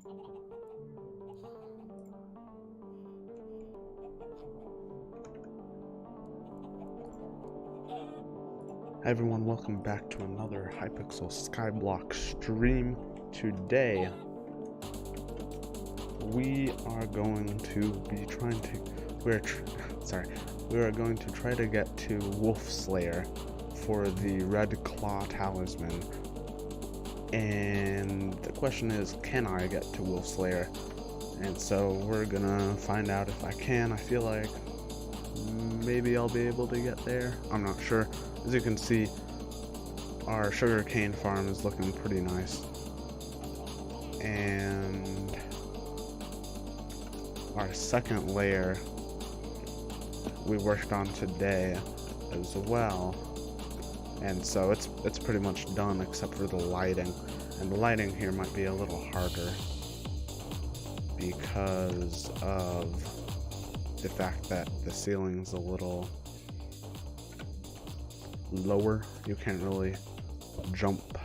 Hi everyone, welcome back to another Hypixel Skyblock stream. Today, we are going to be trying to, we are going to try to get to Wolf Slayer for the Red Claw Talisman. And the question is, can I get to Wolf Slayer? And so we're gonna find out if I can. I feel like maybe I'll be able to get there. I'm not sure. As you can see, our sugarcane farm is looking pretty nice. And our second layer we worked on today as well. And so it's pretty much done except for the lighting. And the lighting here might be a little harder because of the fact that the ceiling's a little lower. You can't really jump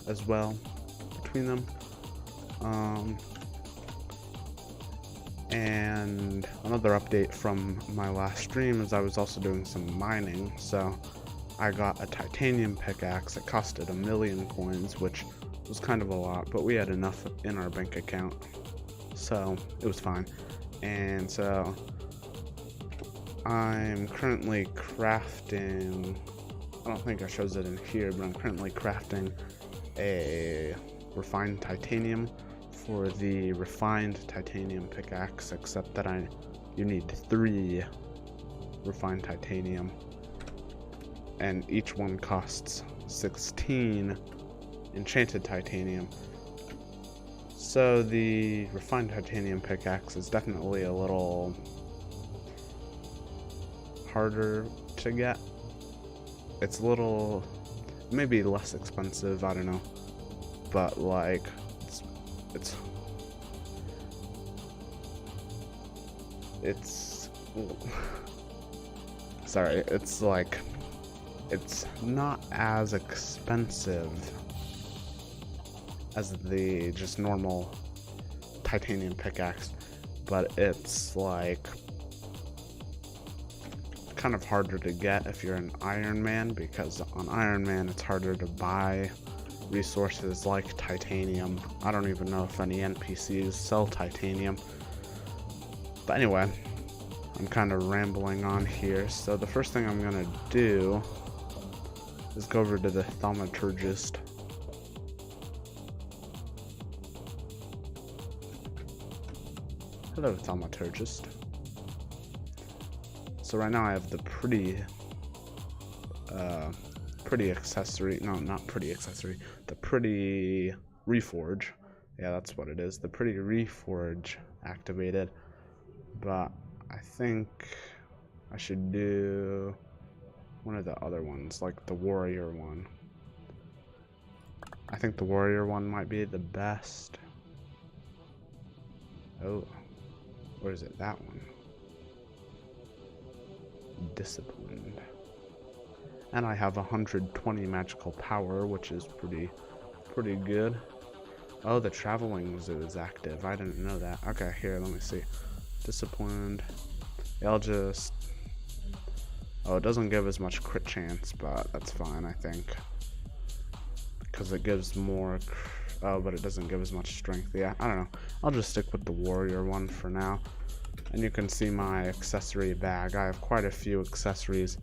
as well between them. And another update from my last stream is I was also doing some mining, so I got a titanium pickaxe. It costed 1,000,000 coins, which was kind of a lot, but we had enough in our bank account, so it was fine. And so I'm currently crafting, I don't think I shows it in here, but I'm currently crafting a refined titanium for the refined titanium pickaxe, except that you need 3 refined titanium, and each one costs 16 enchanted titanium. So the refined titanium pickaxe is definitely a little harder to get. It's a little, maybe less expensive, I don't know, but like it's sorry, it's like, it's not as expensive as the just normal titanium pickaxe, but it's like kind of harder to get if you're an Iron Man, because on Iron Man it's harder to buy resources like titanium. I don't even know if any NPCs sell titanium. But anyway, I'm kind of rambling on here. So the first thing I'm gonna do is go over to the thaumaturgist. Hello, thaumaturgist. So right now I have the pretty accessory, no, not pretty accessory, the pretty reforge. Yeah, that's what it is, the pretty reforge activated. But I think I should do one of the other ones, like the warrior one. I think the warrior one might be the best. Oh, where is it? That one. Disciplined. And I have 120 magical power, which is pretty good. Oh, the traveling zoo is active. I didn't know that. Okay, here, let me see. Disciplined. Yeah, I'll just, oh, it doesn't give as much crit chance, but that's fine, I think, because it gives more, oh, but it doesn't give as much strength. Yeah, I don't know, I'll just stick with the warrior one for now. And you can see my accessory bag. I have quite a few accessories,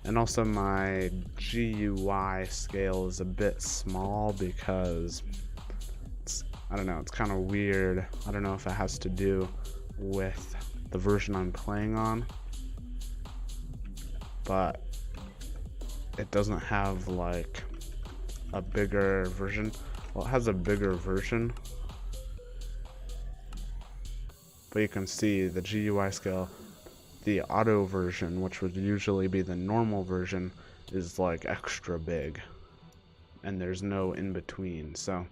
and also my GUI scale is a bit small because it's, I don't know, it's kind of weird. I don't know if it has to do with the version I'm playing on, but it doesn't have like a bigger version. Well, it has a bigger version, but you can see the GUI scale, the auto version, which would usually be the normal version, is like extra big, and there's no in between. So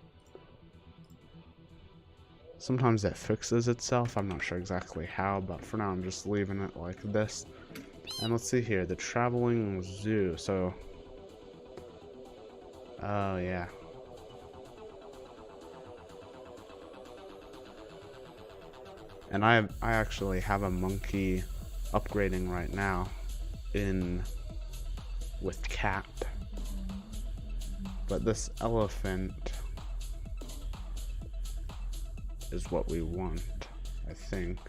sometimes it fixes itself. I'm not sure exactly how, but for now I'm just leaving it like this. And let's see here, the traveling zoo. So, oh yeah, And I actually have a monkey upgrading right now with cat. But this elephant is what we want, I think.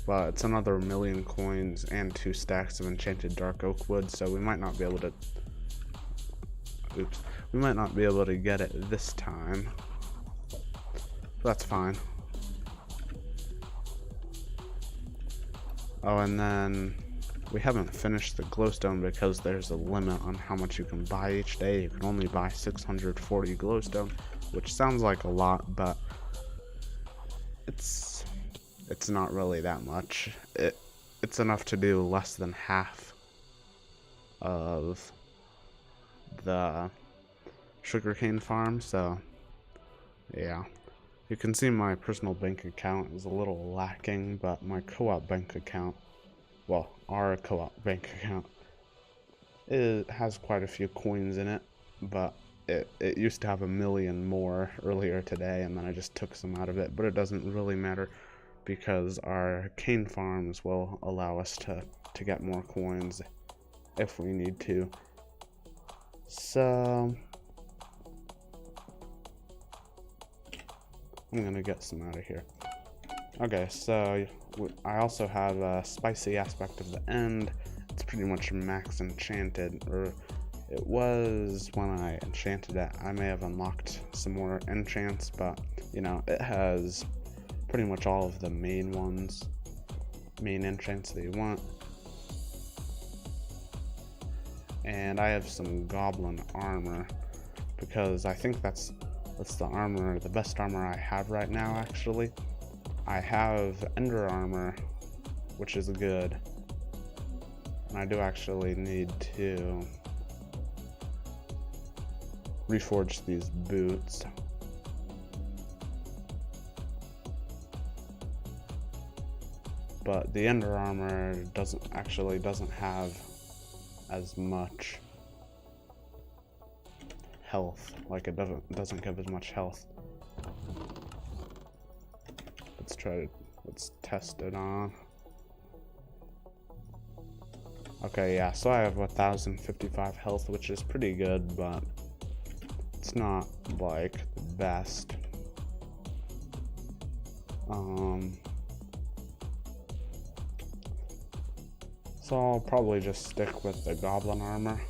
But it's another 1,000,000 coins and 2 stacks of enchanted dark oak wood, so we might not be able to... Oops. We might not be able to get it this time. That's fine. Oh, and then we haven't finished the glowstone because there's a limit on how much you can buy each day. You can only buy 640 glowstone, which sounds like a lot, but it's not really that much. It's enough to do less than half of the sugarcane farm, so yeah. You can see my personal bank account is a little lacking, but my co-op bank account, well, our co-op bank account, it has quite a few coins in it, but it used to have 1,000,000 more earlier today, and then I just took some out of it, but it doesn't really matter because our cane farms will allow us to get more coins if we need to. So I'm gonna get some out of here. Okay, so I also have a spicy aspect of the end. It's pretty much max enchanted, or it was when I enchanted it. I may have unlocked some more enchants, but you know, it has pretty much all of the main enchants that you want. And I have some goblin armor because I think that's the armor, the best armor I have right now. Actually, I have ender armor, which is good, and I do actually need to reforge these boots. But the ender armor doesn't have as much health. Like, it doesn't give as much health. Let's test it on. Okay, yeah, so I have 1,055 health, which is pretty good, but it's not like the best. So I'll probably just stick with the goblin armor.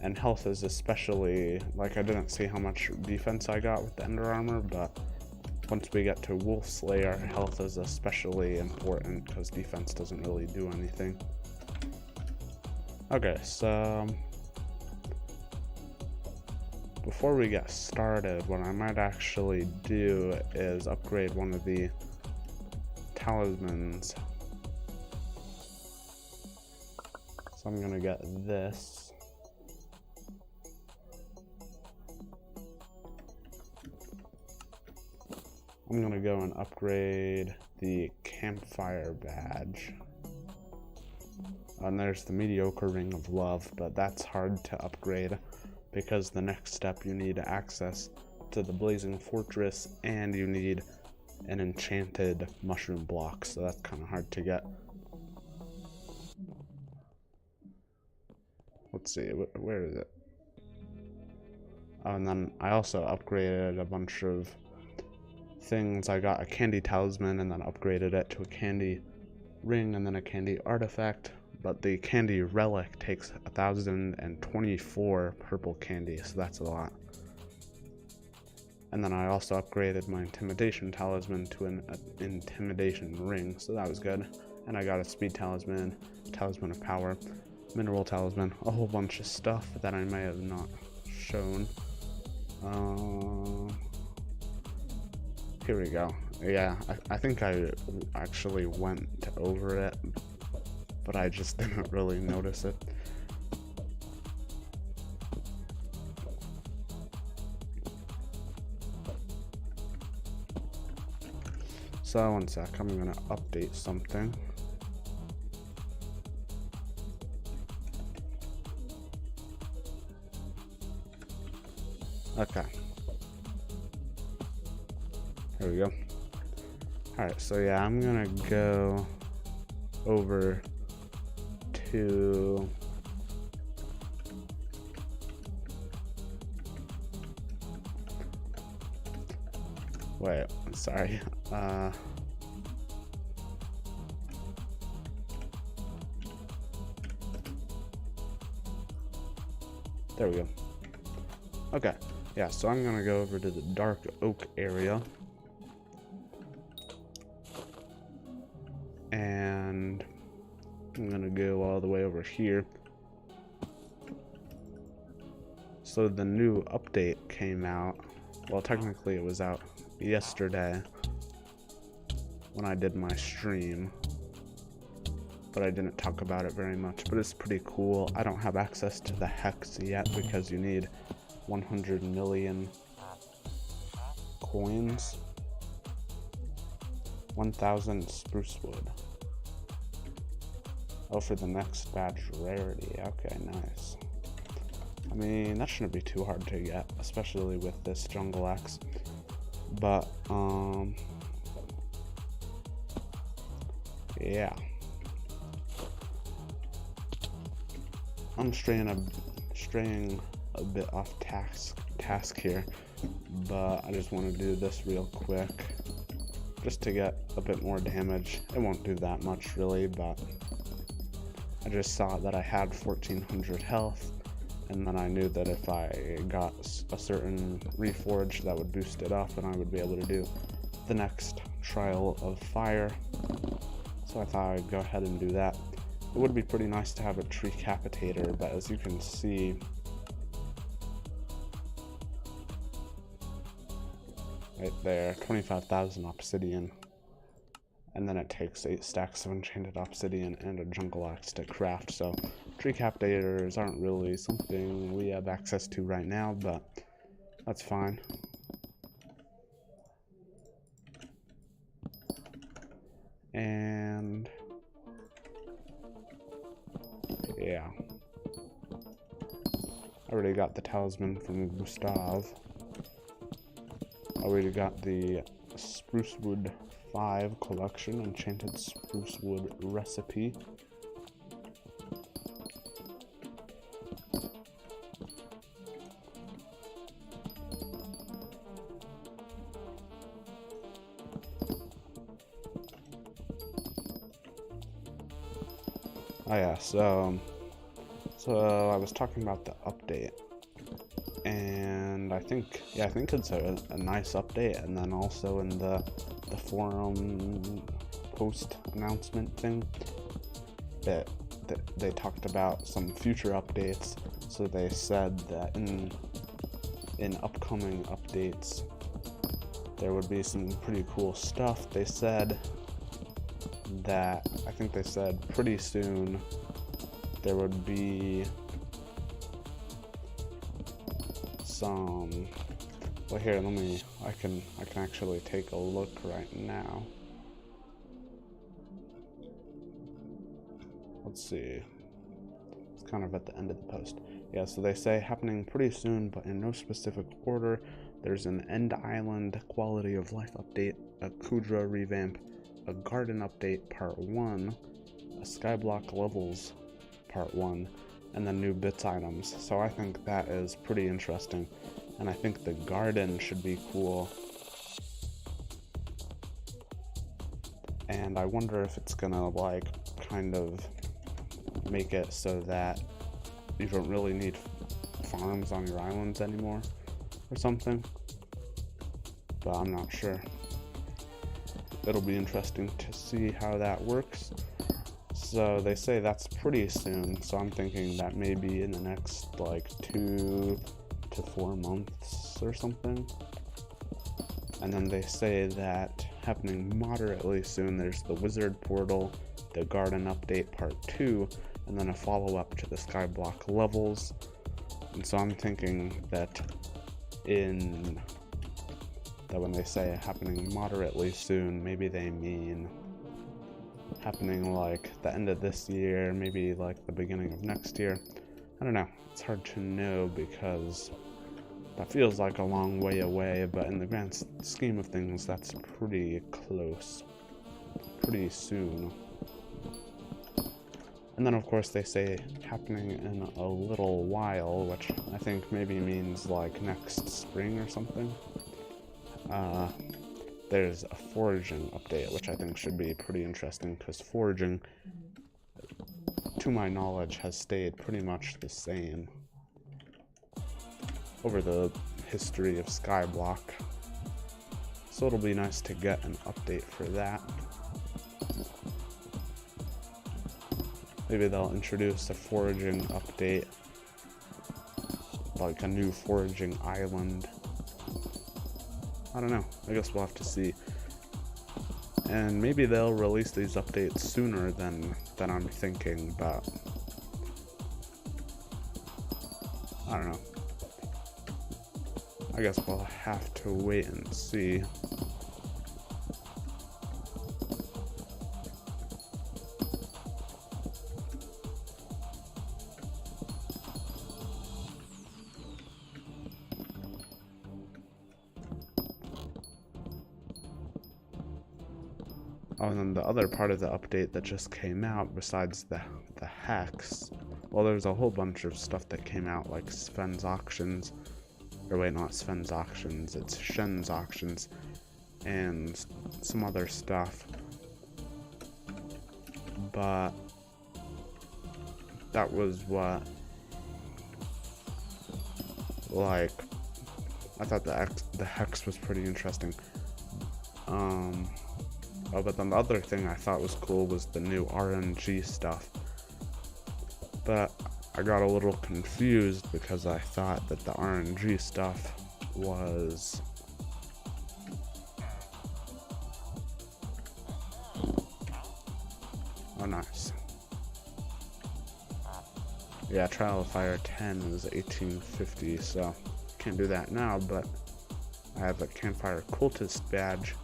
And health is especially, like, I didn't see how much defense I got with the ender armor, but once we get to Wolf Slayer, health is especially important because defense doesn't really do anything. Okay, so before we get started, what I might actually do is upgrade one of the talismans. So I'm gonna get this. I'm gonna go and upgrade the campfire badge. And there's the mediocre ring of love, but that's hard to upgrade because the next step you need access to the blazing fortress and you need an enchanted mushroom block, so that's kind of hard to get. Let's see, where is it? Oh, and then I also upgraded a bunch of things. I got a candy talisman and then upgraded it to a candy ring and then a candy artifact, but the candy relic takes 1,024 purple candy, so that's a lot. And then I also upgraded my intimidation talisman to an intimidation ring, so that was good. And I got a speed talisman, talisman of power, mineral talisman, a whole bunch of stuff that I may have not shown. Here we go. Yeah, I think I actually went over it, but I just didn't really notice it. So, one sec, I'm gonna update something. Okay. There we go. Alright, so yeah, I'm gonna go over to wait, sorry. There we go. Okay, yeah, so I'm gonna go over to the dark oak area. And I'm gonna go all the way over here. So the new update came out. Well, technically it was out yesterday when I did my stream, but I didn't talk about it very much. But it's pretty cool. I don't have access to the hex yet because you need 100 million coins. 1,000 spruce wood. Oh, for the next badge rarity. Okay, nice. I mean, that shouldn't be too hard to get, especially with this jungle axe. But, yeah. I'm straying a bit off task here, but I just want to do this real quick. Just to get a bit more damage. It won't do that much really, but I just saw that I had 1400 health, and then I knew that if I got a certain reforge that would boost it up, and I would be able to do the next trial of fire. So I thought I'd go ahead and do that. It would be pretty nice to have a tree capitator, but as you can see, right there, 25,000 obsidian, and then it takes 8 stacks of enchanted obsidian and a jungle axe to craft. So tree capitators aren't really something we have access to right now, but that's fine. And yeah, I already got the talisman from Gustav. I already got the Spruce Wood 5 collection, enchanted spruce wood recipe. Oh yeah, so I was talking about the update, and I think it's a nice update. And then also in the forum post announcement thing, that they talked about some future updates. So they said that in upcoming updates there would be some pretty cool stuff. They said that, I think they said pretty soon there would be some, well here, I can actually take a look right now. Let's see, it's kind of at the end of the post. Yeah, so they say happening pretty soon, but in no specific order. There's an End Island quality of life update, a Kudra revamp, a garden update part 1, a Skyblock levels part 1, and then new bits items. So I think that is pretty interesting, and I think the garden should be cool. And I wonder if it's gonna like kind of make it so that you don't really need farms on your islands anymore or something, but I'm not sure. It'll be interesting to see how that works. So they say that's pretty soon, so I'm thinking that maybe in the next like 2 to 4 months or something. And then they say that happening moderately soon, there's the wizard portal, the garden update part 2, and then a follow-up to the Skyblock levels. And so I'm thinking that when they say happening moderately soon, maybe they mean happening like the end of this year, maybe like the beginning of next year. I don't know, it's hard to know because That feels like a long way away, but in the grand scheme of things, that's pretty close. Pretty soon. And then, of course, they say happening in a little while, which I think maybe means like next spring or something. There's a foraging update, which I think should be pretty interesting, because foraging, to my knowledge, has stayed pretty much the same over the history of Skyblock. So it'll be nice to get an update for that. Maybe they'll introduce a foraging update, like a new foraging island. I don't know. I guess we'll have to see. And maybe they'll release these updates sooner than I'm thinking, but I don't know. I guess we'll have to wait and see. Oh, and then the other part of the update that just came out, besides the hex, well, there's a whole bunch of stuff that came out, like Sven's auctions, or wait, not Sven's auctions, it's Shen's auctions, and some other stuff. But that was what, like, I thought the hex was pretty interesting. Oh, but then the other thing I thought was cool was the new RNG stuff. But I got a little confused because I thought that the RNG stuff was oh, nice. Yeah, Trial of Fire 10 is 1850, so can't do that now, but I have a Campfire Cultist badge,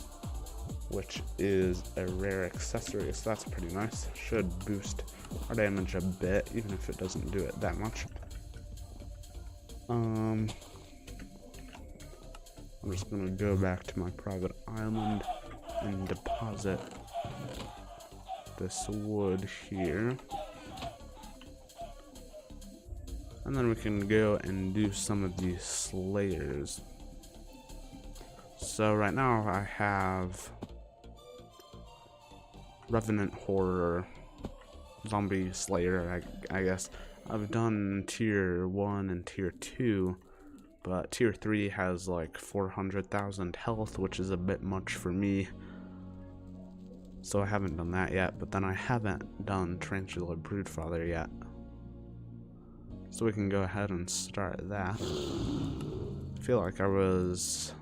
which is a rare accessory, so that's pretty nice. Should boost our damage a bit, even if it doesn't do it that much. I'm just gonna go back to my private island and deposit this wood here. And then we can go and do some of these slayers. So right now I have Revenant Horror, Zombie Slayer, I guess. I've done tier 1 and tier 2, but tier 3 has like 400,000 health, which is a bit much for me. So I haven't done that yet, but then I haven't done Tarantula Broodfather yet. So we can go ahead and start that. I feel like I was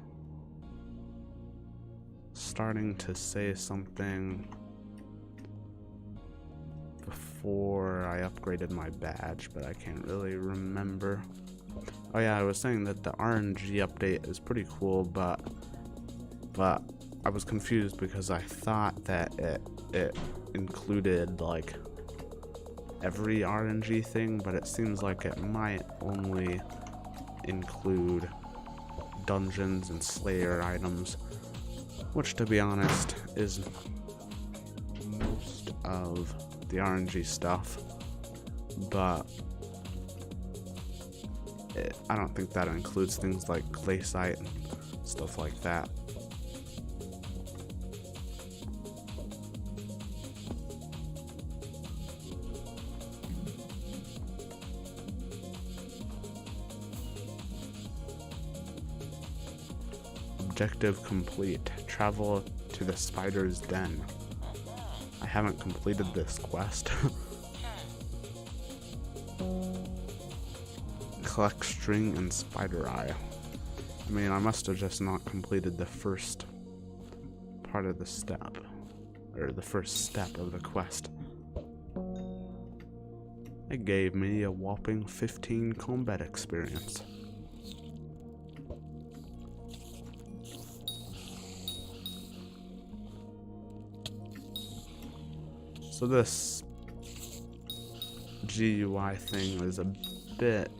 starting to say something before I upgraded my badge, but I can't really remember. Oh yeah, I was saying that the RNG update is pretty cool, but I was confused because I thought that it included like every RNG thing, but it seems like it might only include dungeons and Slayer items, which, to be honest, is most of the RNG stuff, but I don't think that includes things like GLACITE and stuff like that. Objective complete. Travel to the spider's den. I haven't completed this quest. Collect string and spider eye. I mean, I must have just not completed the first part of the step, or the first step of the quest. It gave me a whopping 15 combat experience. So this GUI thing is a bit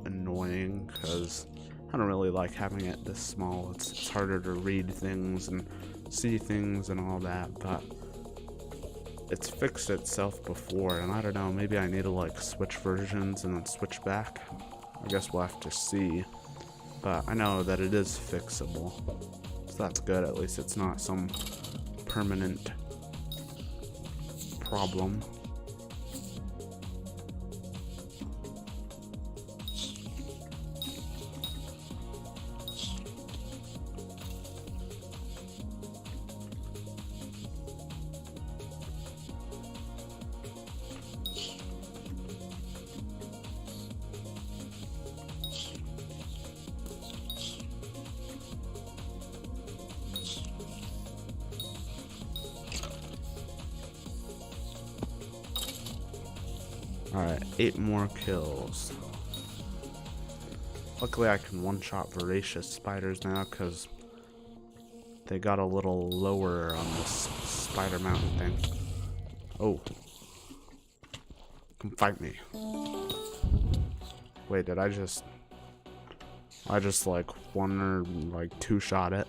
annoying because I don't really like having it this small. It's harder to read things and see things and all that, but it's fixed itself before, and I don't know, maybe I need to like switch versions and then switch back. I guess we'll have to see, but I know that it is fixable, so that's good. At least it's not some permanent problem. Alright, 8 more kills. Luckily I can one-shot voracious spiders now because they got a little lower on this spider mountain thing. Oh. Come fight me. Wait, did I just like one or like two-shot it?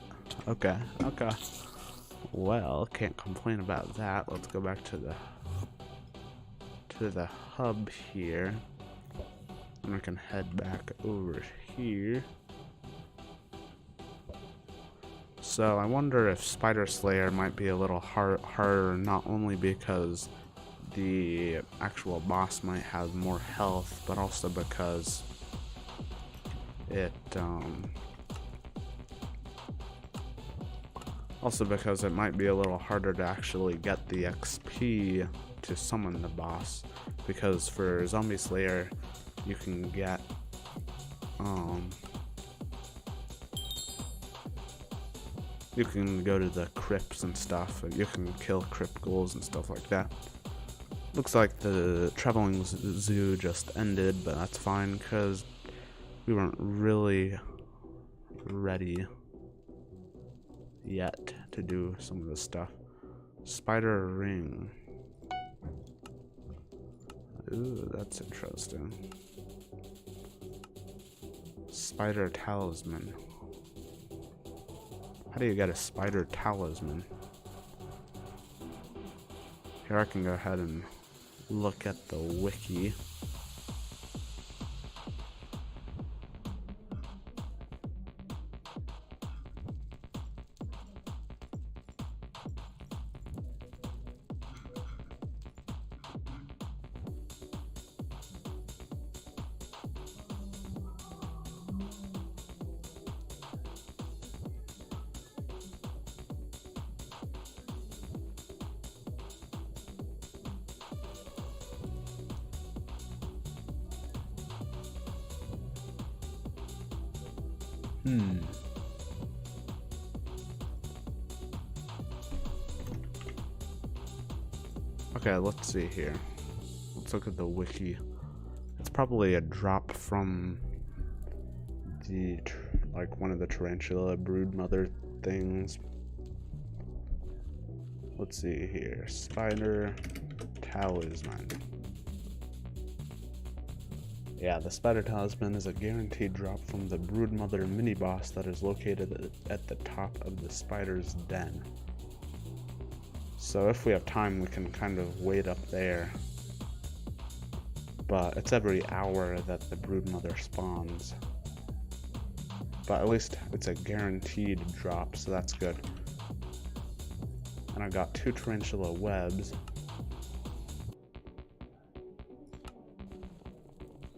Okay, okay. Well, can't complain about that. Let's go back to the hub here, and I can head back over here. So I wonder if Spider Slayer might be a little harder, not only because the actual boss might have more health, but also because it might be a little harder to actually get the XP to summon the boss, because for Zombie Slayer you can get you can go to the crypts and stuff, and you can kill crypt ghouls and stuff like that. Looks like the traveling zoo just ended, but that's fine because we weren't really ready yet to do some of this stuff. Spider ring. Ooh, that's interesting. Spider talisman. How do you get a spider talisman? Here, I can go ahead and look at the wiki. Okay, let's see here. Let's look at the wiki. It's probably a drop from the like one of the tarantula broodmother things. Let's see here. Spider talisman. Yeah, the spider talisman is a guaranteed drop from the broodmother mini boss that is located at the top of the spider's den. So if we have time, we can kind of wait up there. But it's every hour that the broodmother spawns. But at least it's a guaranteed drop, so that's good. And I got 2 tarantula webs.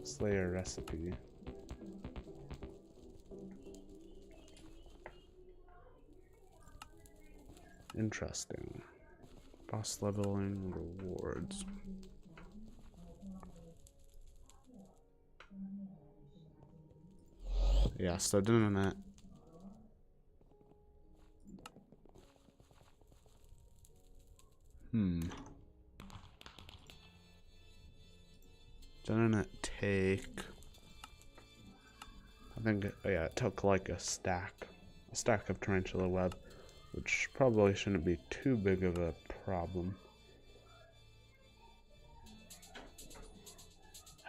Slayer recipe. Interesting. Boss leveling rewards. Yeah, so doing that. Didn't it take... I think, yeah, it took like a stack of tarantula web, which probably shouldn't be too big of a problem.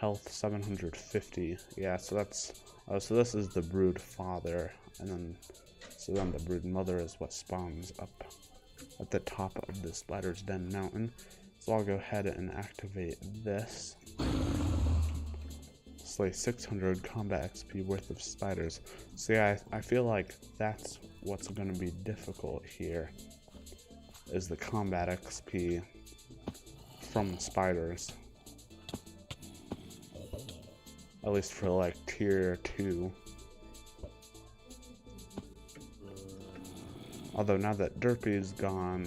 Health 750. Yeah, so that's so this is the brood father, and then the brood mother is what spawns up at the top of the spider's den mountain. So I'll go ahead and activate this. Slay 600 combat XP worth of spiders. So yeah, I feel like that's what's going to be difficult here, is the combat XP from spiders. At least for like tier 2. Although now that Derpy's gone,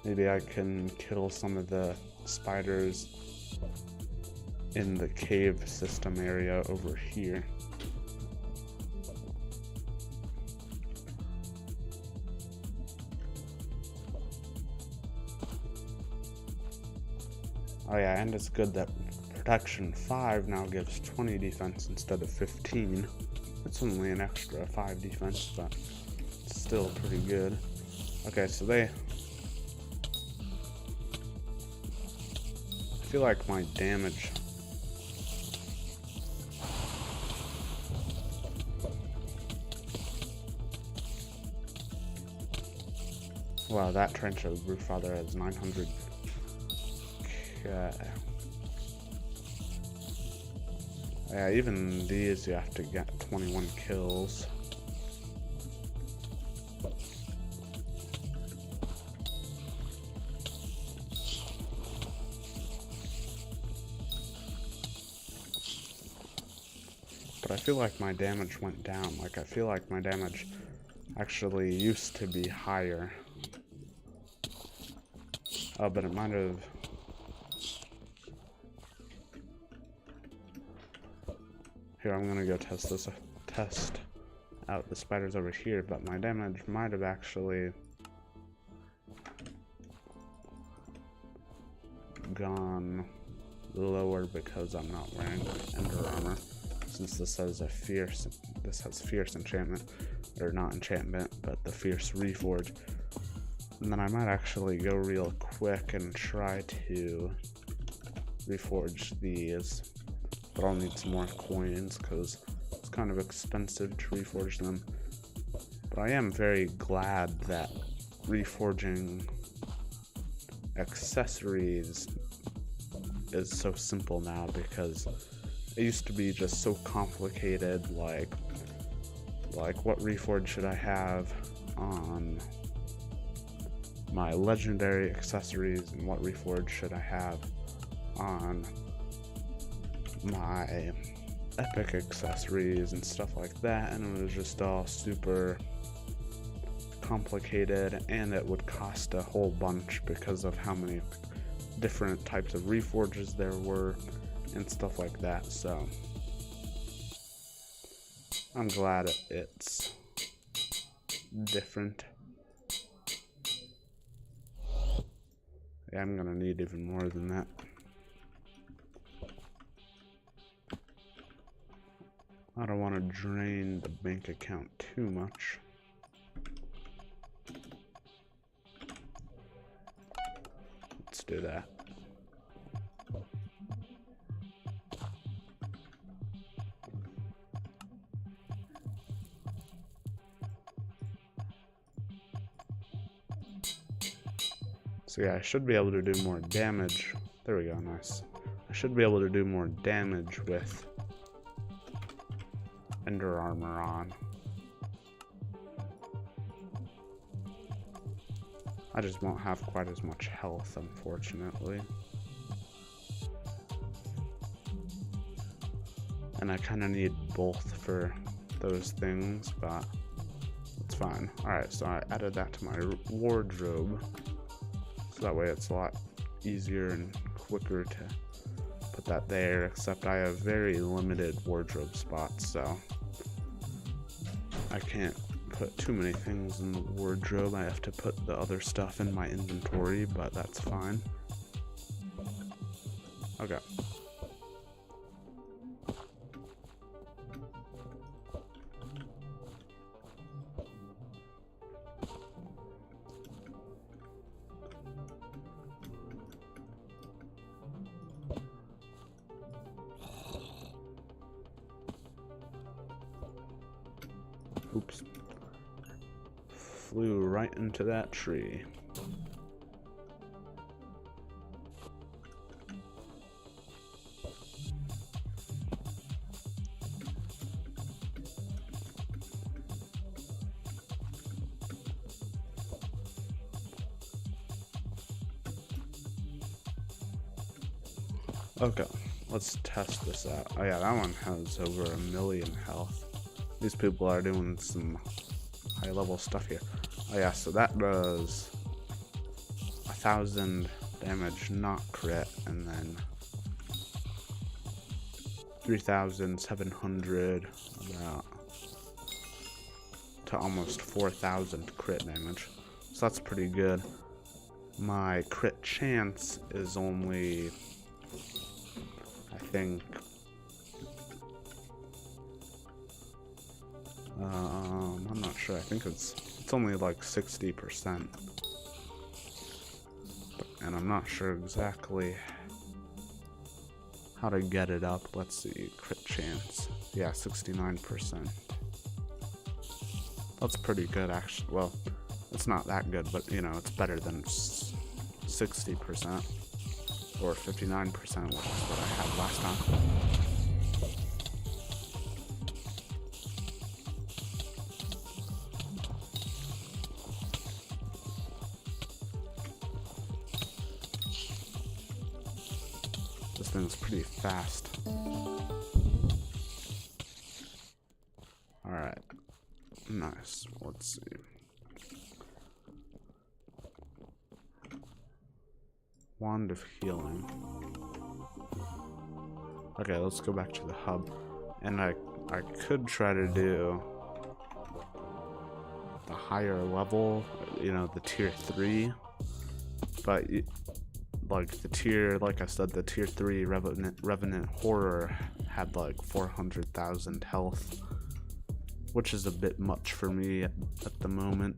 maybe I can kill some of the spiders in the cave system area over here. Oh yeah, and it's good that Protection 5 now gives 20 defense instead of 15. It's only an extra 5 defense, but it's still pretty good. Okay, so I feel like my damage... Wow, that Trench of Broodfather has 900. Okay. Yeah, even these you have to get 21 kills. But I feel like my damage went down. Like, I feel like my damage actually used to be higher. Oh, but it might have... Here, I'm gonna go test out the spiders over here, but my damage might have actually gone lower because I'm not wearing Ender armor. Since this has fierce enchantment, or not enchantment, but the fierce reforge. And then I might actually go real quick and try to reforge these. But I'll need some more coins because it's kind of expensive to reforge them. But I am very glad that reforging accessories is so simple now, because it used to be just so complicated, like what reforge should I have on my legendary accessories, and what reforge should I have on my epic accessories and stuff like that, and it was just all super complicated, and it would cost a whole bunch because of how many different types of reforges there were and stuff like that. So I'm glad it's different. Yeah, I'm gonna need even more than that. I don't want to drain the bank account too much. Let's do that. So yeah, I should be able to do more damage. There we go, nice. I should be able to do more damage with Ender armor on. I just won't have quite as much health, unfortunately. And I kind of need both for those things, but it's fine. Alright, so I added that to my wardrobe. So that way it's a lot easier and quicker to put that there, except I have very limited wardrobe spots, so I can't put too many things in the wardrobe. I have to put the other stuff in my inventory, but that's fine. Okay. Oops. Flew right into that tree. Okay, let's test this out. Oh yeah, that one has over 1,000,000 health. These people are doing some high level stuff here. Oh yeah, so that does 1,000 damage, not crit, and then 3,700 about to almost 4,000 crit damage. So that's pretty good. My crit chance is only, I think, I'm not sure. I think it's only like 60%, and I'm not sure exactly how to get it up. Let's see, crit chance. Yeah, 69%. That's pretty good, actually. Well, it's not that good, but you know, it's better than 60% or 59%, which is what I had last time. This thing's pretty fast. Alright. Nice. Let's see. Wand of Healing. Okay, let's go back to the hub. And I could try to do the higher level, you know, the tier 3. But like the tier, like I said, the tier 3 Revenant Horror had like 400,000 health, which is a bit much for me at the moment.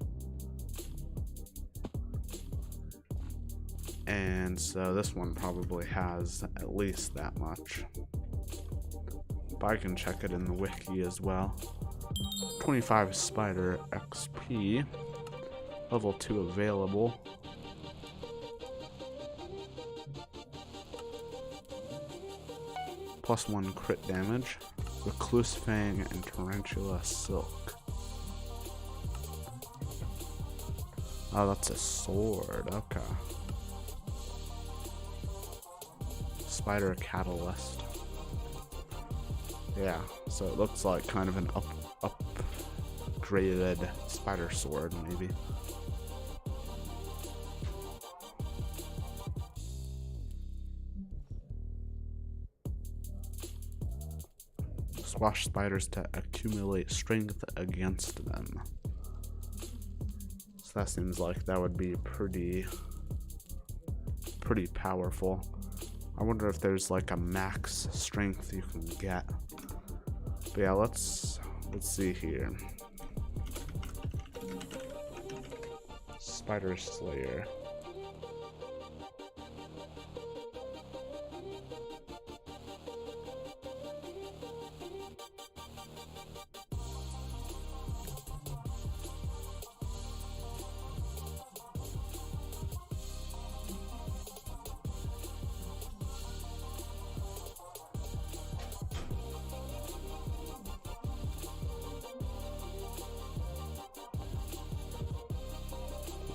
And so this one probably has at least that much. But I can check it in the wiki as well. 25 Spider XP. Level 2 available. +1 crit damage. Recluse Fang and Tarantula Silk. Oh, that's a sword. Okay. Spider Catalyst. Yeah, so it looks like kind of an upgraded spider sword, maybe. Squash spiders to accumulate strength against them. So that seems like that would be pretty powerful. I wonder if there's like a max strength you can get. But yeah, let's see here. Spider Slayer.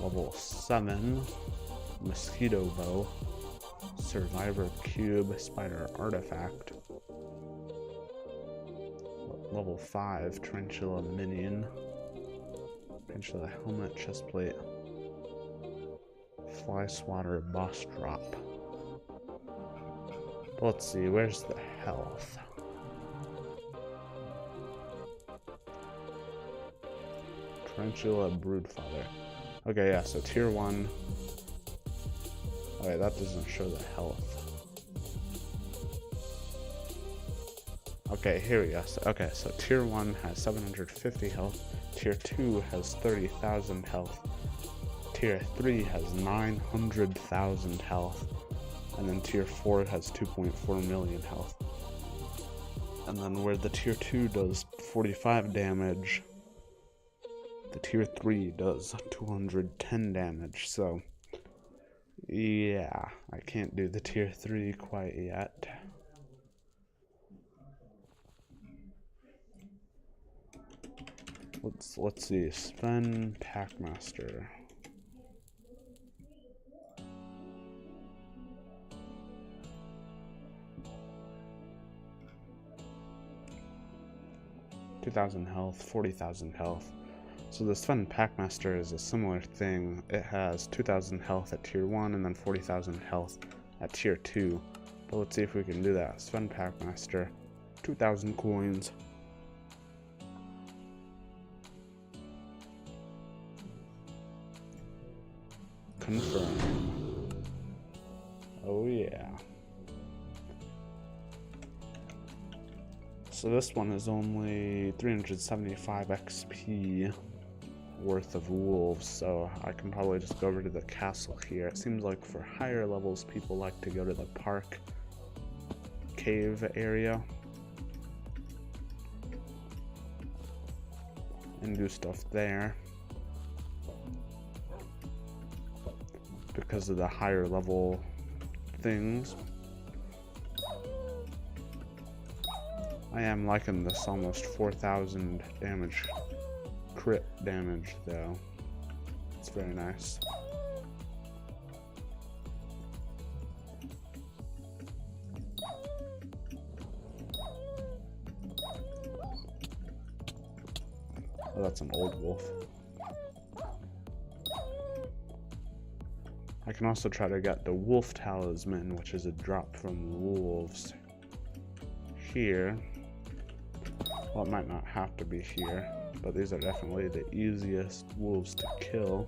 Level 7, Mosquito Bow, Survivor Cube, Spider Artifact. Level 5, Tarantula Minion, Tarantula Helmet, Chestplate, Fly Swatter, Boss Drop. Let's see, where's the health? Tarantula Broodfather. Okay, yeah, so tier 1. Okay, that doesn't show the health. Okay, here we go. Okay, so tier 1 has 750 health. Tier 2 has 30,000 health. Tier 3 has 900,000 health. And then tier 4 has 2.4 million health. And then where the tier 2 does 45 damage, The tier 3 does 210 damage, so yeah, I can't do the tier 3 quite yet. Let's see, Sven Packmaster. $2,000 health, 40,000 health. So the Sven Packmaster is a similar thing. It has 2,000 health at tier 1 and then 40,000 health at tier 2. But let's see if we can do that. Sven Packmaster, 2,000 coins. Confirm. Oh yeah. So this one is only 375 XP worth of wolves, so I can probably just go over to the castle here. It seems like for higher levels people like to go to the park cave area and do stuff there because of the higher level things. I am liking this almost 4,000 damage, crit damage though. It's very nice. Oh, that's an old wolf. I can also try to get the wolf talisman, which is a drop from wolves here. Well, it might not have to be here, but these are definitely the easiest wolves to kill.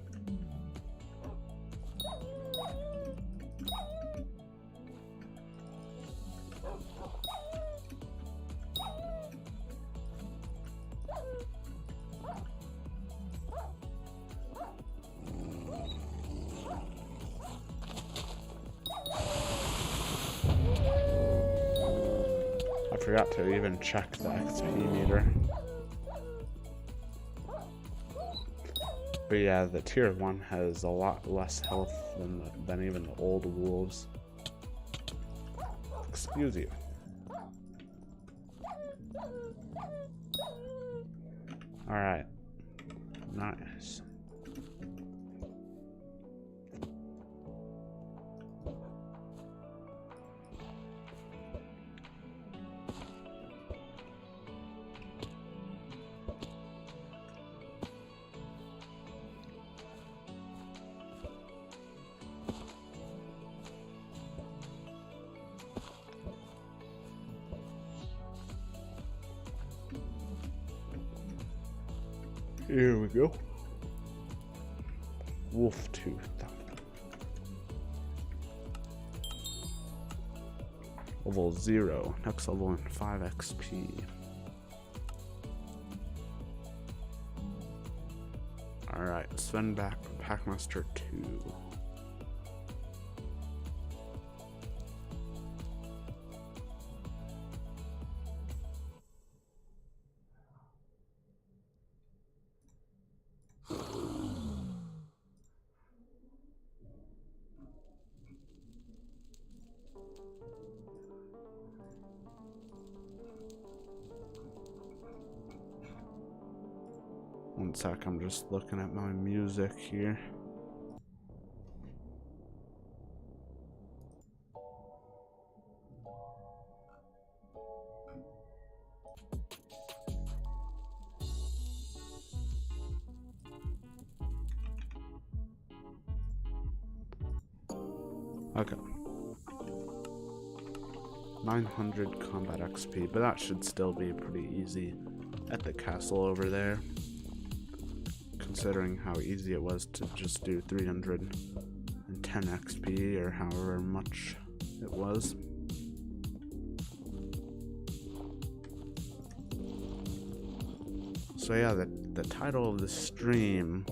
I forgot to even check the XP meter. But yeah, the tier 1 has a lot less health than even the old wolves. Excuse you. Alright. Nice. Here we go. Wolf tooth. Level 0. Next level in 5 XP. Alright, Sven Packmaster 2. One sec, I'm just looking at my music here. Okay. 900 combat XP, but that should still be pretty easy at the castle over there, considering how easy it was to just do 310 XP or however much it was. So yeah, the title of the stream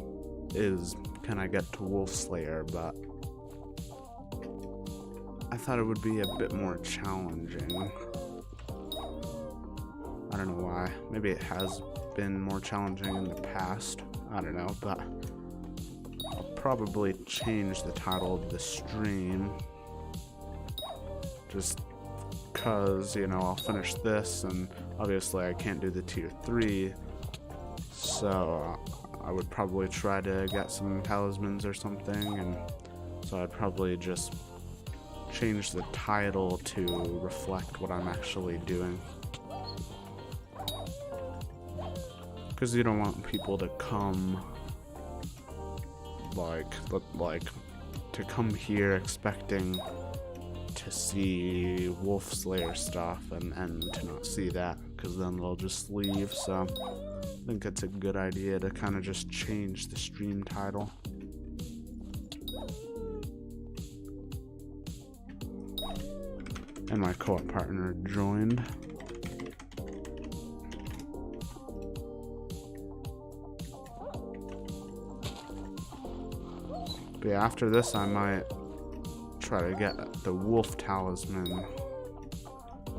is Can I Get to Wolf Slayer, but I thought it would be a bit more challenging. I don't know why. Maybe it has been more challenging in the past. I don't know, but I'll probably change the title of the stream. Just because, you know, I'll finish this, and obviously I can't do the tier 3, so I would probably try to get some talismans or something, and so I'd probably just change the title to reflect what I'm actually doing. Because you don't want people to come, like, to come here expecting to see Wolf Slayer stuff and to not see that, because then they'll just leave. So I think it's a good idea to kind of just change the stream title. And my co-op partner joined. But yeah, after this I might try to get the wolf talisman,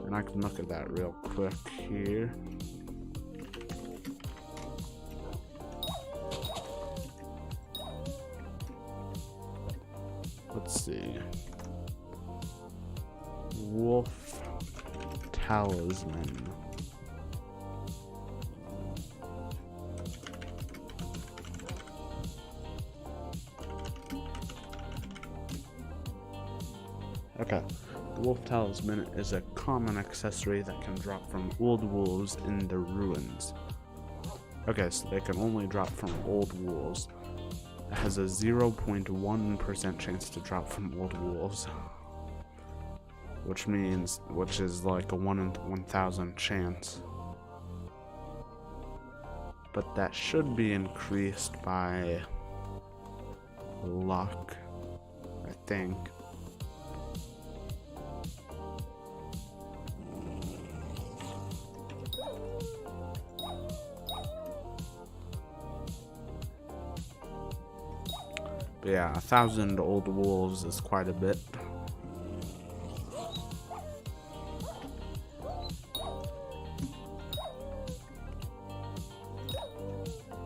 and I can look at that real quick here. Let's see. Wolf talisman. Okay, the wolf talisman is a common accessory that can drop from old wolves in the ruins. Okay, so they can only drop from old wolves. It has a 0.1% chance to drop from old wolves, which is like a 1 in 1,000 chance. But that should be increased by luck, I think. But yeah, 1,000 old wolves is quite a bit.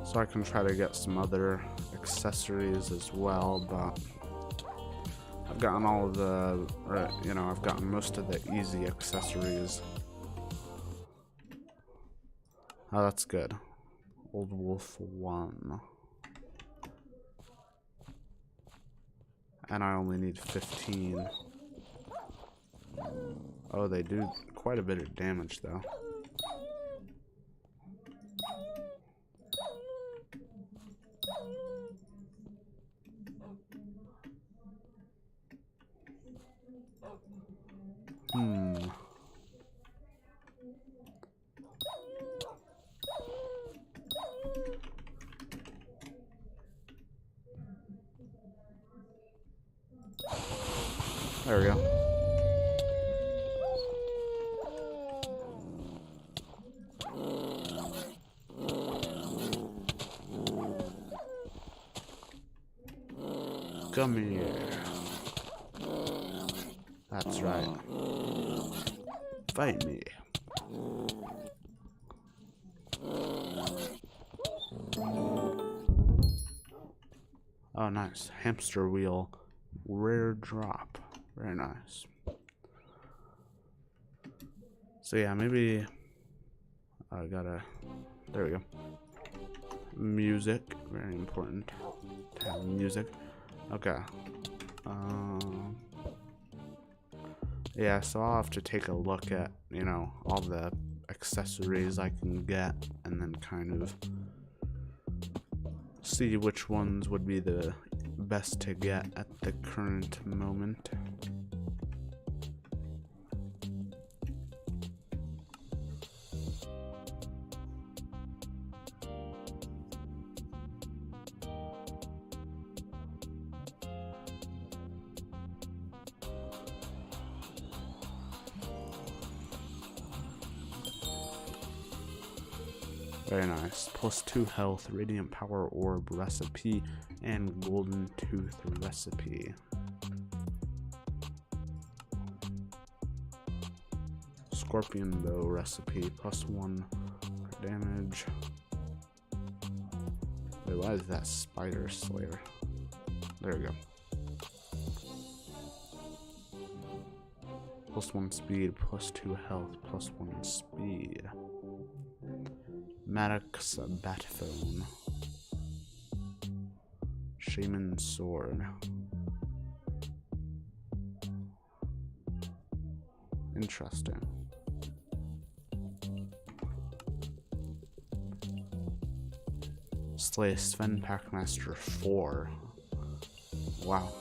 So I can try to get some other accessories as well, but I've gotten all of the, I've gotten most of the easy accessories. Oh, that's good. Old Wolf 1. And I only need 15. Oh, they do quite a bit of damage, though. There we go. Come here. That's right. Fight me. Oh, nice. Hamster wheel. Rare drop. Very nice. So yeah, maybe I gotta, there we go. Music, very important to have music. Okay. Yeah, so I'll have to take a look at, all the accessories I can get, and then kind of see which ones would be the best to get at the current moment. Very nice. +2 health, radiant power orb recipe, and golden tooth recipe. Scorpion bow recipe, +1 damage. Wait, why is that Spider Slayer? There we go. +1 speed, +2 health, +1 speed. Maddox Batphone. Shaman Sword. Interesting. Slay Sven Packmaster 4. Wow.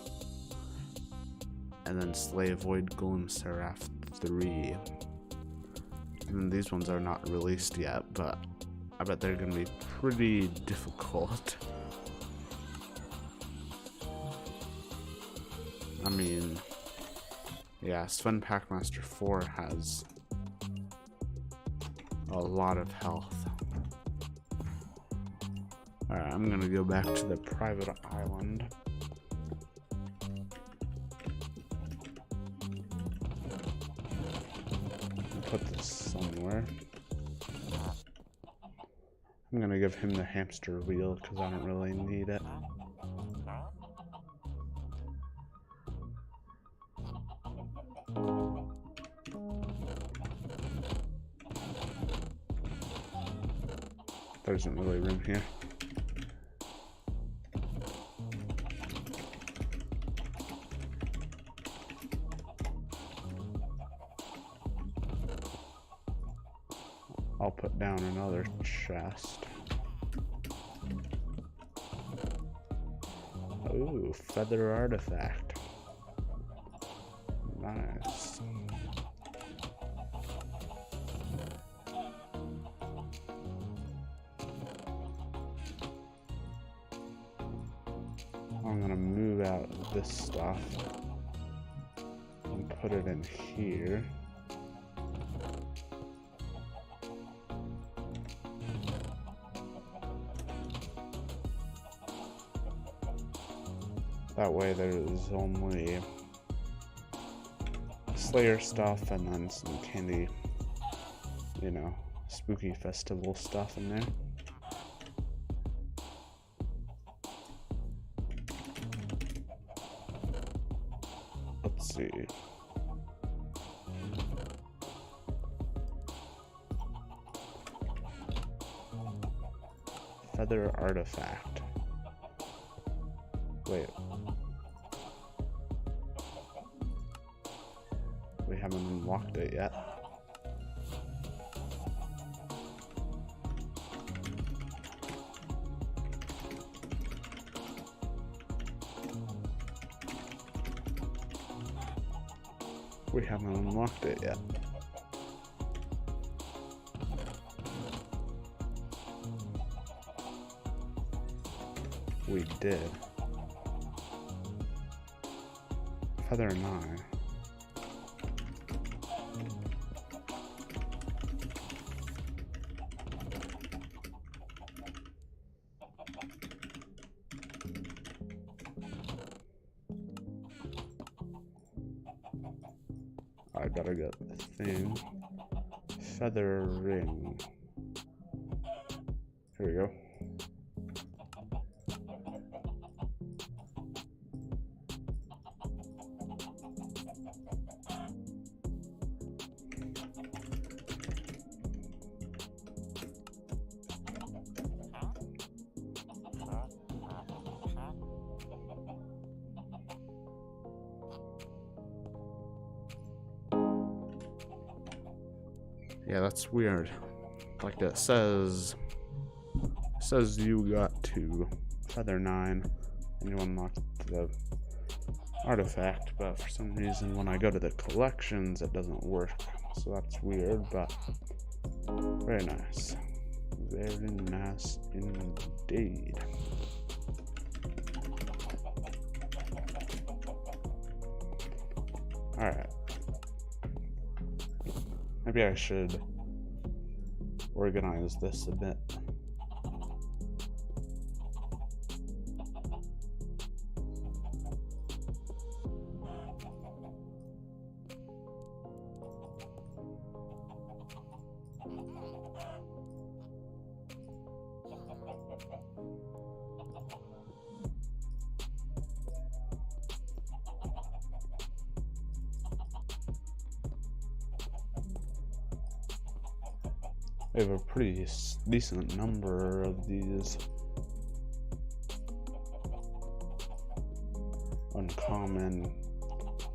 And then slay Void Golem Seraph 3. And these ones are not released yet, but I bet they're gonna be pretty difficult. I mean, yeah, Sven Packmaster 4 has a lot of health. Alright, I'm gonna go back to the private island. Put this somewhere. I'm gonna give him the hamster wheel because I don't really need it. There isn't really room here. I'll put down another chest. Ooh, feather artifact. Nice. I'm gonna move out this stuff and put it in here. That way there's only Slayer stuff and then some candy, you know, spooky festival stuff in there. Let's see. Feather artifact. Wait. We haven't unlocked it yet. We haven't unlocked it yet. We did. Feather 9. I gotta get the thing. Feather ring. Here we go. Yeah, that's weird. Like it says you got to Feather 9 and you unlocked the artifact, but for some reason when I go to the collections it doesn't work. So that's weird, but very nice. Very nice indeed. Alright. Maybe I should organize this a bit. We have a pretty decent number of these uncommon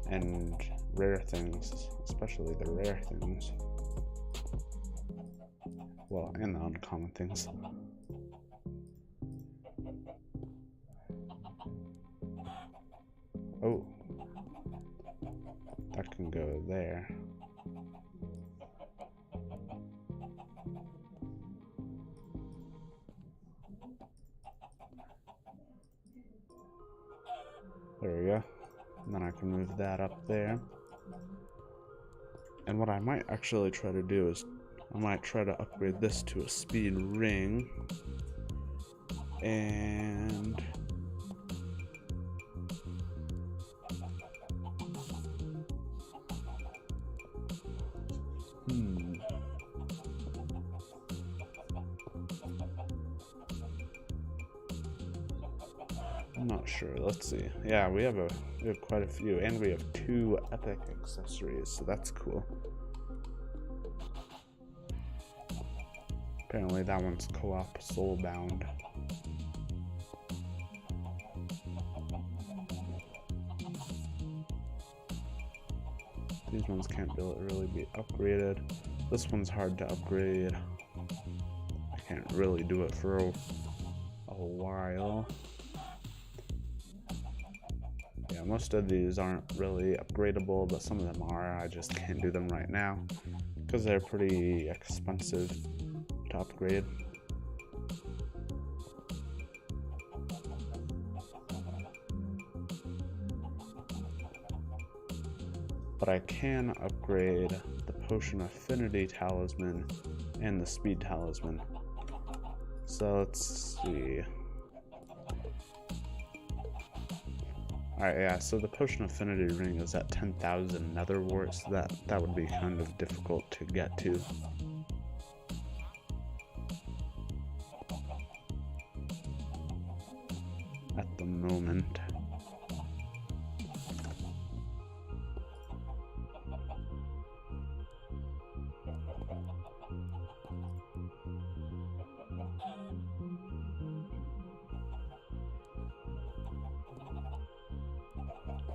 and rare things, especially the rare things. Well, and the uncommon things. Oh, that can go there. There we go. And then I can move that up there. And what I might actually try to do is I might try to upgrade this to a speed ring. And I'm not sure. Let's see. Yeah, we have quite a few, and we have 2 epic accessories, so that's cool. Apparently that one's co-op soulbound. These ones can't really be upgraded. This one's hard to upgrade. I can't really do it for a while. Yeah, most of these aren't really upgradable, but some of them are. I just can't do them right now because they're pretty expensive to upgrade. But I can upgrade the Potion Affinity Talisman and the Speed Talisman. So let's see. Alright, yeah, so the Potion Affinity Ring is at 10,000 Nether Warts, so that would be kind of difficult to get to. At the moment.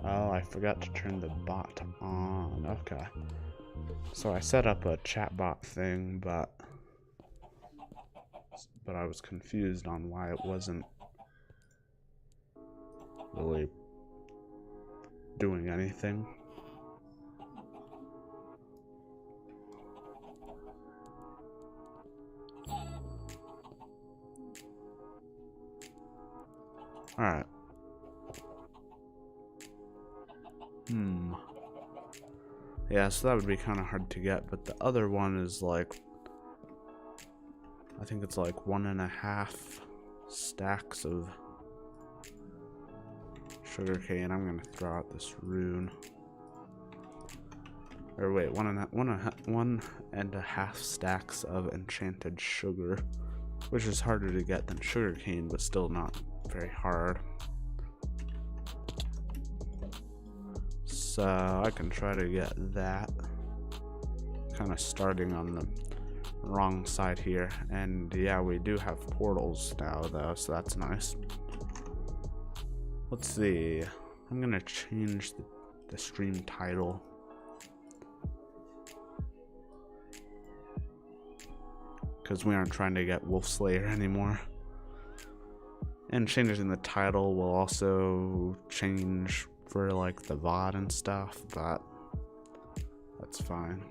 Oh, I forgot to turn the bot on. Okay. So I set up a chat bot thing, but I was confused on why it wasn't really doing anything. Alright. Yeah, so that would be kind of hard to get, but the other one is like, I think it's like 1.5 stacks of sugarcane. I'm gonna throw out this rune. Or wait, 1.5 stacks of enchanted sugar, which is harder to get than sugarcane, but still not very hard. So I can try to get that. Kind of starting on the wrong side here, and yeah, we do have portals now though, so that's nice. Let's see. I'm gonna change the stream title. Because we aren't trying to get Wolf Slayer anymore. And changing the title will also change for like the VOD and stuff, but that's fine.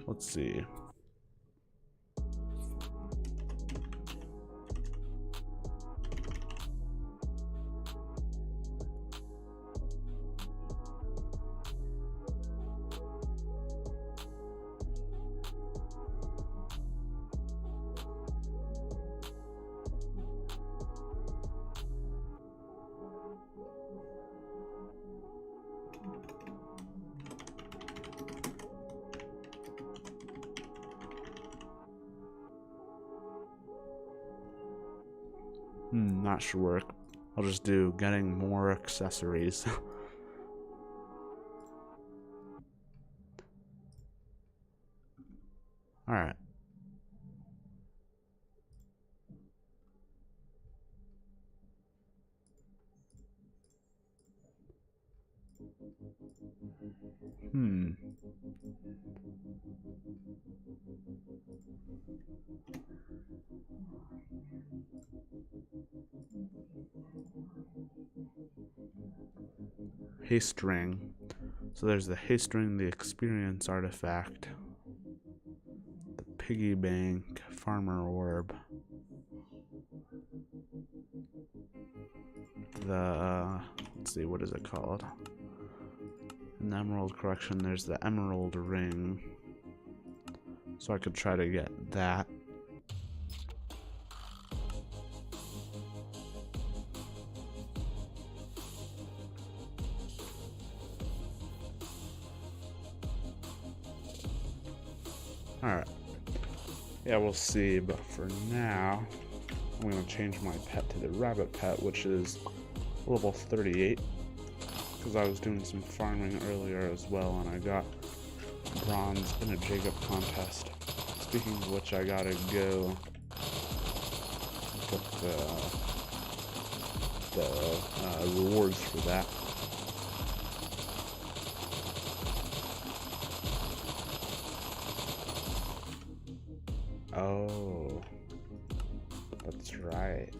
Let's see. Not sure. I'll just do getting more accessories. Alright. Haste ring. So there's the haste ring, the experience artifact, the piggy bank, farmer orb, the let's see, what is it called? In the emerald collection, there's the emerald ring. So I could try to get that. Alright. Yeah, we'll see, but for now, I'm going to change my pet to the rabbit pet, which is level 38, because I was doing some farming earlier as well, and I got bronze in a Jacob contest. Speaking of which, I gotta go get the rewards for that. Oh, that's right.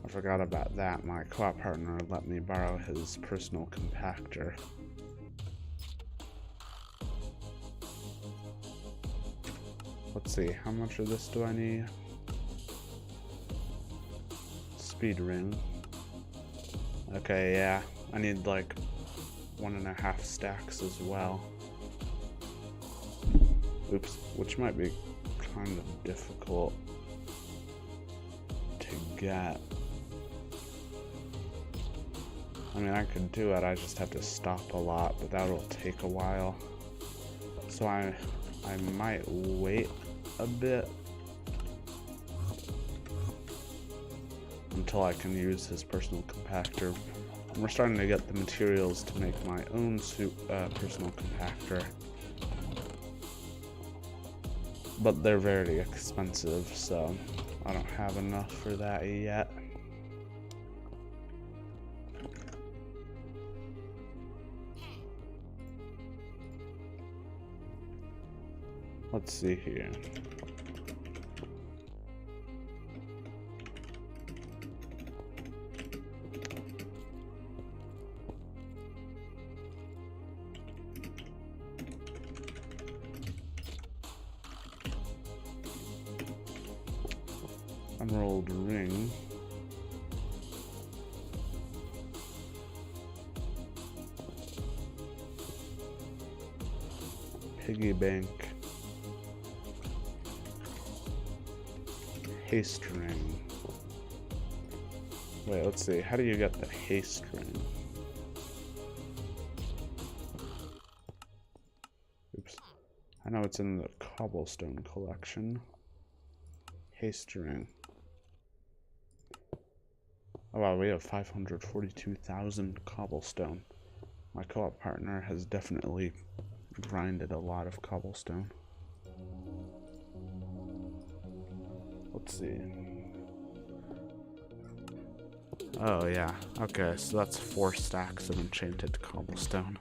I forgot about that. My co-op partner let me borrow his personal compactor. Let's see, how much of this do I need? Speed ring. Okay, yeah. I need like 1.5 stacks as well. Oops, which might be kind of difficult to get. I mean, I could do it, I just have to stop a lot, but that'll take a while. So I might wait a bit until I can use his personal compactor. And we're starting to get the materials to make my own personal compactor. But they're very expensive, so I don't have enough for that yet. Let's see here. Emerald ring. Piggy bank. Haste ring. Wait, let's see. How do you get the haste ring? Oops. I know it's in the cobblestone collection. Haste ring. Oh wow, we have 542,000 cobblestone. My co-op partner has definitely grinded a lot of cobblestone. Let's see. Oh yeah, okay, so that's 4 stacks of enchanted cobblestone.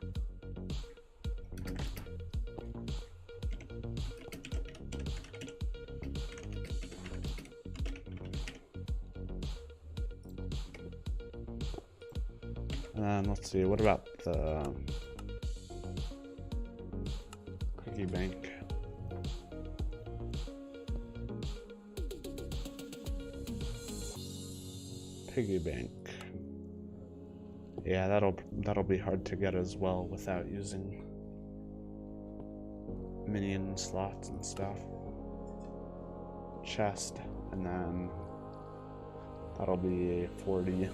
And let's see, what about the piggy bank? Piggy bank. Yeah, that'll be hard to get as well without using minion slots and stuff. Chest, and then that'll be 40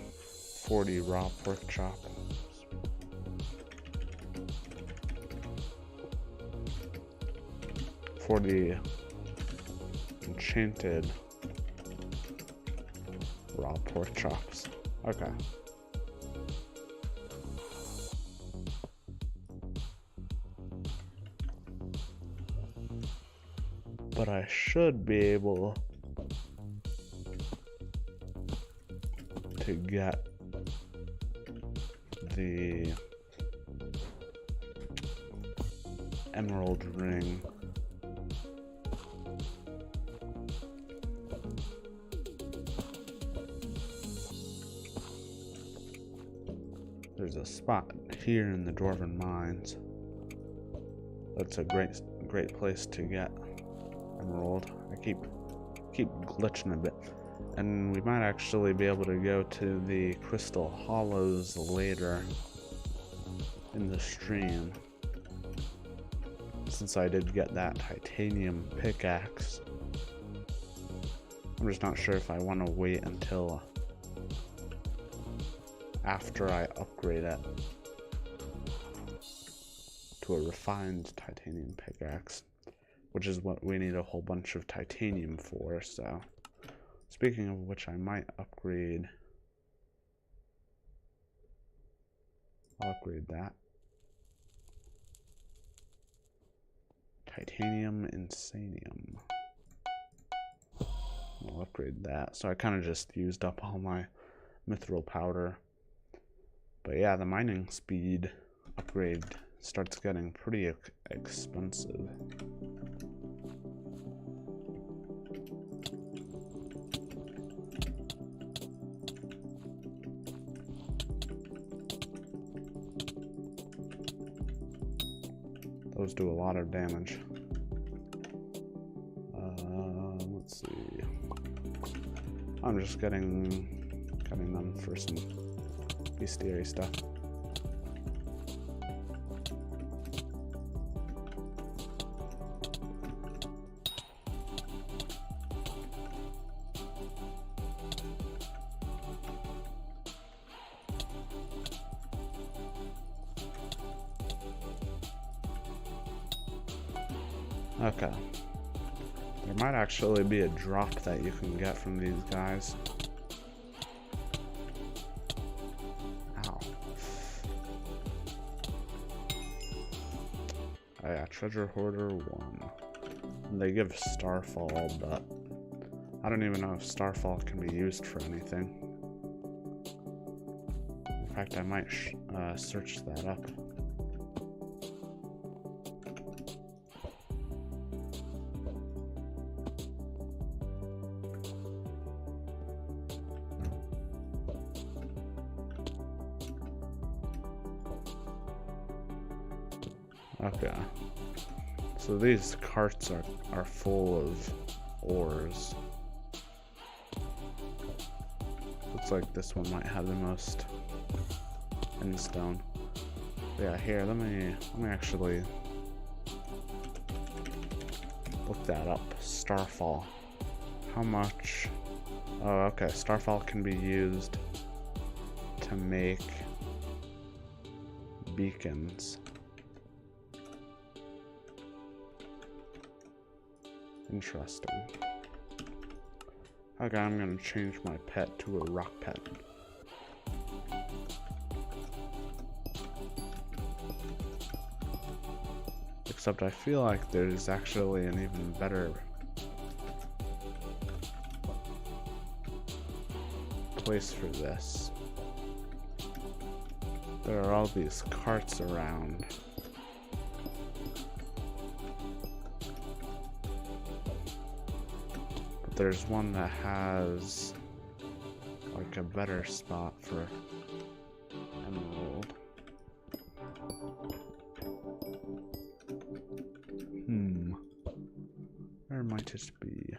raw pork chop. 40 enchanted raw pork chops. Okay. but I should be able to get the emerald ring. There's a spot here in the Dwarven Mines. That's a great place to get emerald. I keep glitching a bit. And we might actually be able to go to the Crystal Hollows later in the stream, since I did get that titanium pickaxe. I'm just not sure if I want to wait until after I upgrade it to a refined titanium pickaxe, which is what we need a whole bunch of titanium for. So speaking of which, I might upgrade. I'll upgrade that. Titanium Insanium. I'll upgrade that. So I kind of just used up all my mithril powder. But yeah, the mining speed upgrade starts getting pretty expensive. Those do a lot of damage. Let's see. I'm just getting them for some bestiary stuff. Okay. There might actually be a drop that you can get from these guys. Ow. Oh yeah, Treasure Hoarder 1. And they give Starfall, but I don't even know if Starfall can be used for anything. In fact, I might search that up. Okay, so these carts are full of ores. Looks like this one might have the most in stone. Yeah, here, let me actually look that up. Starfall. How much? Oh, okay. Starfall can be used to make beacons. Interesting. Okay, I'm gonna change my pet to a rock pet. Except I feel like there's actually an even better place for this. There are all these carts around. There's one that has like a better spot for emerald. Where might it be?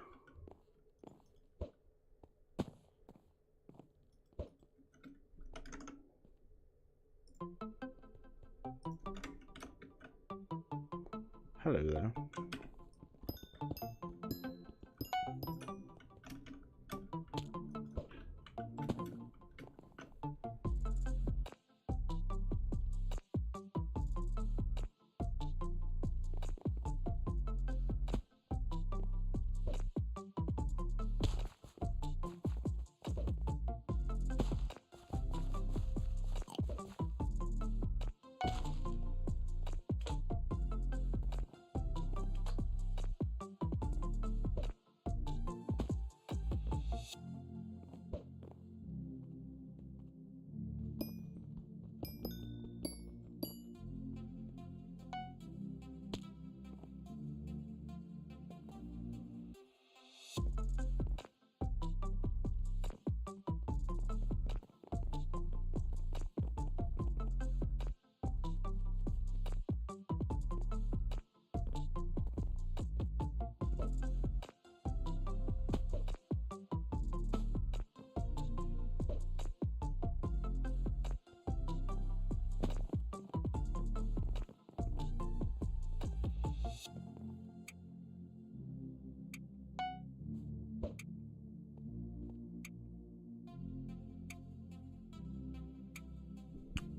Hello there.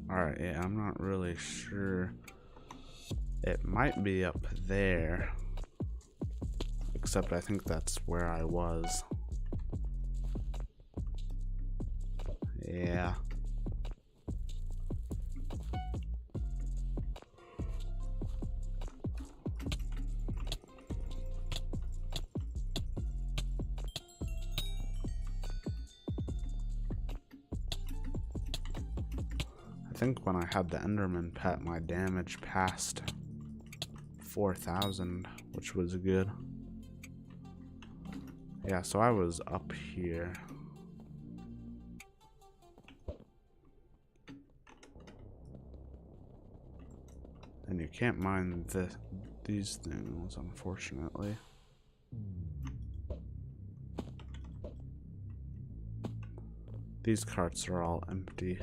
Alright, yeah, I'm not really sure. It might be up there. Except I think that's where I was. Yeah. I think when I had the Enderman pet, my damage passed 4,000, which was good. Yeah, so I was up here. And you can't mine these things, unfortunately. These carts are all empty.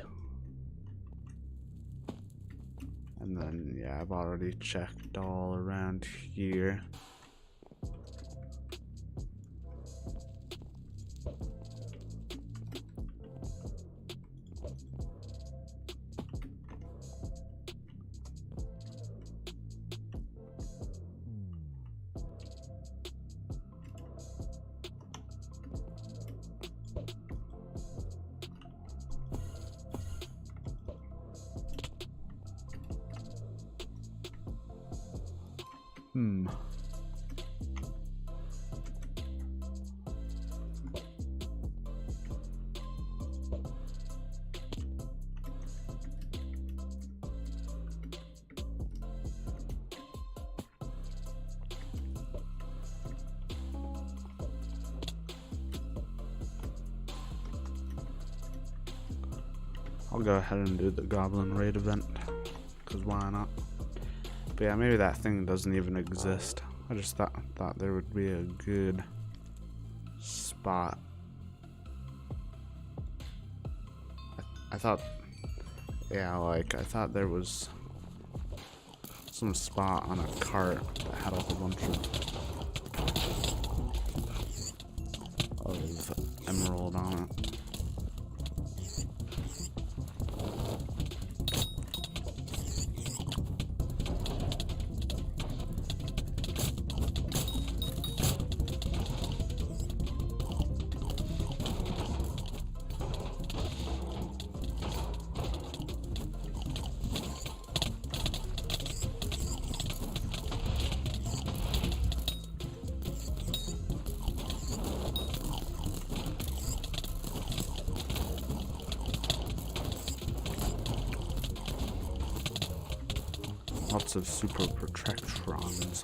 And then, yeah, I've already checked all around here. I'll go ahead and do the Goblin Raid event, because why not? But yeah, maybe that thing doesn't even exist. I just thought there would be a good spot. I thought, yeah, like, I thought there was some spot on a cart that had a whole bunch of emerald on it. Lots of super protectrons.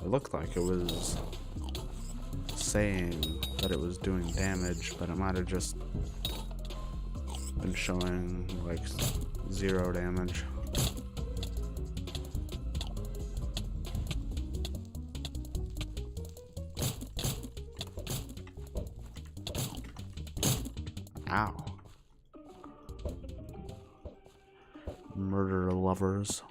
It looked like it was saying that it was doing damage, but it might have just been showing like 0 damage. Ow. Murder lovers.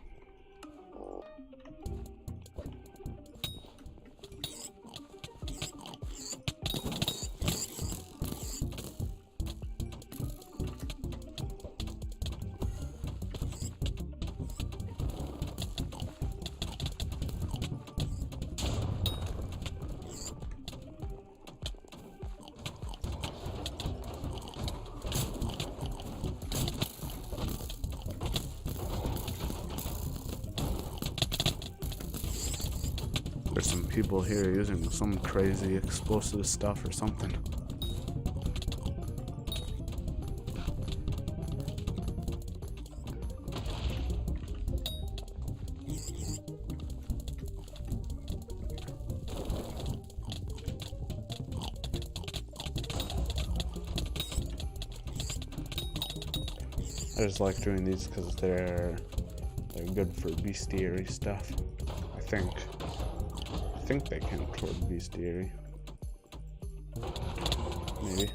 There's some people here using some crazy explosive stuff or something. I just like doing these because they're good for bestiary stuff. I think they count toward bestiary. Maybe.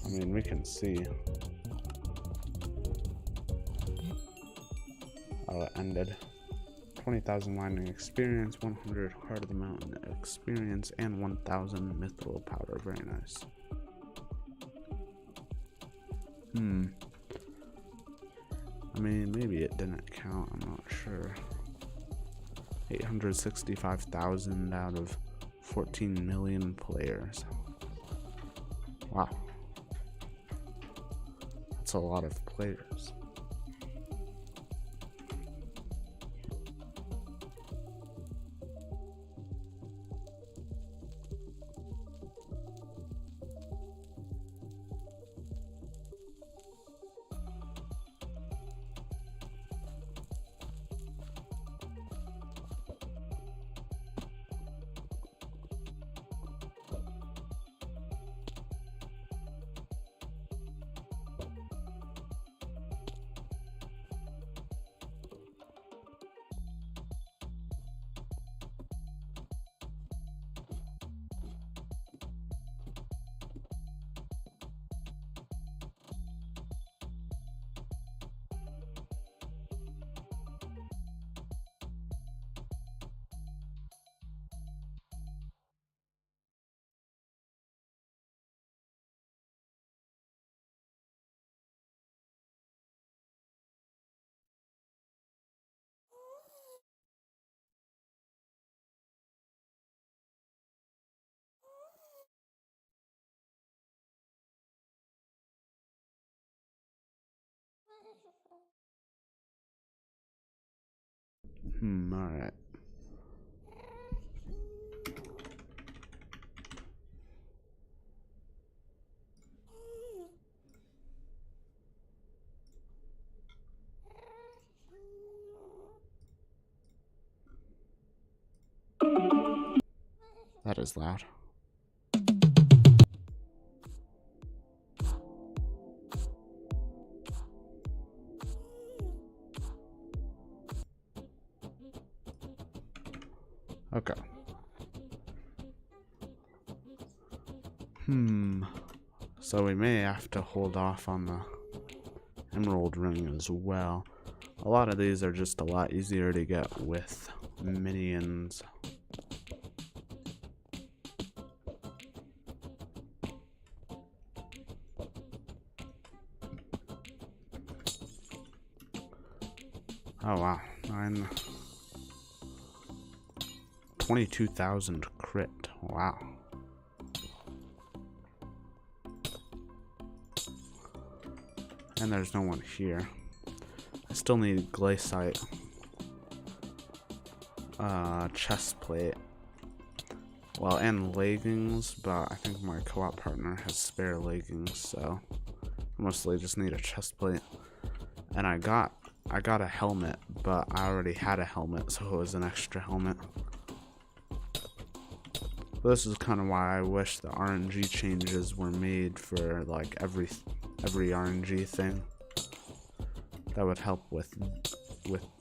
I mean, we can see. Oh, it ended. 20,000 mining experience, 100 Heart of the Mountain experience, and 1,000 mithril powder. Very nice. I mean, maybe it didn't count. I'm not sure. 865,000 out of 14 million players. Wow. That's a lot of players. Alright. That is loud. Okay. So we may have to hold off on the emerald ring as well. A lot of these are just a lot easier to get with minions. Oh wow, 22,000 crit, wow. And there's no one here. I still need GLACITE. Chest plate. Well, and leggings, but I think my co-op partner has spare leggings, so I mostly just need a chest plate. And I got a helmet, but I already had a helmet, so it was an extra helmet. This is kind of why I wish the RNG changes were made for like every RNG thing. That would help with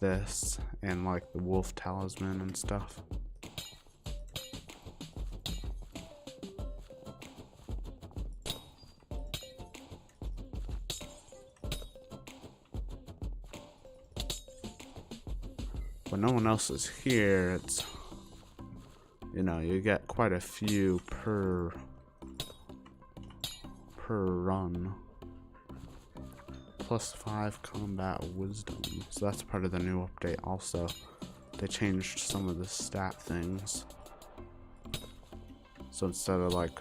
this and like the wolf talisman and stuff. When no one else is here, it's, you know, you get quite a few per run. +5 combat wisdom. So that's part of the new update also. They changed some of the stat things. So instead of like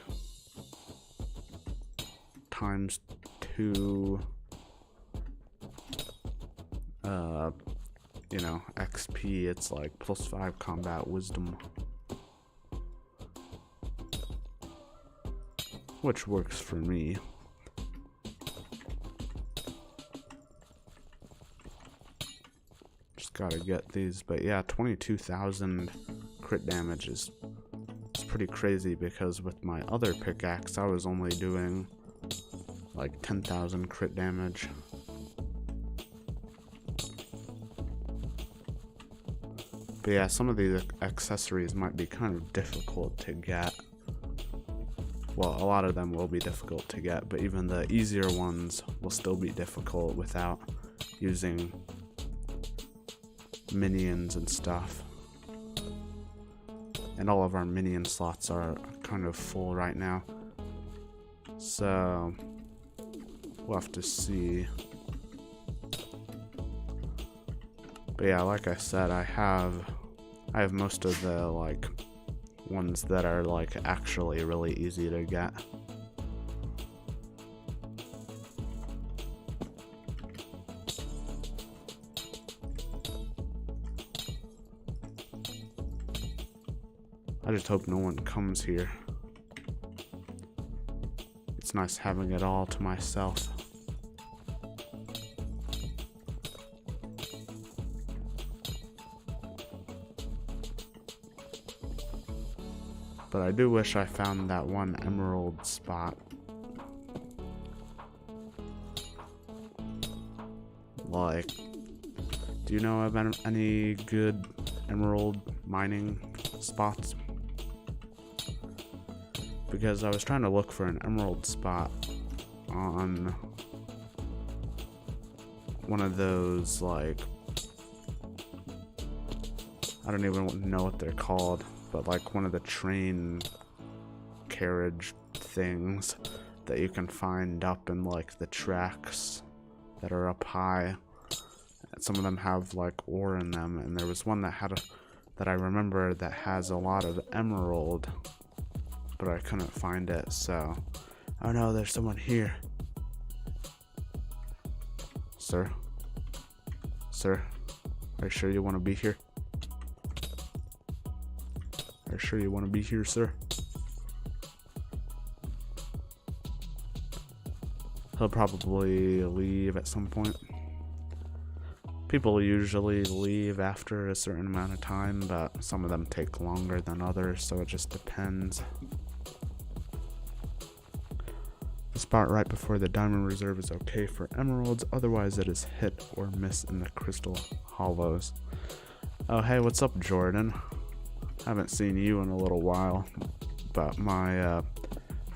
×2 you know, XP, it's like +5 combat wisdom. Which works for me. Just gotta get these, but yeah, 22,000 crit damage is pretty crazy, because with my other pickaxe I was only doing like 10,000 crit damage. But yeah, some of these accessories might be kind of difficult to get. Well, a lot of them will be difficult to get, but even the easier ones will still be difficult without using minions and stuff. And all of our minion slots are kind of full right now. So we'll have to see. But yeah, like I said, I have most of the like ones that are like actually really easy to get. I just hope no one comes here. It's nice having it all to myself. But I do wish I found that one emerald spot. Like, do you know of any good emerald mining spots? Because I was trying to look for an emerald spot on one of those, like, I don't even know what they're called, but like one of the train carriage things that you can find up in like the tracks that are up high. Some of them have like ore in them, and there was one that had that I remember that has a lot of emerald, but I couldn't find it. So, oh no, there's someone here. Sir, are you sure you want to be here? Are you sure you want to be here, sir? He'll probably leave at some point. People usually leave after a certain amount of time, but some of them take longer than others, so it just depends. The spot right before the diamond reserve is okay for emeralds, otherwise it is hit or miss in the crystal hollows. Oh hey, what's up, Jordan? Haven't seen you in a little while, but my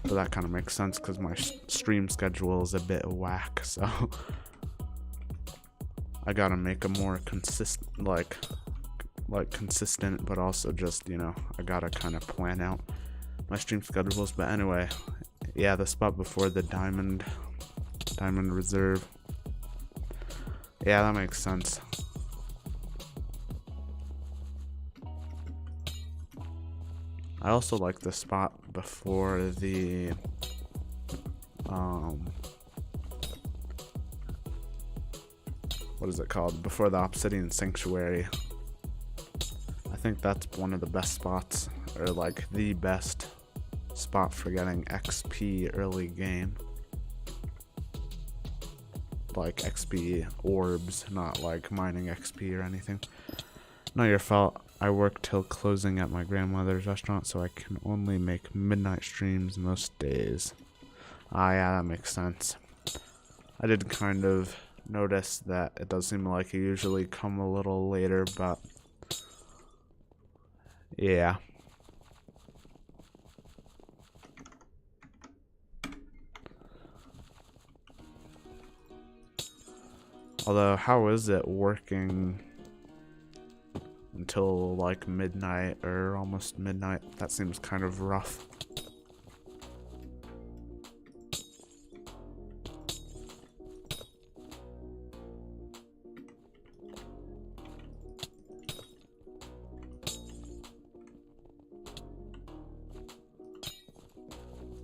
but that kind of makes sense because my stream schedule is a bit whack, so I gotta make a more consistent, like consistent, but also just, you know, I gotta kind of plan out my stream schedules. But anyway, yeah, the spot before the diamond reserve, yeah, that makes sense. I also like the spot before the what is it called? Before the Obsidian Sanctuary. I think that's one of the best spots, or like the best spot for getting XP early game. Like XP orbs, not like mining XP or anything. Not your fault. I work till closing at my grandmother's restaurant, so I can only make midnight streams most days. Ah, yeah, that makes sense. I did kind of notice that it does seem like you usually come a little later, but yeah. Although, how is it working until like midnight or almost midnight? That seems kind of rough.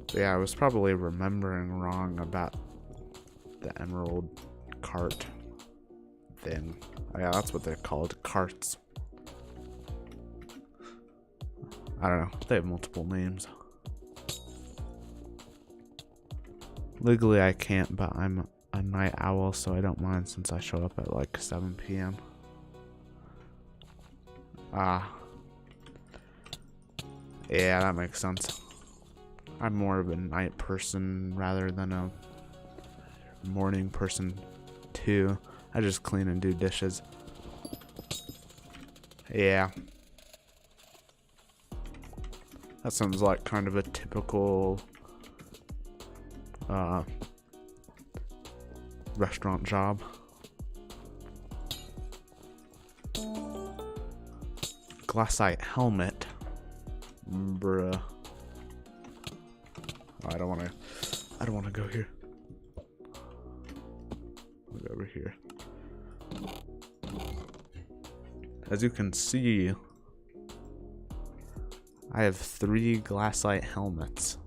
But yeah, I was probably remembering wrong about the emerald cart thing. Oh yeah, that's what they're called, carts. I don't know, they have multiple names. Legally I can't, but I'm a night owl, so I don't mind since I show up at like 7 p.m. Ah. Yeah, that makes sense. I'm more of a night person rather than a morning person too. I just clean and do dishes. Yeah. That sounds like kind of a typical restaurant job. GLACITE helmet. Bruh. Oh, I don't wanna go here. I'll go over here. As you can see, I have 3 GLACITE helmets,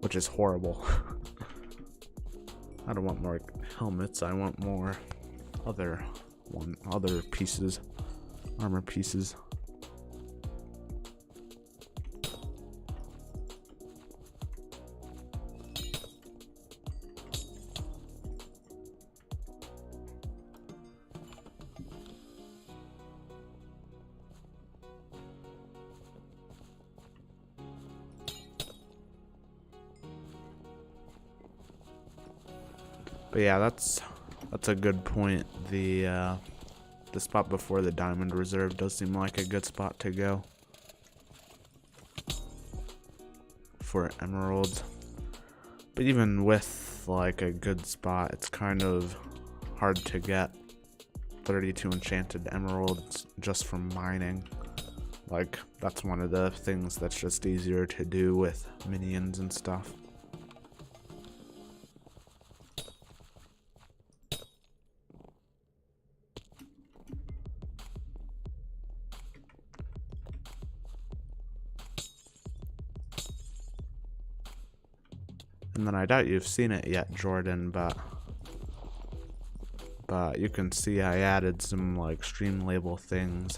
which is horrible. I don't want more helmets, I want more other pieces, armor pieces. But yeah, that's a good point. The spot before the Diamond Reserve does seem like a good spot to go for emeralds. But even with like a good spot, it's kind of hard to get 32 enchanted emeralds just from mining. Like, that's one of the things that's just easier to do with minions and stuff. And then I doubt you've seen it yet, Jordan, but you can see I added some like stream label things.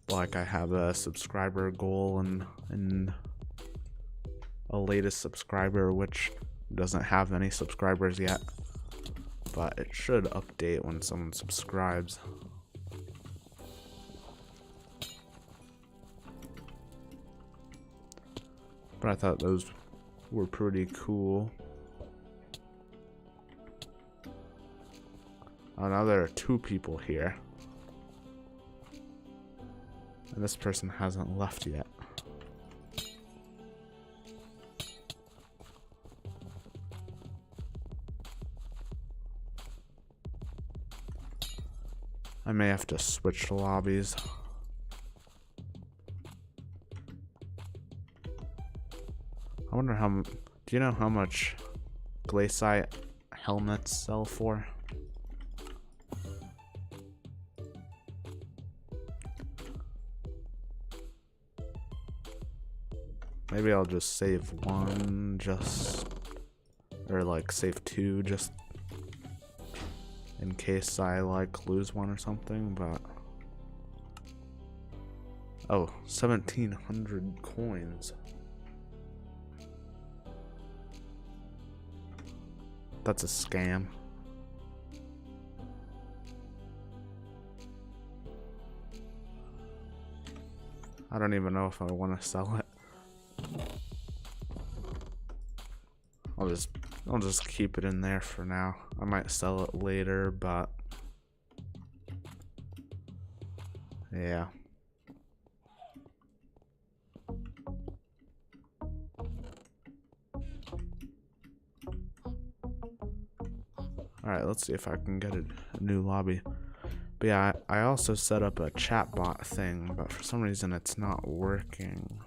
Like I have a subscriber goal and a latest subscriber which doesn't have any subscribers yet, but it should update when someone subscribes. But I thought those were pretty cool. Oh, now there are 2 people here. And this person hasn't left yet. I may have to switch lobbies. I wonder do you know how much GLACITE helmets sell for? Maybe I'll just save 1 or like save 2 just in case I like lose one or something, but oh, 1,700 coins. That's a scam. I don't even know if I want to sell it. I'll just keep it in there for now. I might sell it later, but yeah. Alright, let's see if I can get a new lobby. But yeah, I also set up a chatbot thing, but for some reason it's not working.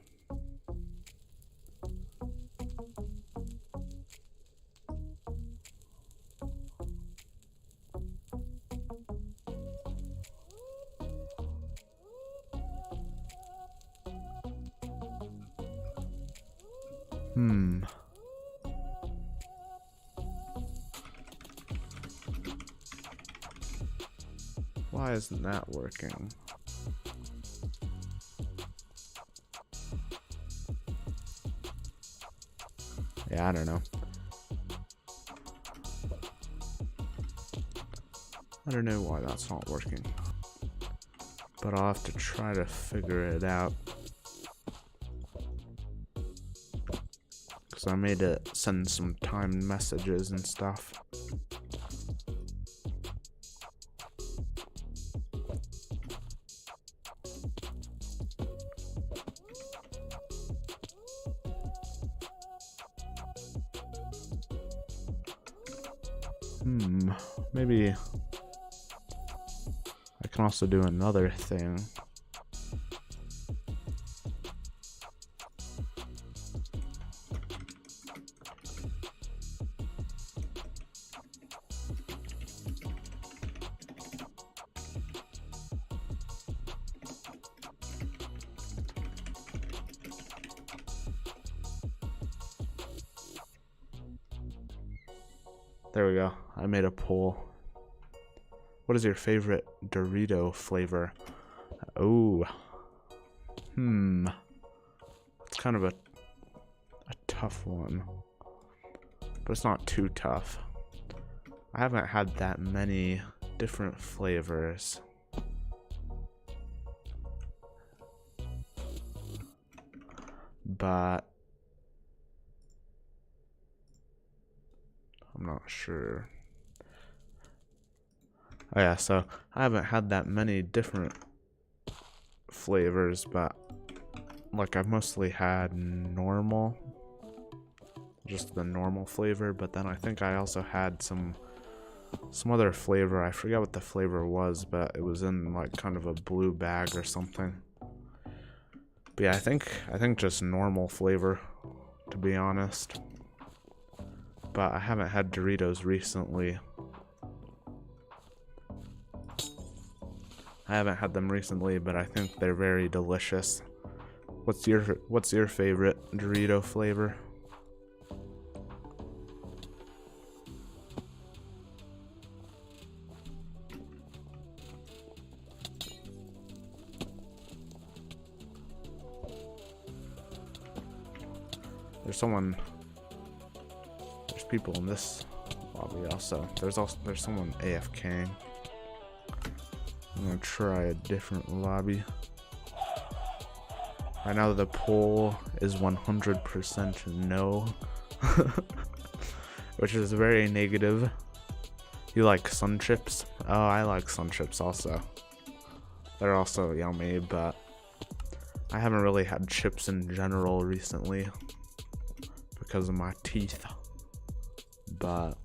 Why isn't that working? Yeah, I don't know. I don't know why that's not working. But I'll have to try to figure it out. Because I made it send some timed messages and stuff. Maybe I can also do another thing. There we go. I made a poll. What is your favorite Dorito flavor? Oh. It's kind of a tough one. But it's not too tough. I haven't had that many different flavors. But I'm not sure. Oh yeah, so I haven't had that many different flavors, but like I've mostly had normal, just the normal flavor, but then I think I also had some other flavor. I forget what the flavor was, but it was in like kind of a blue bag or something. But yeah, I think just normal flavor, to be honest. But I haven't had Doritos recently. I haven't had them recently, but I think they're very delicious. What's your favorite Dorito flavor? There's people in this lobby also. There's someone AFKing. I'm gonna try a different lobby. Right now the poll is 100% no, which is very negative. You like sun chips? Oh, I like sun chips also. They're also yummy, but I haven't really had chips in general recently because of my teeth. But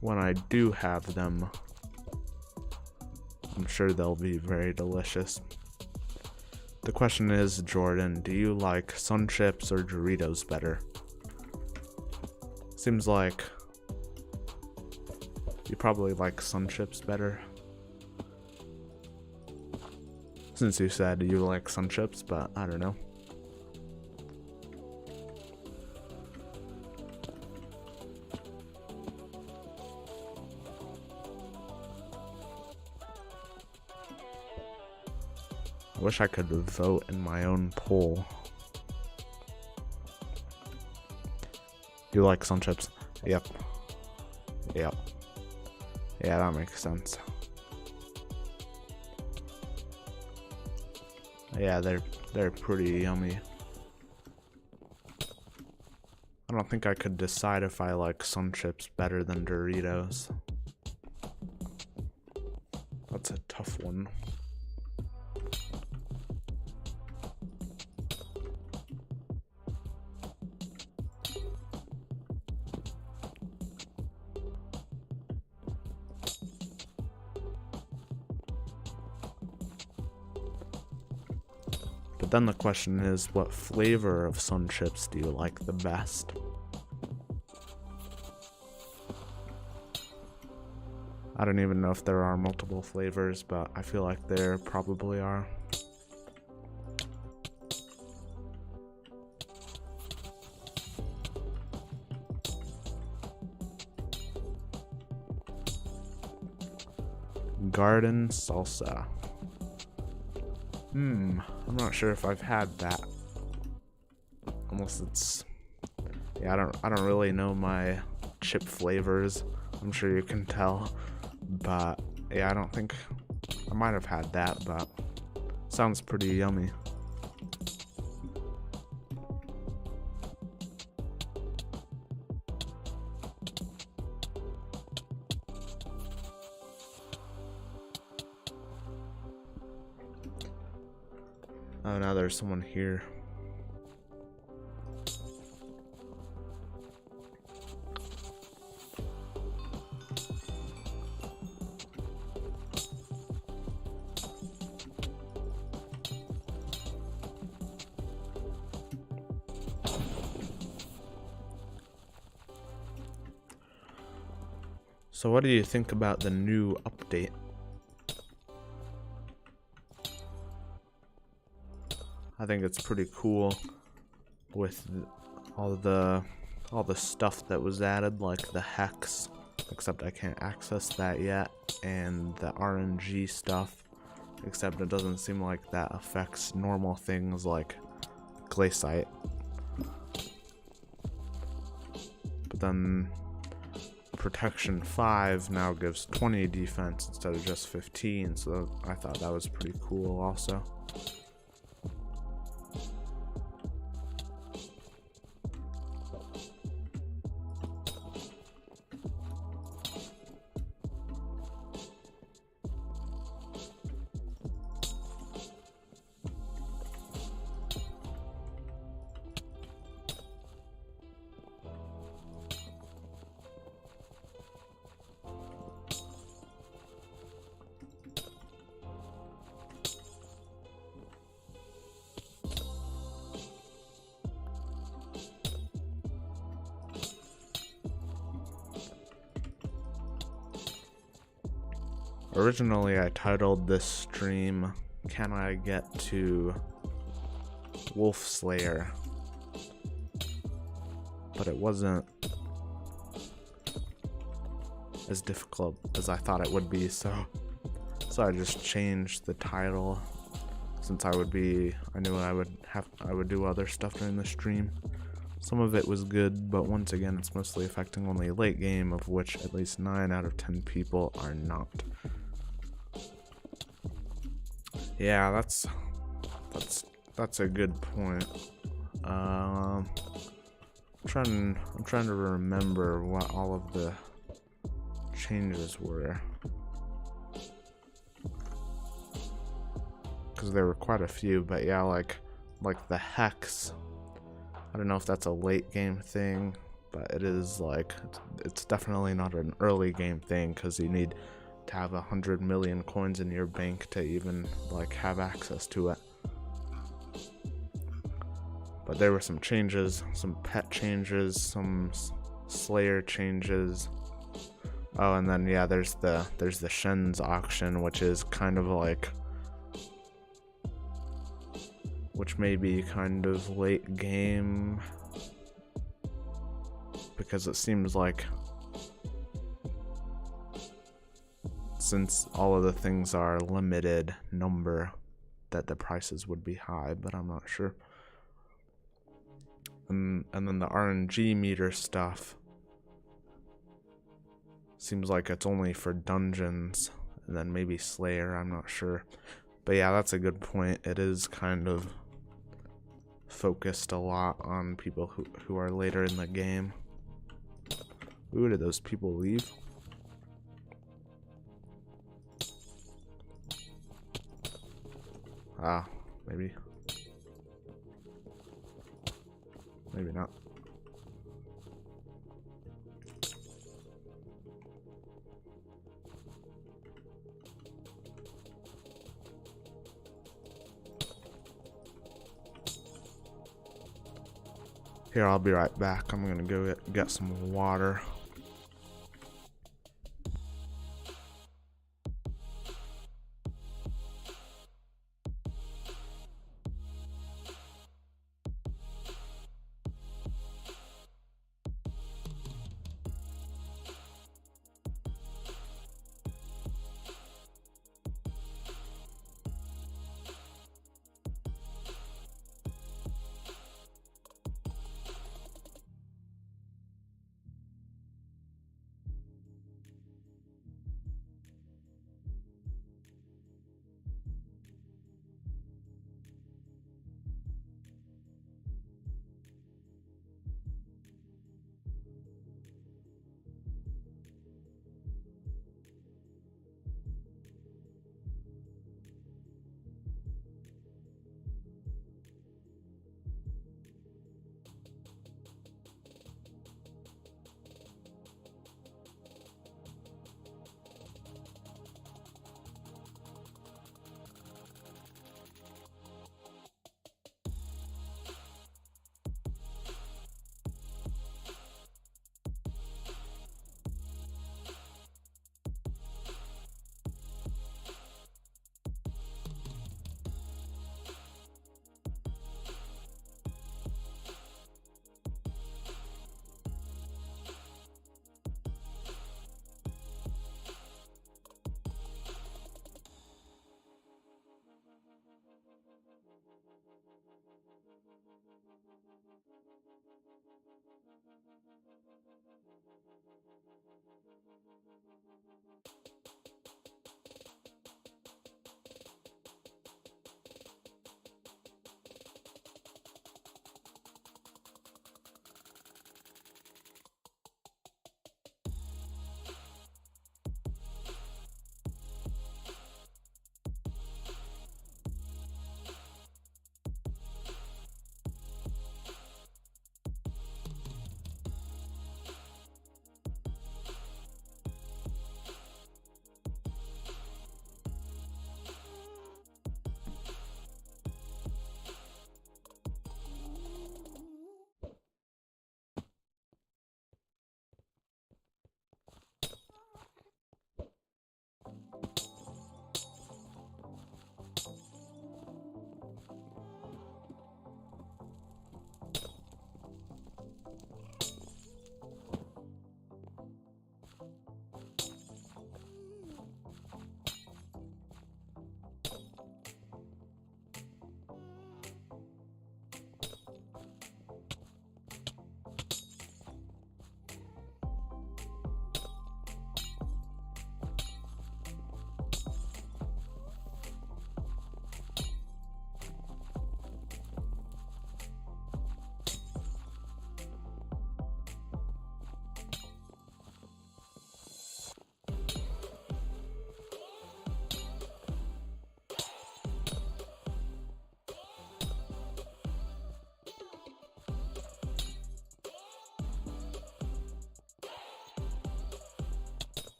when I do have them, I'm sure they'll be very delicious. The question is, Jordan, do you like sun chips or Doritos better? Seems like you probably like sun chips better, since you said you like sun chips, but I don't know. I wish I could vote in my own poll. You like sun chips? Yep. Yeah, that makes sense. Yeah, they're pretty yummy. I don't think I could decide if I like sun chips better than Doritos. That's a tough one. But then the question is, what flavor of sun chips do you like the best? I don't even know if there are multiple flavors, but I feel like there probably are. Garden salsa. I'm not sure if I've had that. Unless it's... Yeah, I don't really know my chip flavors. I'm sure you can tell. But yeah, I don't think... I might have had that, but sounds pretty yummy. Oh, now there's someone here. So what do you think about the new update? I think it's pretty cool with all the stuff that was added, like the hex, except I can't access that yet, and the RNG stuff, except it doesn't seem like that affects normal things like GLACITE. But then Protection 5 now gives 20 defense instead of just 15, so I thought that was pretty cool also. Originally, I titled this stream, "Can I Get to Wolf Slayer?" But it wasn't as difficult as I thought it would be, so I just changed the title since I knew I would do other stuff during the stream. Some of it was good, but once again, it's mostly affecting only late game, of which at least 9 out of 10 people are not. Yeah, that's a good point. I'm trying to remember what all of the changes were, because there were quite a few. But yeah, like the hex. I don't know if that's a late game thing, but it is like it's definitely not an early game thing, because you need to have 100 million coins in your bank to even like have access to it. But there were some changes, some pet changes, some slayer changes. Oh, and then yeah, there's the Shen's auction, which is kind of like, which may be kind of late game, because it seems like since all of the things are limited number, that the prices would be high, but I'm not sure. And then the RNG meter stuff seems like it's only for dungeons, and then maybe Slayer, I'm not sure. But yeah, that's a good point. It is kind of focused a lot on people who are later in the game. Ooh, did those people leave? Ah, maybe. Maybe not. Here, I'll be right back. I'm gonna go get some water.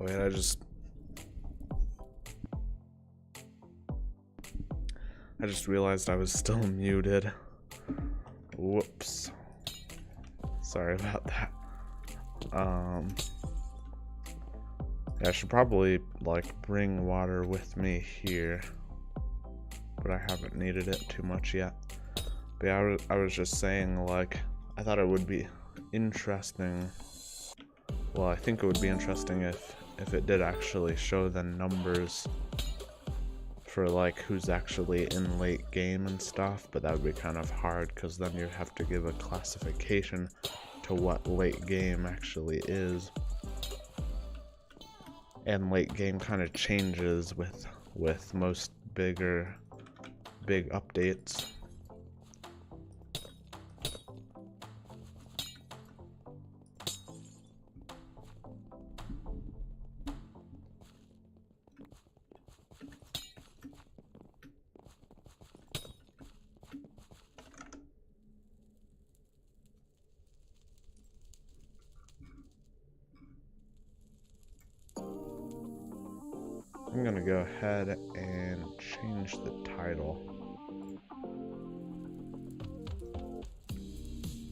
Wait, I just realized I was still muted. Whoops. Sorry about that. Yeah, I should probably like bring water with me here, but I haven't needed it too much yet. But yeah, I was just saying, like, I thought it would be interesting. Well, I think it would be interesting if it did actually show the numbers for like who's actually in late game and stuff, but that would be kind of hard because then you have to give a classification to what late game actually is. And late game kind of changes with most big updates. I'm gonna go ahead and change the title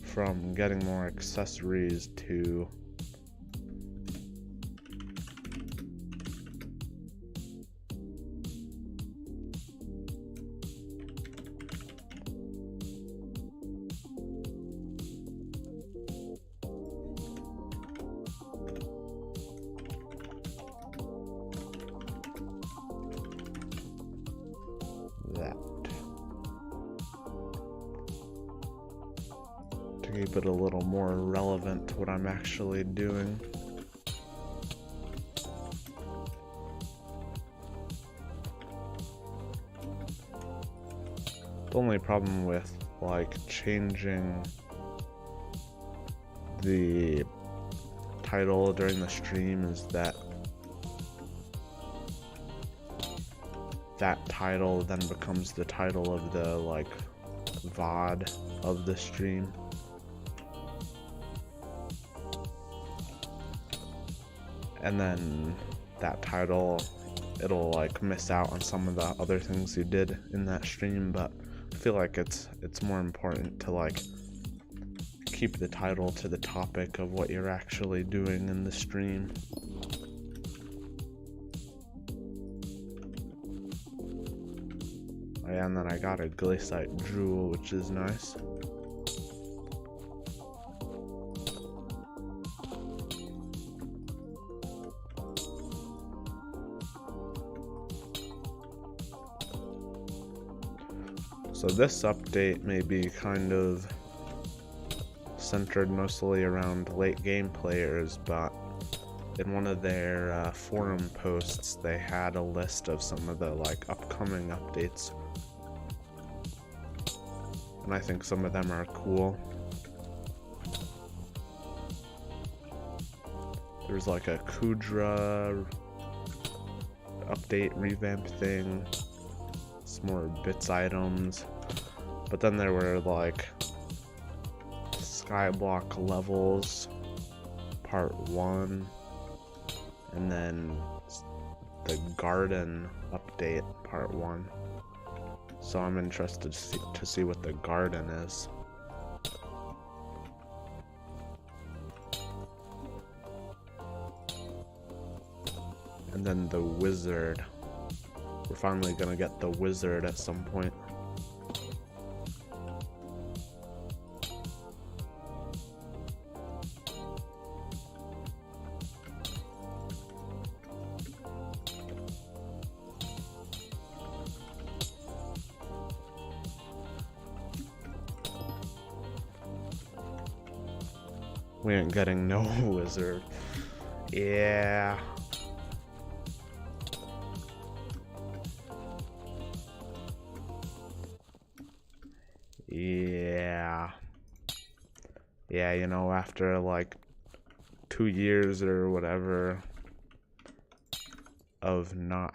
from getting more accessories to that, to keep it a little more relevant to what I'm actually doing. The only problem with like changing the title during the stream is that title then becomes the title of the like VOD of the stream. And then that title, it'll like miss out on some of the other things you did in that stream, but I feel like it's more important to like keep the title to the topic of what you're actually doing in the stream. Oh yeah, and then I got a GLACITE jewel, which is nice. So this update may be kind of centered mostly around late game players, but in one of their forum posts they had a list of some of the like upcoming updates, and I think some of them are cool. There's like a Kudra update revamp thing, some more bits items, but then there were like Skyblock levels part 1, and then the garden update part 1. So I'm interested to see what the garden is. And then the wizard. We're finally gonna get the wizard at some point. We ain't getting no wizard. Yeah. Yeah, you know, after like 2 years or whatever of not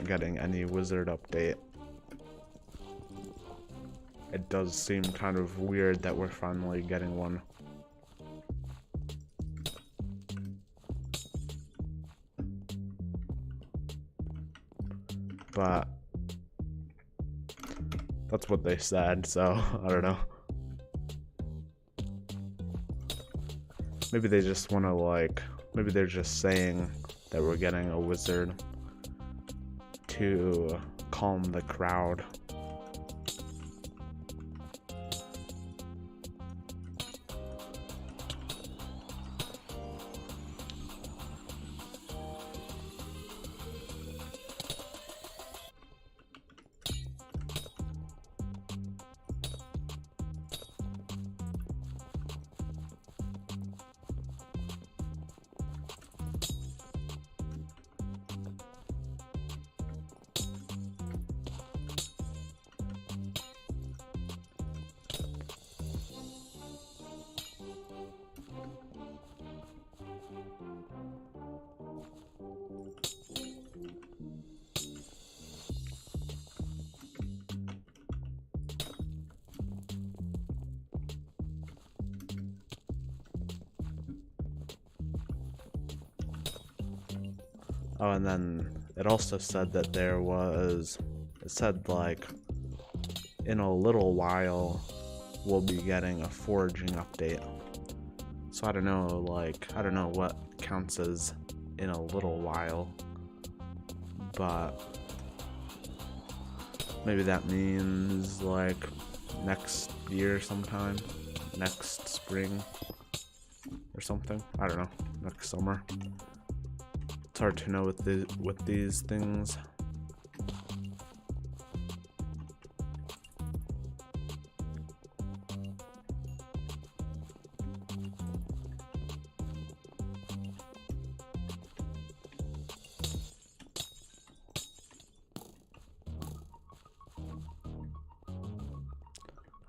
getting any wizard update, it does seem kind of weird that we're finally getting one. but that's what they said, so I don't know. Maybe they just want to, like, maybe they're just saying that we're getting a wizard to calm the crowd. Oh, and then it also said that it said like in a little while we'll be getting a foraging update. So I don't know, I don't know what counts as in a little while, but maybe that means like next year sometime, next spring or something. I don't know, next summer. It's hard to know with these things.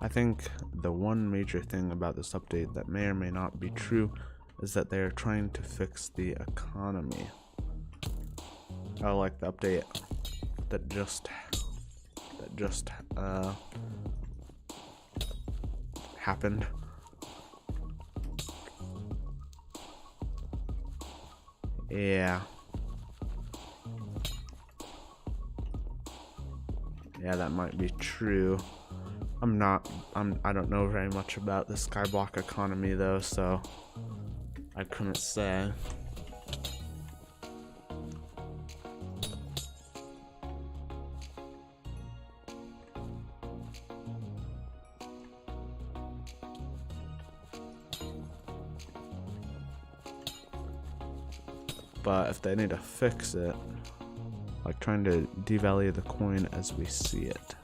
I think the one major thing about this update that may or may not be true is that they're trying to fix the economy. Oh, like the update that just happened. Yeah, that might be true. I don't know very much about the Skyblock economy though, so I couldn't say. But if they need to fix it, like trying to devalue the coin as we see it.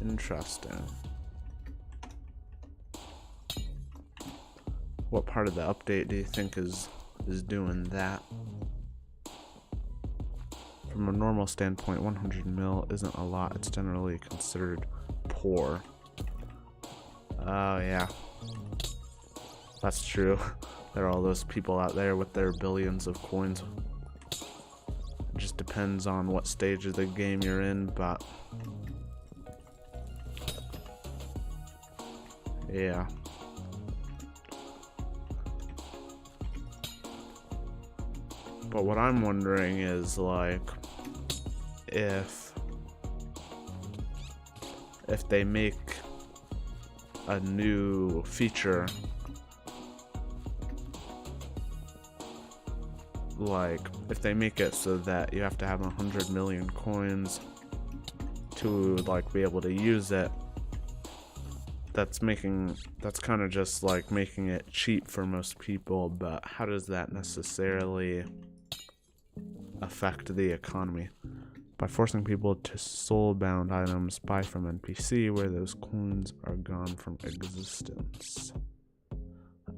Interesting. What part of the update do you think is doing that? From a normal standpoint, 100 mil isn't a lot. It's generally considered poor. Oh yeah, that's true. There are all those people out there with their billions of coins. It just depends on what stage of the game you're in, but yeah. But what I'm wondering is like if they make a new feature, like if they make it so that you have to have 100 million coins to like be able to use it, that's kind of just like making it cheap for most people. But how does that necessarily affect the economy? By forcing people to soul-bound items, buy from NPC where those coins are gone from existence.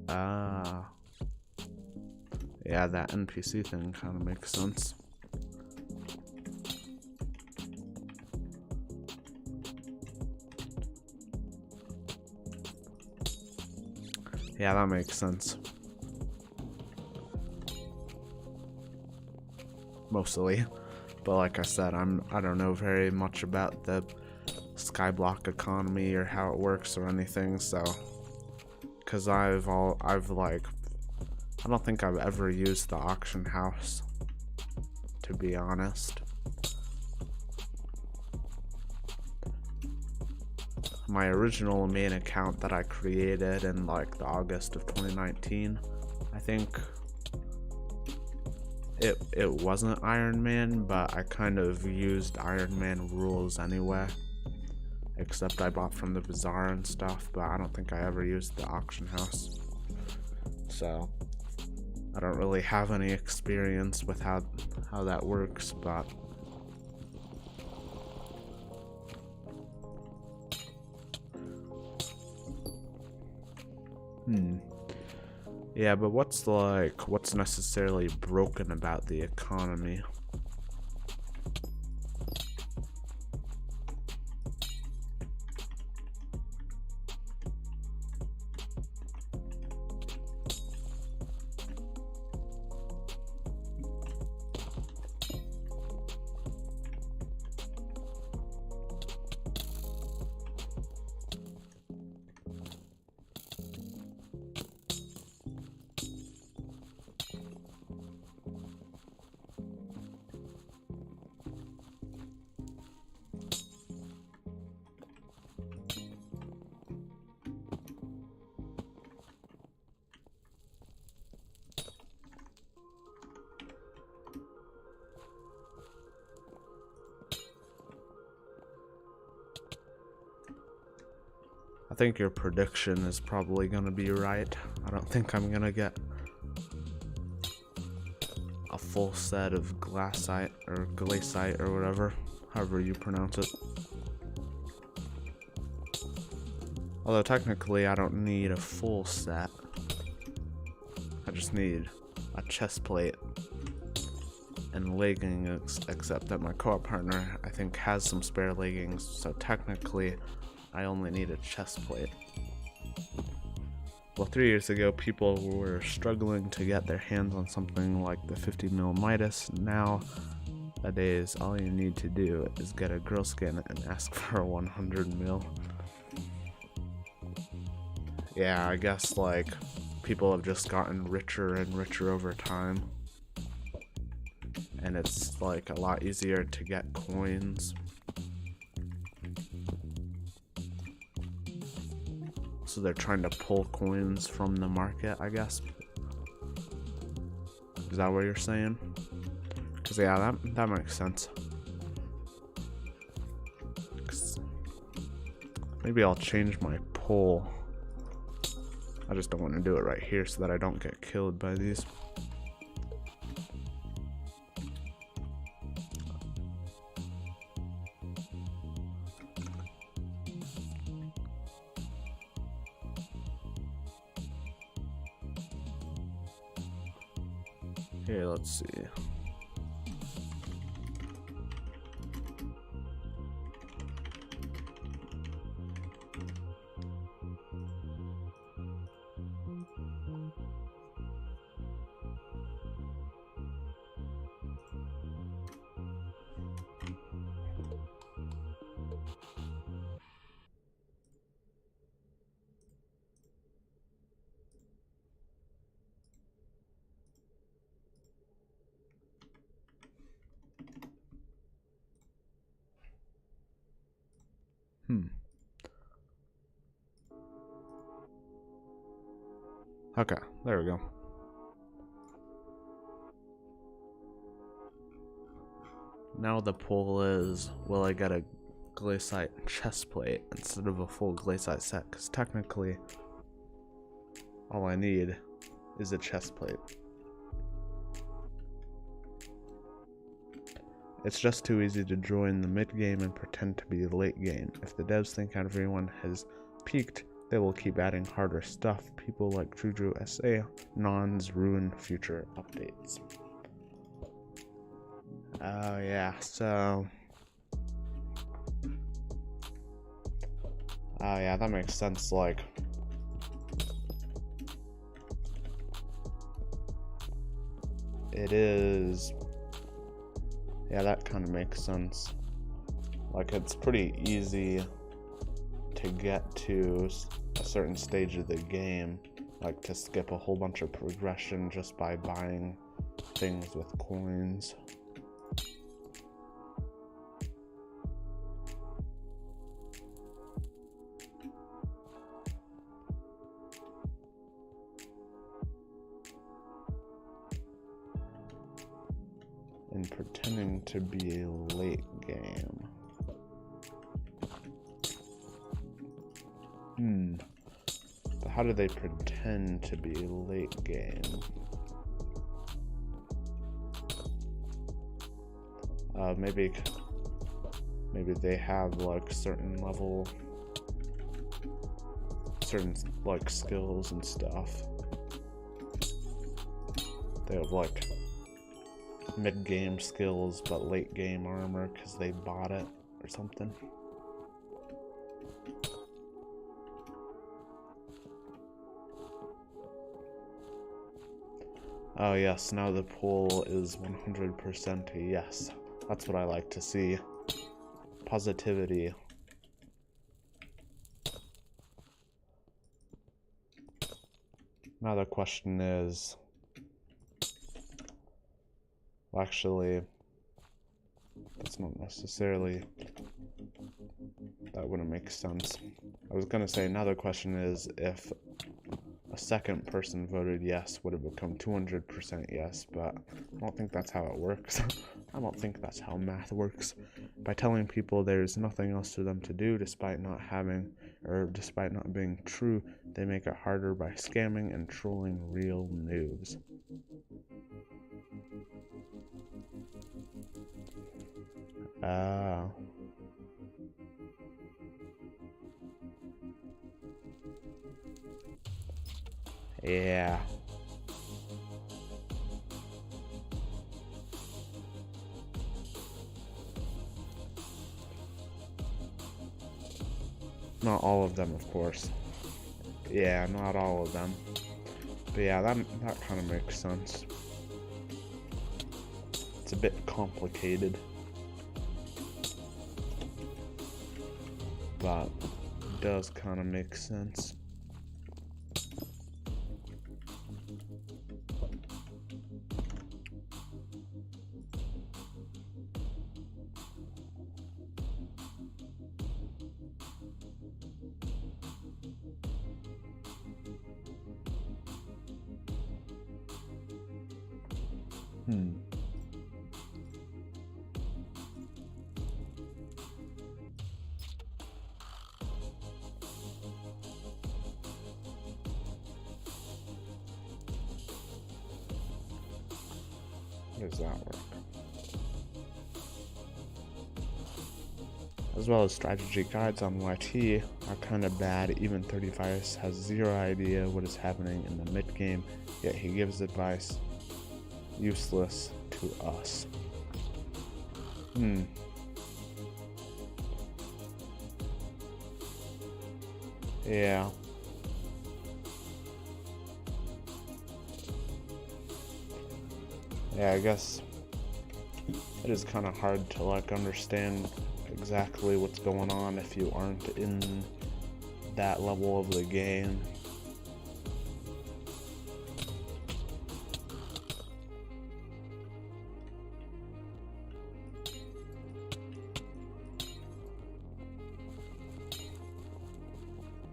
Ah. Yeah, that NPC thing kind of makes sense. Yeah, that makes sense. Mostly. But like I said, I don't know very much about the Skyblock economy or how it works or anything, so because I don't think I've ever used the auction house, to be honest. My original main account that I created in like the August of 2019, I think it wasn't Iron Man, but I kind of used Iron Man rules anyway. Except I bought from the bazaar and stuff, but I don't think I ever used the auction house. So I don't really have any experience with how that works, but yeah, but what's necessarily broken about the economy? I think your prediction is probably gonna be right. I don't think I'm gonna get a full set of GLACITE or GLACITE or whatever, however you pronounce it. Although technically I don't need a full set. I just need a chest plate and leggings, except that my co-op partner I think has some spare leggings, so technically I only need a chest plate. Well, 3 years ago, people were struggling to get their hands on something like the 50mm Midas. Nowadays, all you need to do is get a girl skin and ask for a 100mm. Yeah, I guess like people have just gotten richer and richer over time, and it's like a lot easier to get coins. So they're trying to pull coins from the market, I guess. Is that what you're saying? Because yeah, that makes sense. Maybe I'll change my poll. I just don't want to do it right here so that I don't get killed by these. Here, let's see. Okay, there we go. Now the poll is, will I get a GLACITE chest plate instead of a full GLACITE set? Because technically, all I need is a chest plate. It's just too easy to join the mid game and pretend to be late game. If the devs think everyone has peaked, they will keep adding harder stuff. People like Juju SA Nons ruin future updates. Oh yeah, so oh yeah, that makes sense. Like it is, yeah, that kind of makes sense. Like it's pretty easy to get to a certain stage of the game, like to skip a whole bunch of progression just by buying things with coins. And pretending to be a late game. But how do they pretend to be a late game? Maybe they have like certain like skills and stuff. They have like mid-game skills but late-game armor because they bought it or something. Oh yes, now the poll is 100% a yes. That's what I like to see. Positivity. Now the question is... Well, actually, that's not necessarily... That wouldn't make sense. I was gonna say, now the question is if a second person voted yes, would it become 200% yes, but I don't think that's how it works. I don't think that's how math works. By telling people there's nothing else for them to do despite not being true, they make it harder by scamming and trolling real noobs. Yeah. Not all of them, of course. Yeah, not all of them. But yeah, that kind of makes sense. It's a bit complicated. But it does kind of make sense. How does that work? As well as strategy guides on YT are kind of bad. Even 35 has zero idea what is happening in the mid game, yet he gives advice useless to us. Yeah. Yeah, I guess it is kind of hard to like understand exactly what's going on if you aren't in that level of the game.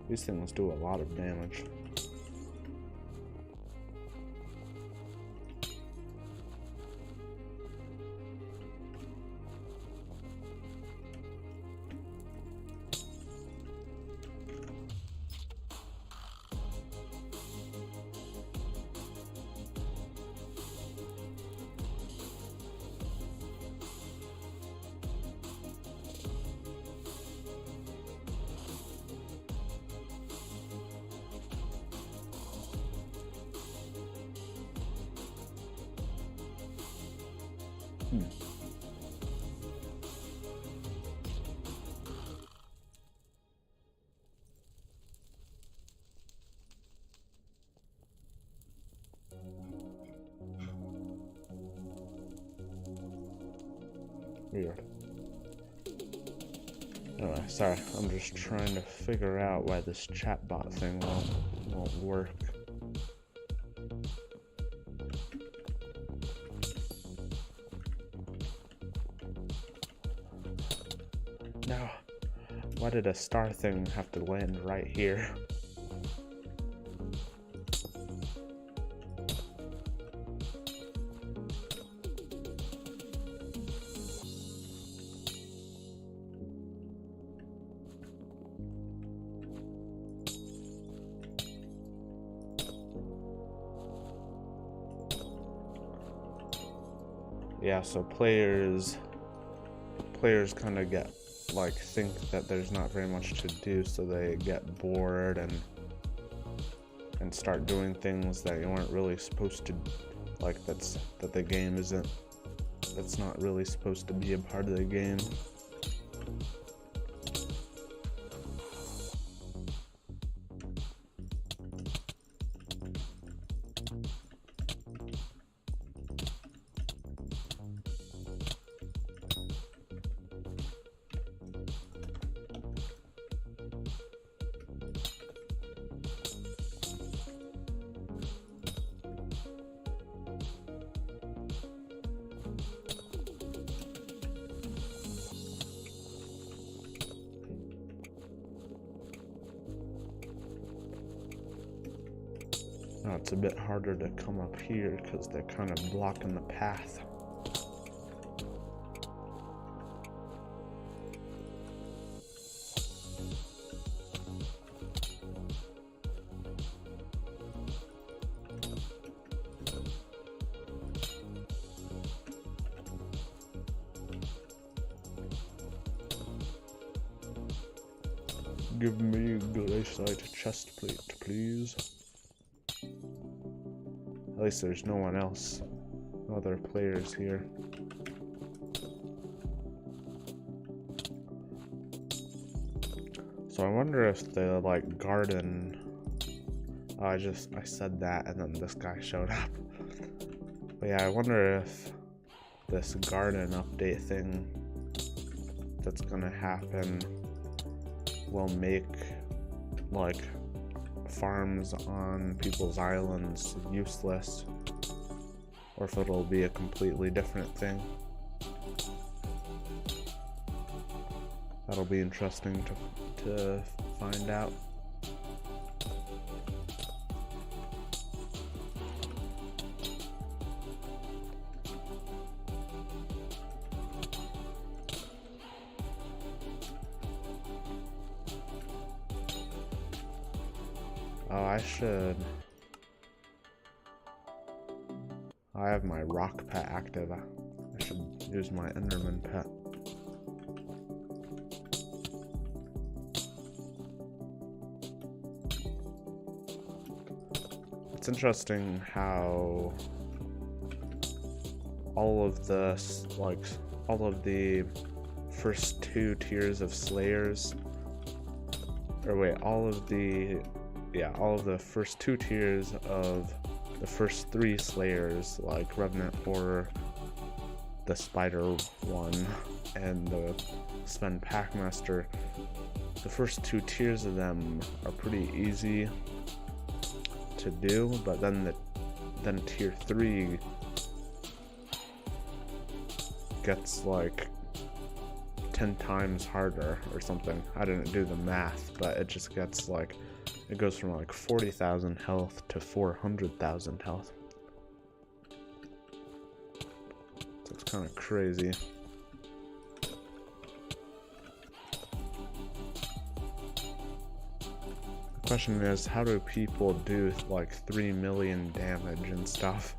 These things do a lot of damage. Weird. Anyway, sorry, I'm just trying to figure out why this chatbot thing won't work. No. Why did a star thing have to land right here? Yeah, so players kind of get like think that there's not very much to do, so they get bored and start doing things that you weren't really supposed to, like that's not really supposed to be a part of the game. Now it's a bit harder to come up here because they're kind of blocking the path. Give me GLACITE chest plate, please. At least there's no one else, no other players here. So I wonder if the like garden. Oh, I said that and then this guy showed up. But yeah, I wonder if this garden update thing that's gonna happen will make like farms on people's islands useless, or if it'll be a completely different thing. That'll be interesting to find out. Oh, I have my rock pet active. I should use my Enderman pet. It's interesting how all of the first two tiers of Slayers, or wait, all of the first two tiers of the first three Slayers, like Revenant Horror, the Spider one, and the Sven Packmaster, the first two tiers of them are pretty easy to do, but then tier 3 gets like 10 times harder or something. I didn't do the math, but it just gets like, it goes from like 40,000 health to 400,000 health. So it's kind of crazy. The question is, how do people do like 3 million damage and stuff?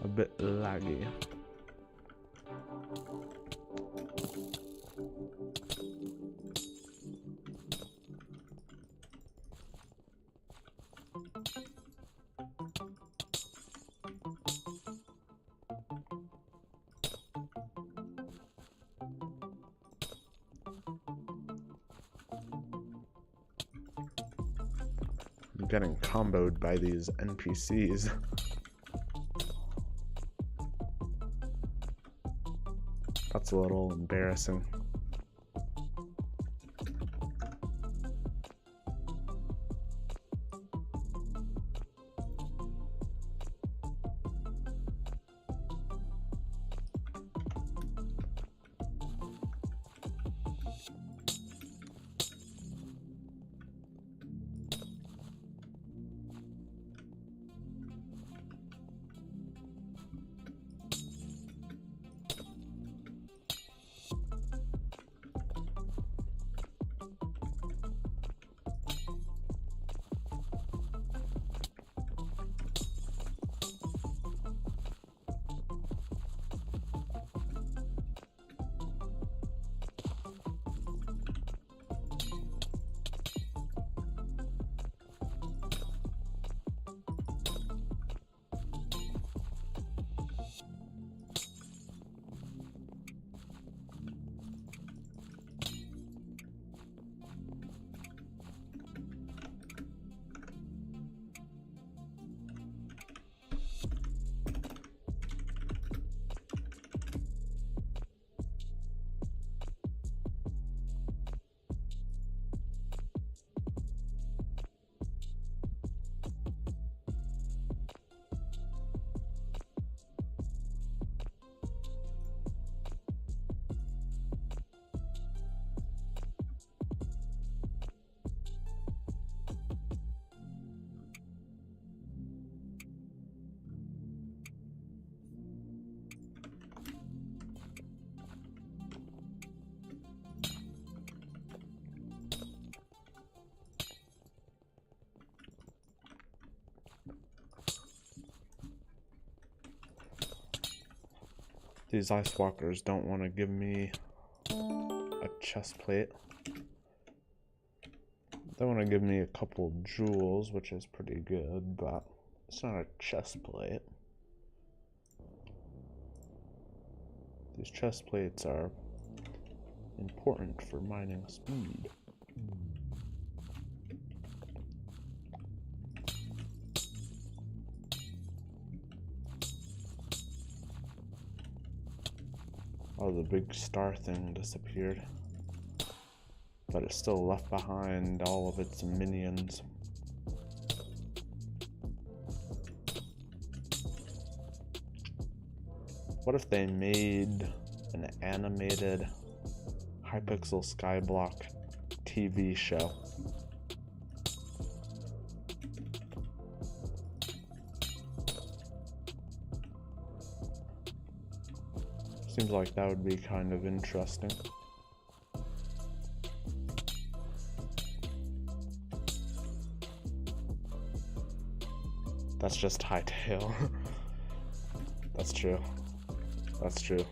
A bit laggy. getting comboed by these NPCs. That's a little embarrassing. These ice walkers don't want to give me a chest plate. They want to give me a couple jewels, which is pretty good, but it's not a chest plate. These chest plates are important for mining speed. Oh, the big star thing disappeared. But it still left behind all of its minions. What if they made an animated Hypixel Skyblock TV show? Seems like that would be kind of interesting. That's just Hytale. That's true. That's true.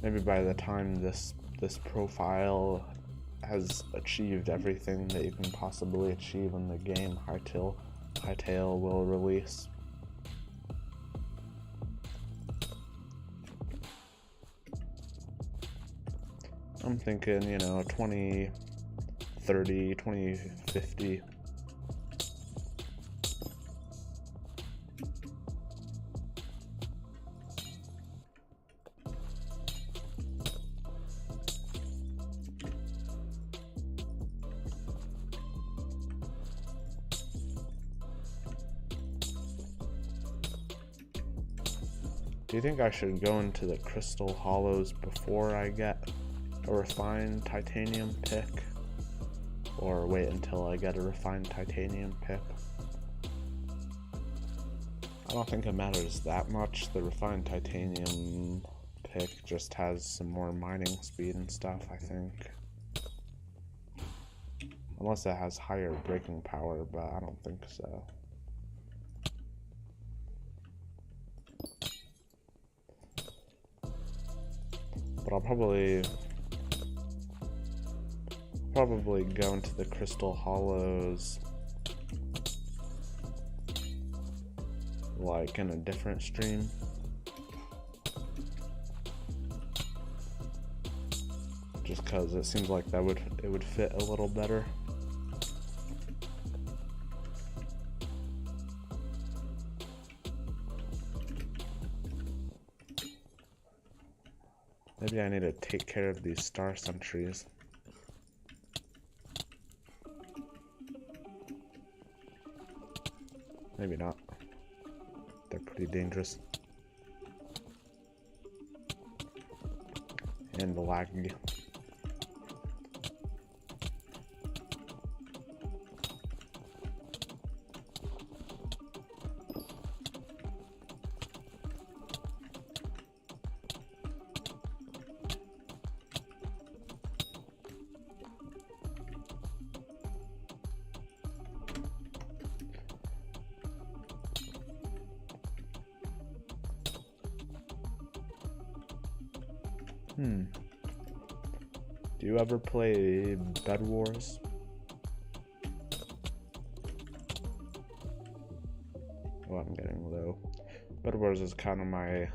Maybe by the time this profile has achieved everything that you can possibly achieve in the game, Hytale will release. I'm thinking, you know, 2030, 2050. Do you think I should go into the crystal hollows before I get a refined titanium pick? Or wait until I get a refined titanium pick? I don't think it matters that much. The refined titanium pick just has some more mining speed and stuff, I think. Unless it has higher breaking power, but I don't think so. But I'll probably go into the crystal hollows like in a different stream. Just because it seems like it would fit a little better. Maybe I need to take care of these star sentries. Maybe not. They're pretty dangerous. And laggy. Do you ever play Bed Wars? Oh, I'm getting low. Bed Wars is kind of my,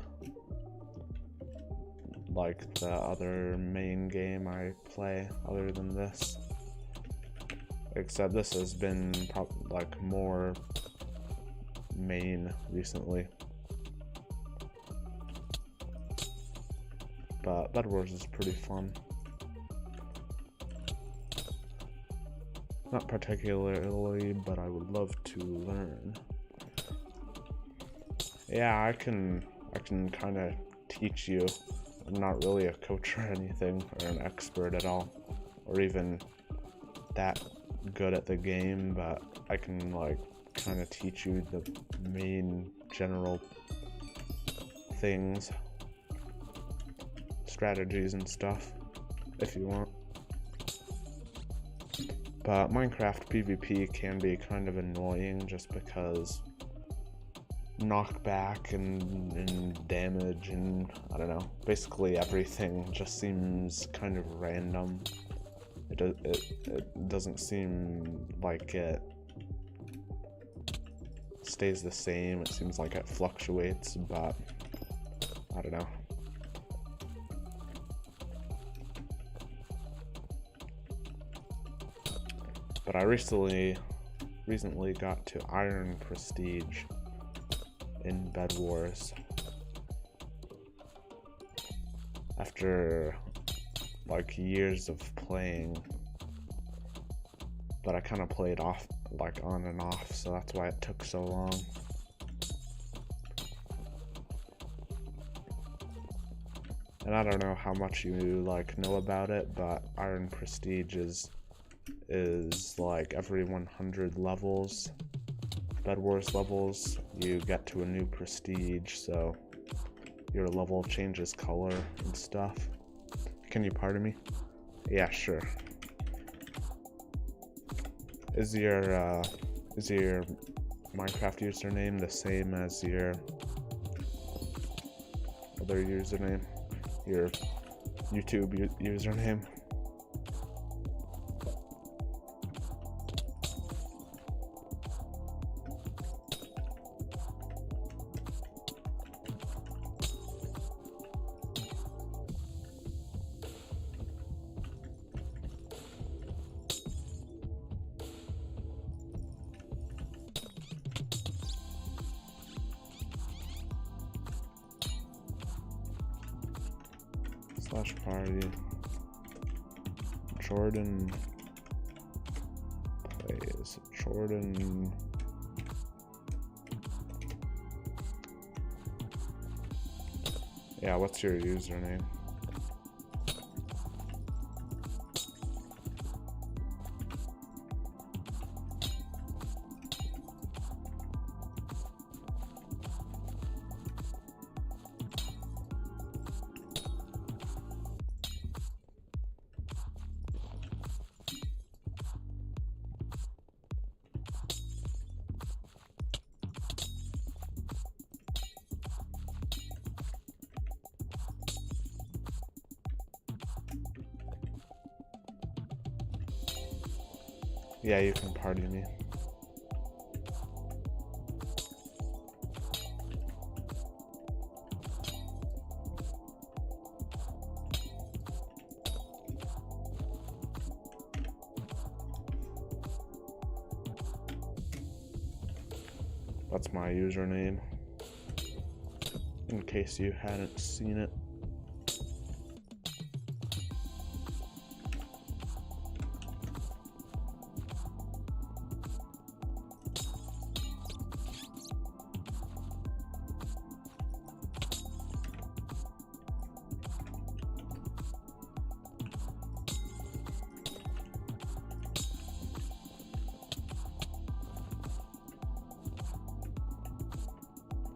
like, the other main game I play other than this. Except this has been like more main recently. But Bed Wars is pretty fun. Not particularly, but I would love to learn. Yeah, I can kind of teach you. I'm not really a coach or anything, or an expert at all, or even that good at the game, but I can like kind of teach you the main general things, strategies and stuff, if you want. But Minecraft PvP can be kind of annoying just because knockback and damage and I don't know, basically everything just seems kind of random. It doesn't seem like it stays the same. It seems like it fluctuates, but I don't know. But I recently got to Iron Prestige in Bed Wars after like years of playing, but I kind of played off, like on and off, so that's why it took so long. And I don't know how much you like know about it, but Iron Prestige is like every 100 levels, Bed Wars levels, you get to a new prestige, so your level changes color and stuff. Can you pardon me? Yeah, sure. Is your Minecraft username the same as your other username? Your YouTube username? /party Jordan plays Jordan. Yeah, what's your username? Yeah, you can party me. That's my username, in case you hadn't seen it.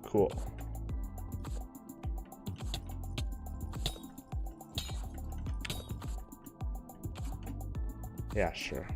Cool. Yeah, sure.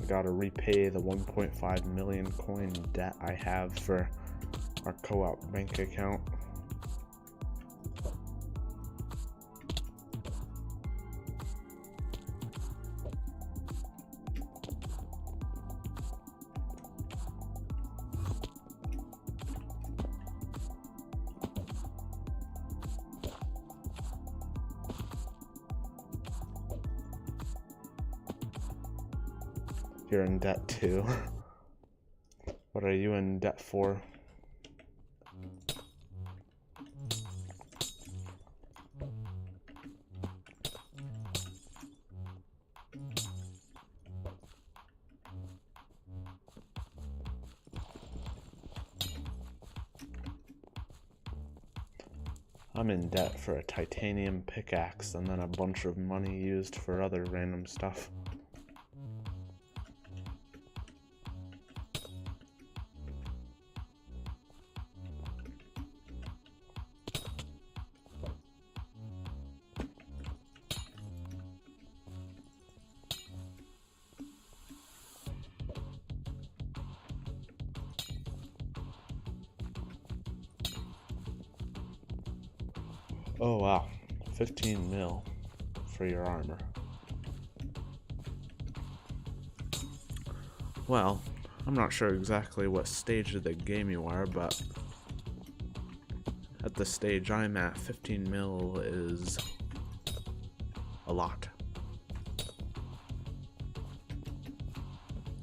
Gotta repay the 1.5 million coin debt I have for our co-op bank account. You're in debt too. What are you in debt for? I'm in debt for a titanium pickaxe and then a bunch of money used for other random stuff. Oh wow, 15 mil for your armor. Well, I'm not sure exactly what stage of the game you are, but at the stage I'm at, 15 mil is a lot.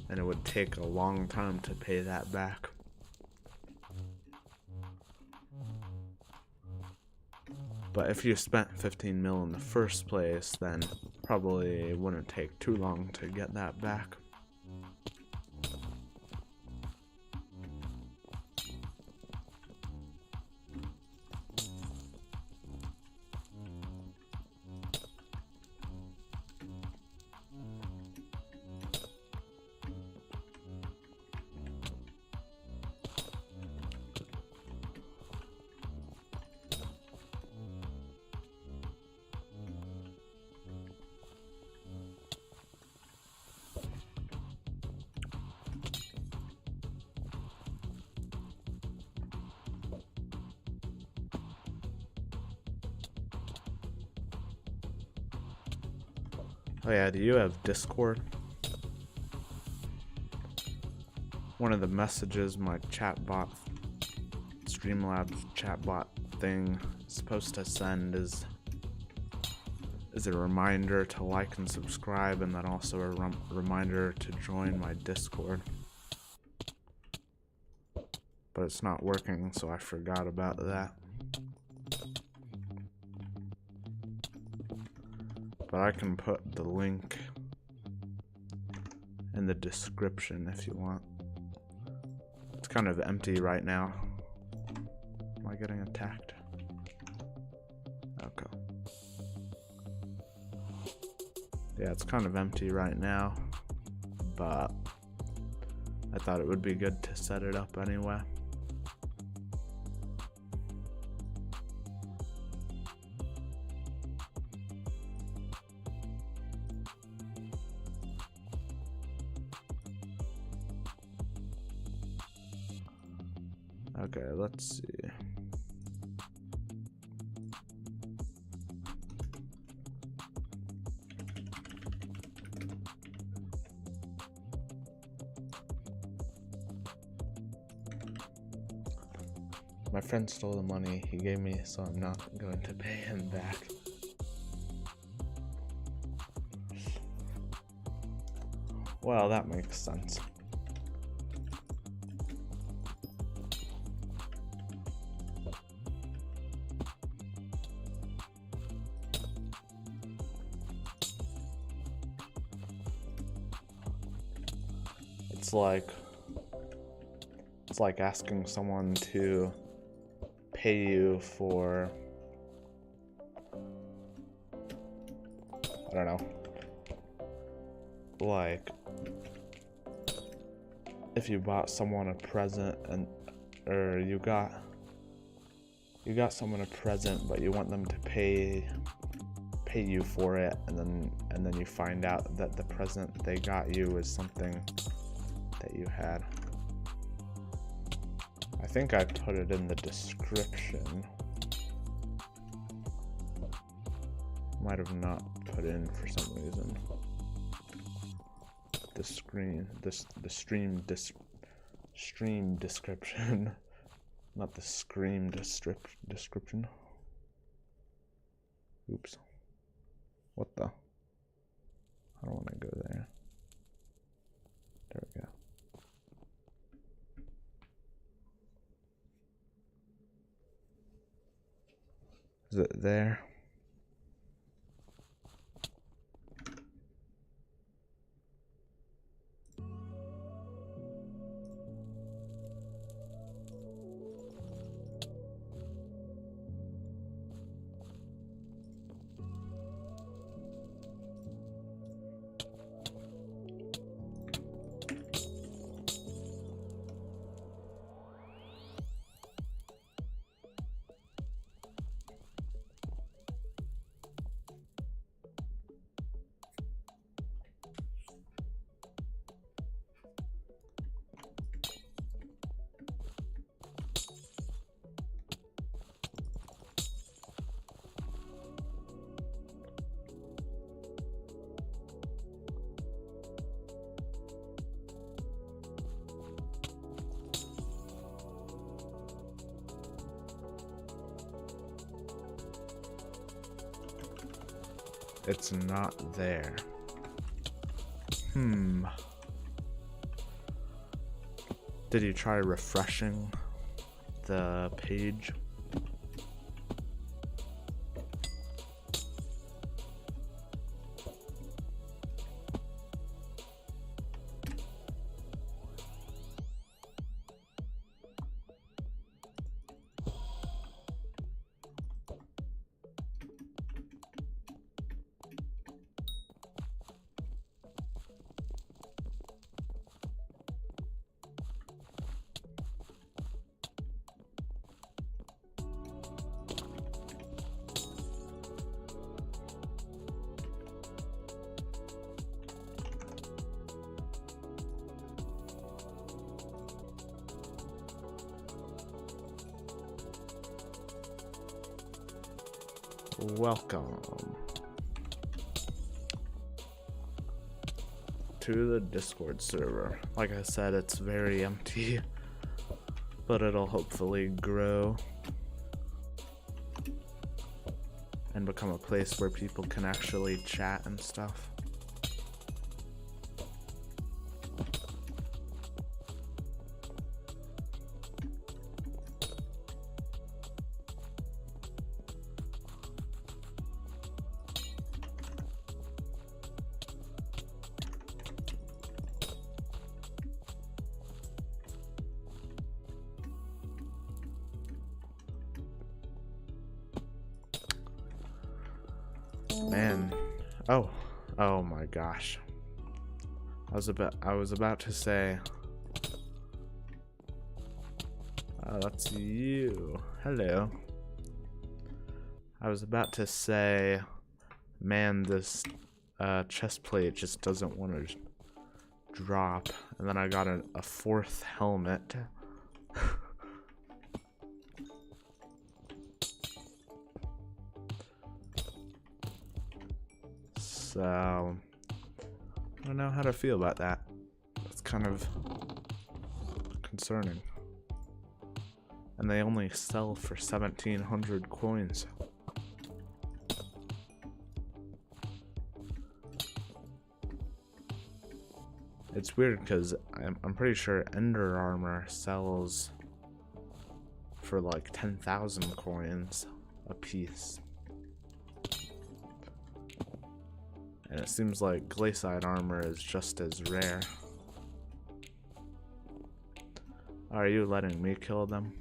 And it would take a long time to pay that back. But if you spent 15 mil in the first place, then probably it wouldn't take too long to get that back. Oh yeah, do you have Discord? One of the messages my chatbot, Streamlabs chatbot thing is supposed to send is a reminder to like and subscribe, and then also a reminder to join my Discord. But it's not working, so I forgot about that. But I can put the link in the description if you want. It's kind of empty right now. Am I getting attacked? Okay. Yeah, it's kind of empty right now, but I thought it would be good to set it up anyway. Okay, let's see. My friend stole the money he gave me, so I'm not going to pay him back. Well, that makes sense. It's like asking someone to pay you for, I don't know, like if you bought someone a present or you got someone a present, but you want them to pay you for it, and then you find out that the present they got you is something that you had. I think I put it in the description. Might have not put in for some reason. The stream description, not the scream description. Oops. What the? I don't want to go there. There we go. Is it there? It's not there. Did you try refreshing the page? Welcome to the Discord server. Like I said, it's very empty, but it'll hopefully grow and become a place where people can actually chat and stuff. Man, oh my gosh. I was about to say, that's you. Hello. I was about to say, man, this chest plate just doesn't want to drop, and then I got a fourth helmet. So I don't know how to feel about that. It's kind of concerning. And they only sell for 1,700 coins. It's weird because I'm pretty sure Ender Armor sells for like 10,000 coins a piece. And it seems like GLACITE armor is just as rare. Are you letting me kill them?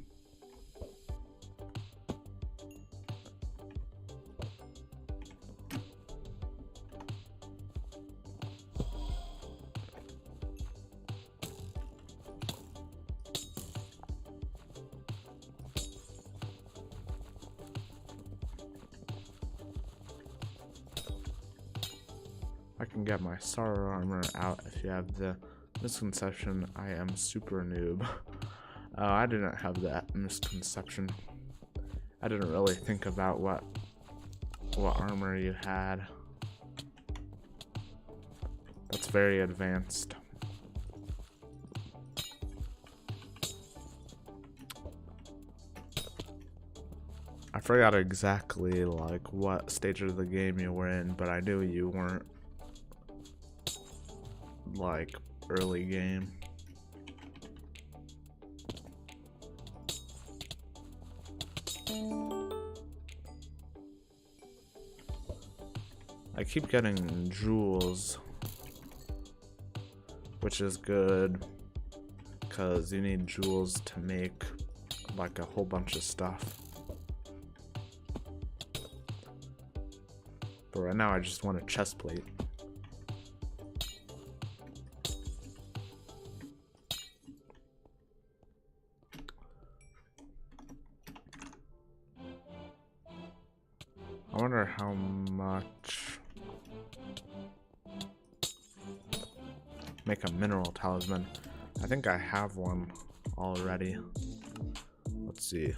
I can get my Sorrow armor out if you have the misconception I am super noob. I didn't have that misconception. I didn't really think about what armor you had. That's very advanced. I forgot exactly like what stage of the game you were in, but I knew you weren't like early game. I keep getting jewels, which is good because you need jewels to make like a whole bunch of stuff. But right now I just want a chest plate. I wonder how much. Make a mineral talisman. I think I have one already. Let's see.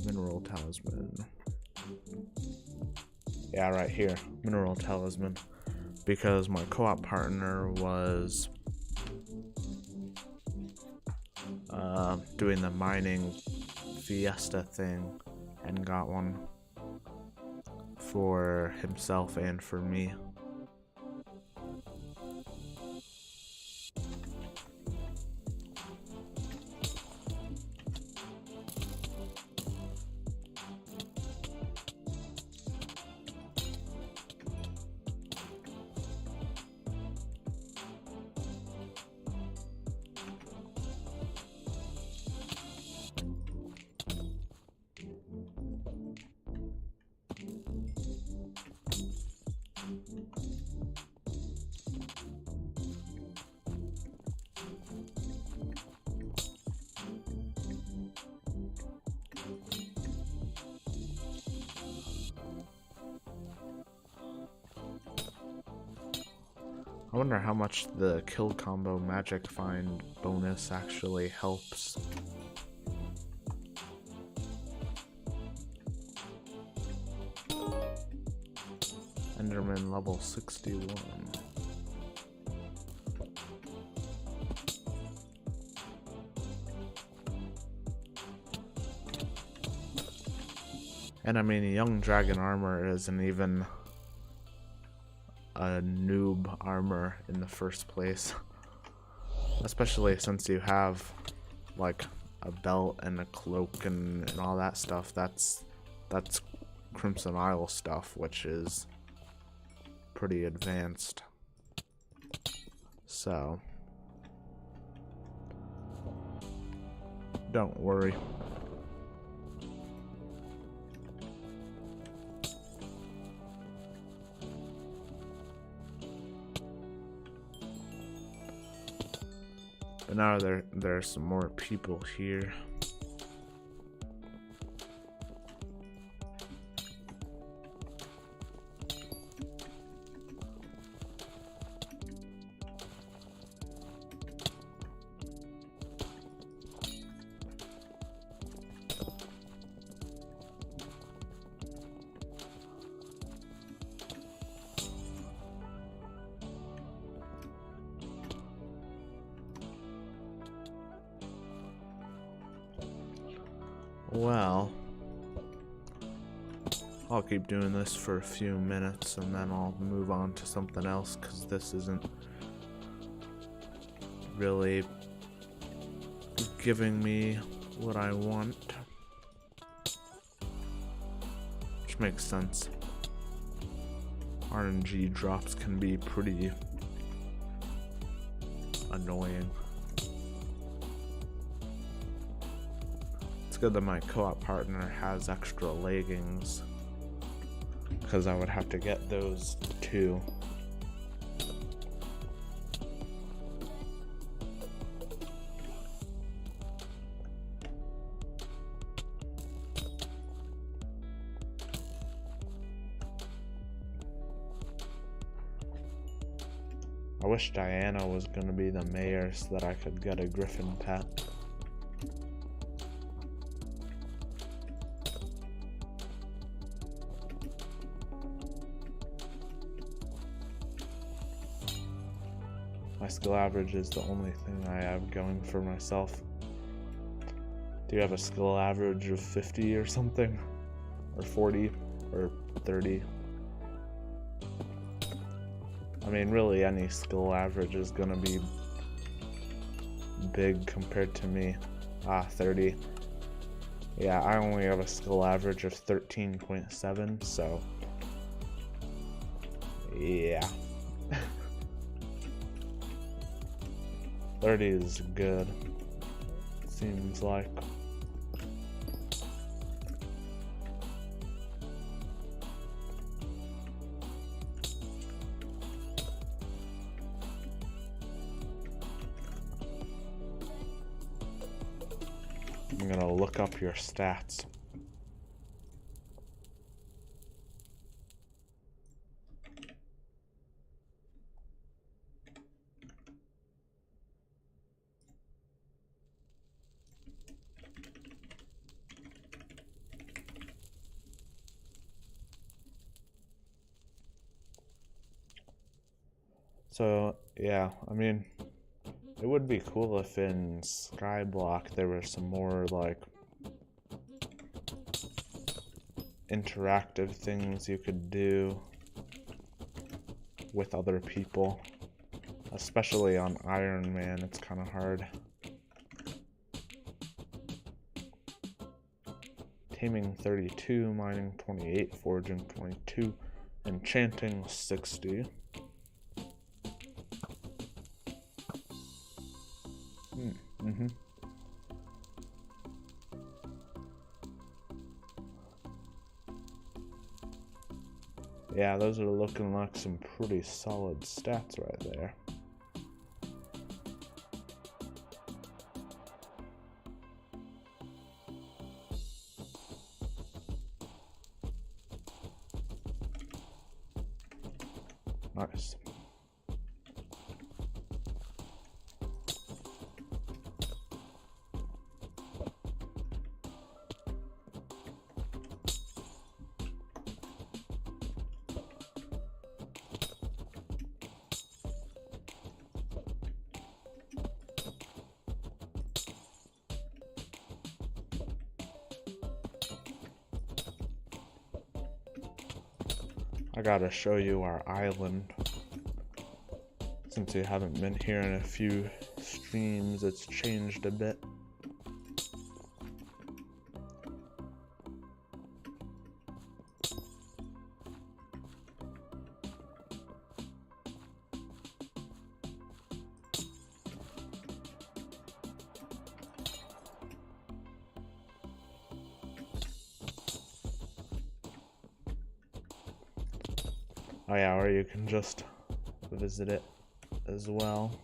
Mineral talisman. Yeah, right here. Mineral talisman. Because my co-op partner was doing the mining fiesta thing and got one for himself and for me. I wonder how much the kill combo magic find bonus actually helps. Enderman level 61. And I mean, young dragon armor isn't even a noob armor in the first place, especially since you have like a belt and a cloak and all that stuff. That's Crimson Isle stuff, which is pretty advanced. So don't worry. But now there's some more people here. Well, I'll keep doing this for a few minutes and then I'll move on to something else because this isn't really giving me what I want. Which makes sense. RNG drops can be pretty annoying. It's good that my co-op partner has extra leggings, because I would have to get those too. I wish Diana was gonna be the mayor so that I could get a griffin pet. My skill average is the only thing I have going for myself. Do you have a skill average of 50 or something? Or 40? Or 30? I mean, really, any skill average is gonna be big compared to me. 30. Yeah, I only have a skill average of 13.7, so... yeah. 30 is good, seems like. I'm gonna look up your stats. So, yeah, I mean, it would be cool if in Skyblock there were some more, like, interactive things you could do with other people. Especially on Ironman, it's kind of hard. Taming 32, mining 28, foraging 22, enchanting 60. Yeah, those are looking like some pretty solid stats right there. Nice. I gotta show you our island. Since you haven't been here in a few streams, it's changed a bit. Oh yeah, or you can just visit it as well.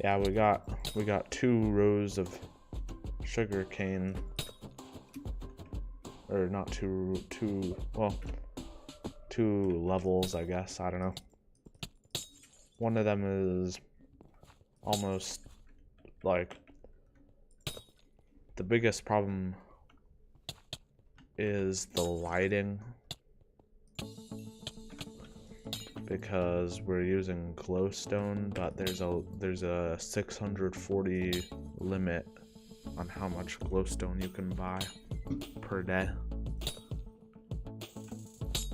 Yeah, we got 2 rows of sugar cane, or not two levels, I guess. I don't know. One of them is almost like the biggest problem is the lighting, because we're using glowstone, but there's a 640 limit on how much glowstone you can buy per day.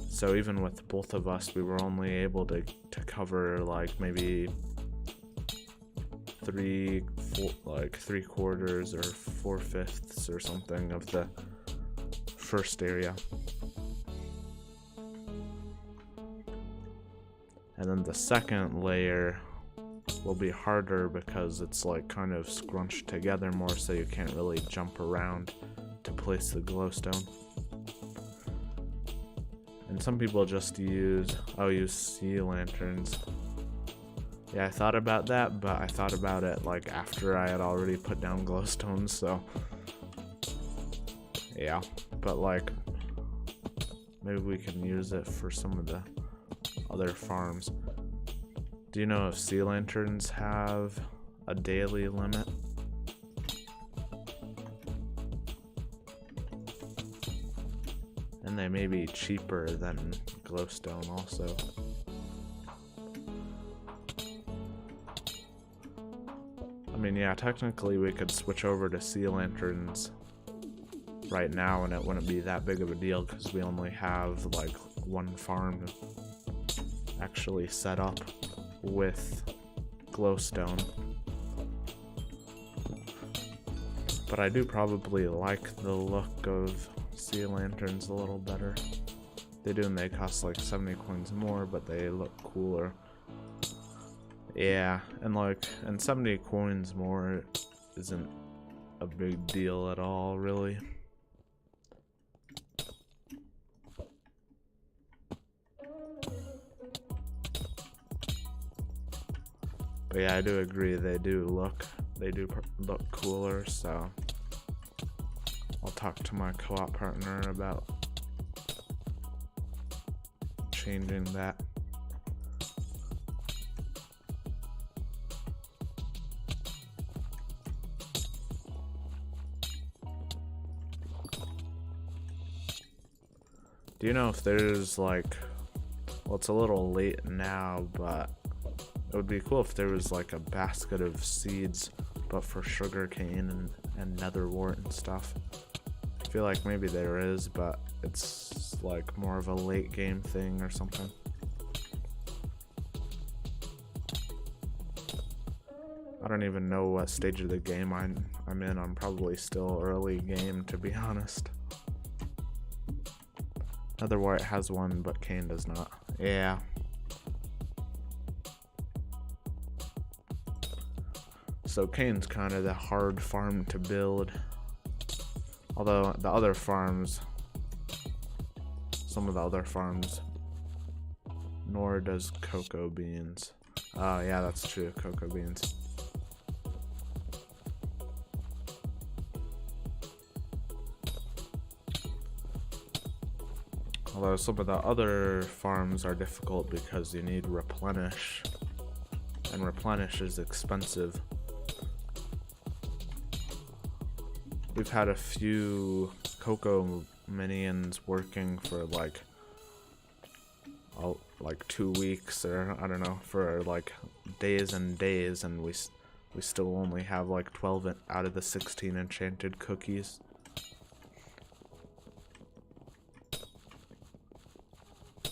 So even with both of us, we were only able to cover like maybe 3/4 or 4/5 or something of the first area. And then the second layer will be harder because it's like kind of scrunched together more, so you can't really jump around to place the glowstone. And some people just use sea lanterns. Yeah, I thought about that, but I thought about it like after I had already put down glowstones, so yeah. But like, maybe we can use it for some of the other farms. Do you know if sea lanterns have a daily limit? And they may be cheaper than glowstone also. I mean, yeah, technically we could switch over to sea lanterns right now and it wouldn't be that big of a deal because we only have like one farm actually set up with glowstone. But I do probably like the look of sea lanterns a little better. They do, and they cost like 70 coins more, but they look cooler. Yeah, and 70 coins more isn't a big deal at all, really. But yeah, I do agree they do look cooler, so I'll talk to my co-op partner about changing that. Do you know if there's like, well, it's a little late now, but it would be cool if there was like a basket of seeds, but for sugarcane and netherwort and stuff. I feel like maybe there is, but it's like more of a late game thing or something. I don't even know what stage of the game I'm in. I'm probably still early game, to be honest. Netherwort has one, but cane does not. Yeah. So cane's kind of the hard farm to build. Although the other farms, some of the other farms, nor does cocoa beans. Oh yeah, that's true, cocoa beans. Although some of the other farms are difficult because you need replenish, and replenish is expensive. We've had a few cocoa minions working for like 2 weeks, or I don't know, for like days and days, and we still only have like 12 out of the 16 enchanted cookies.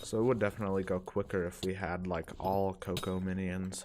So it would definitely go quicker if we had like all cocoa minions.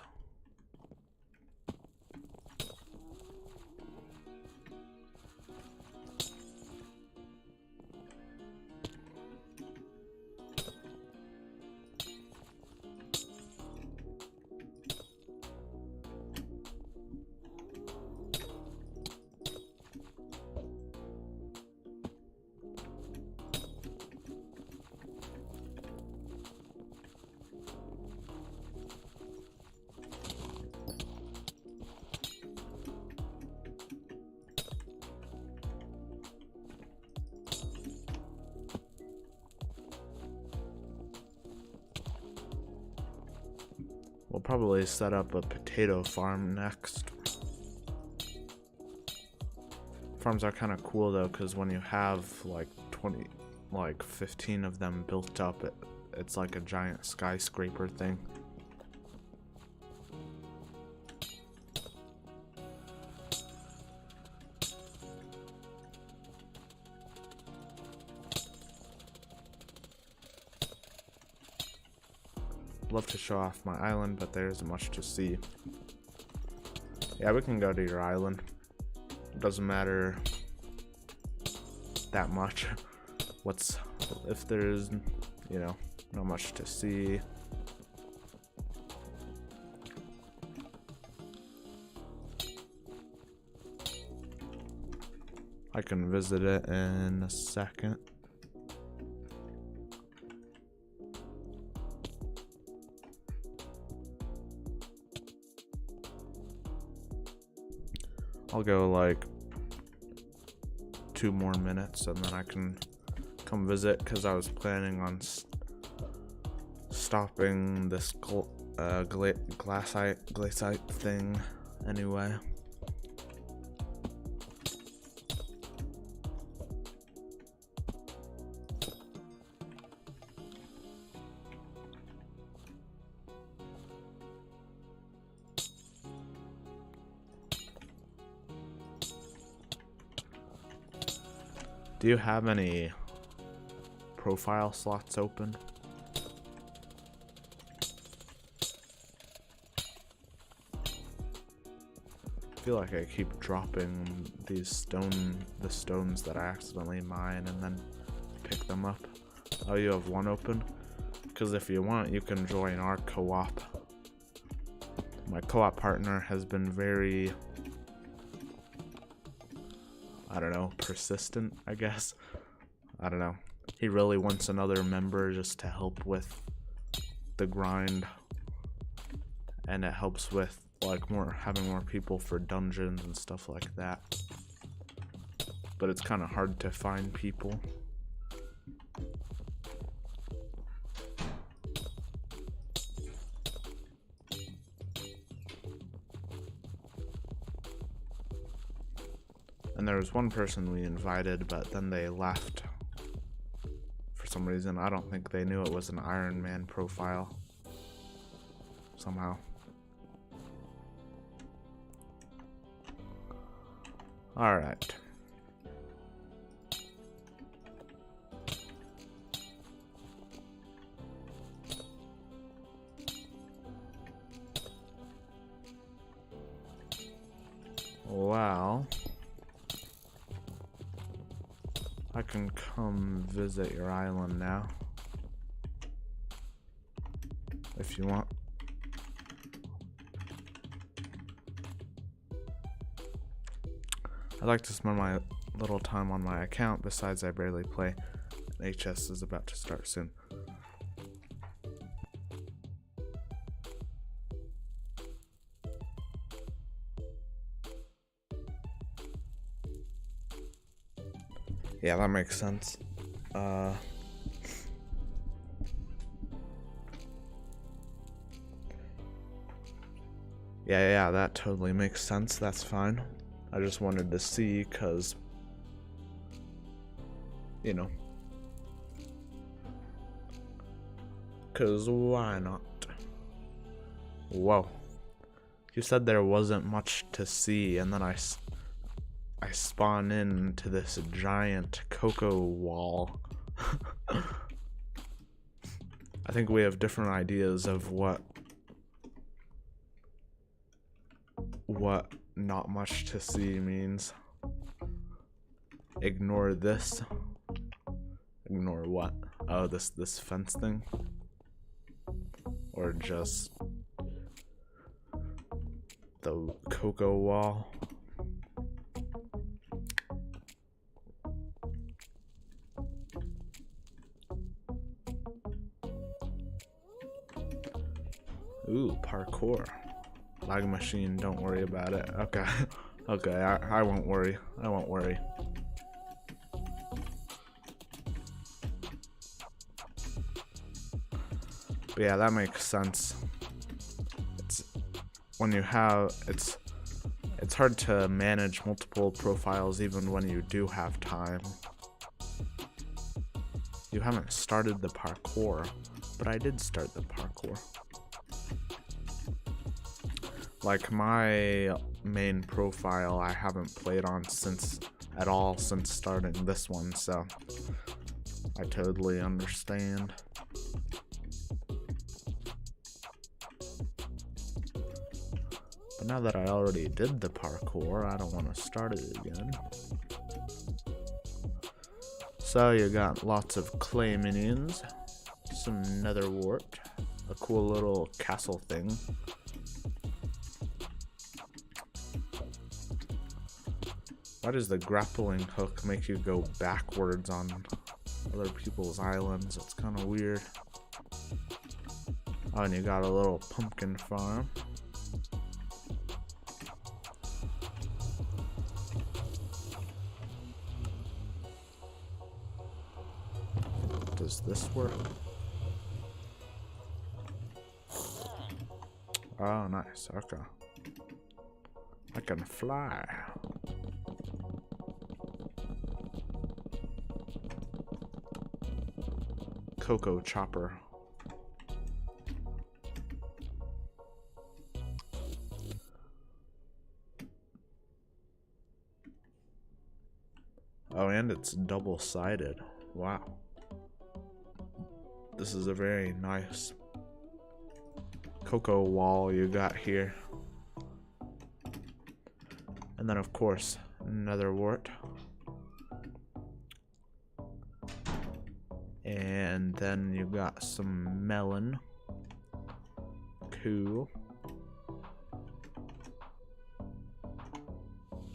We'll probably set up a potato farm next. Farms are kind of cool though, because when you have like 15 of them built up, it's like a giant skyscraper thing. love to show off my island, but there isn't much to see. Yeah, we can go to your island. It doesn't matter that much. If there's, you know, not much to see. I can visit it in a second. I'll go like 2 more minutes and then I can come visit, because I was planning on stopping this GLACITE thing anyway. Do you have any profile slots open? I feel like I keep dropping the stones that I accidentally mine and then pick them up. Oh, you have one open? Because if you want, you can join our co-op. My co-op partner has been very, I don't know, persistent, I guess. I don't know. He really wants another member just to help with the grind. And it helps with like having more people for dungeons and stuff like that. But it's kind of hard to find people. And there was one person we invited, but then they left for some reason. I don't think they knew it was an Ironman profile somehow. All right. Well, I can come visit your island now, if you want. I like to spend my little time on my account, besides I barely play, and HS is about to start soon. Yeah, that makes sense. Yeah, that totally makes sense. That's fine. I just wanted to see, cause, you know, cause why not? Whoa. You said there wasn't much to see, and then I spawn into this giant cocoa wall. I think we have different ideas of what not much to see means. Ignore this. Ignore what? Oh, this fence thing? Or just the cocoa wall? Ooh, parkour. Lag machine, don't worry about it. Okay. Okay, I won't worry. I won't worry. But yeah, that makes sense. It's hard to manage multiple profiles even when you do have time. You haven't started the parkour, but I did start the parkour. Like, my main profile I haven't played on since starting this one, so I totally understand. But now that I already did the parkour, I don't want to start it again. So you got lots of clay minions, some nether wart, a cool little castle thing. Why does the grappling hook make you go backwards on other people's islands? It's kind of weird. Oh, and you got a little pumpkin farm. Does this work? Oh, nice. Okay. I can fly. Cocoa chopper. Oh, and it's double-sided. Wow. This is a very nice cocoa wall you got here. And then, of course, another wart. And then you got some melon. Cool.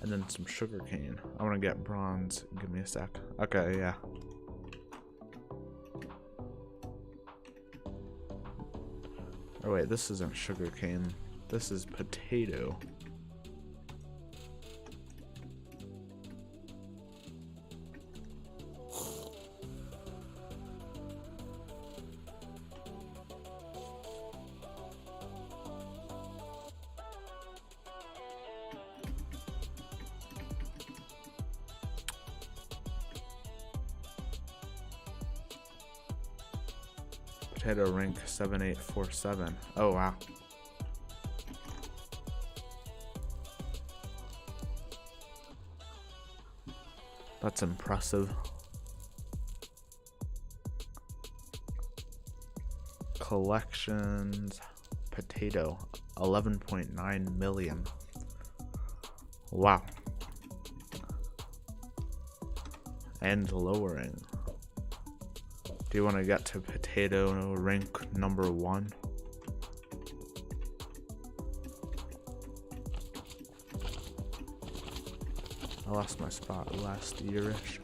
And then some sugar cane. I want to get bronze. Give me a sec. Okay, yeah. Oh wait, this isn't sugar cane. This is potato. Potato rank 7847. Oh wow. That's impressive. Collections. Potato. 11.9 million. Wow. And lowering. Do you want to get to potato rank number 1? I lost my spot last year-ish.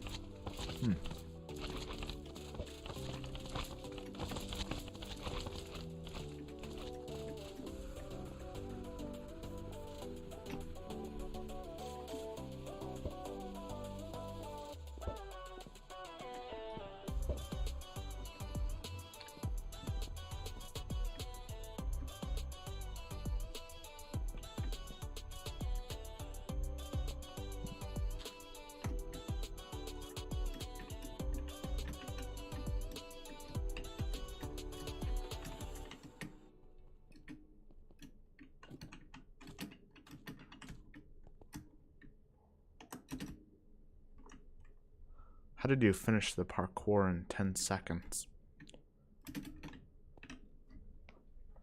How did you finish the parkour in 10 seconds?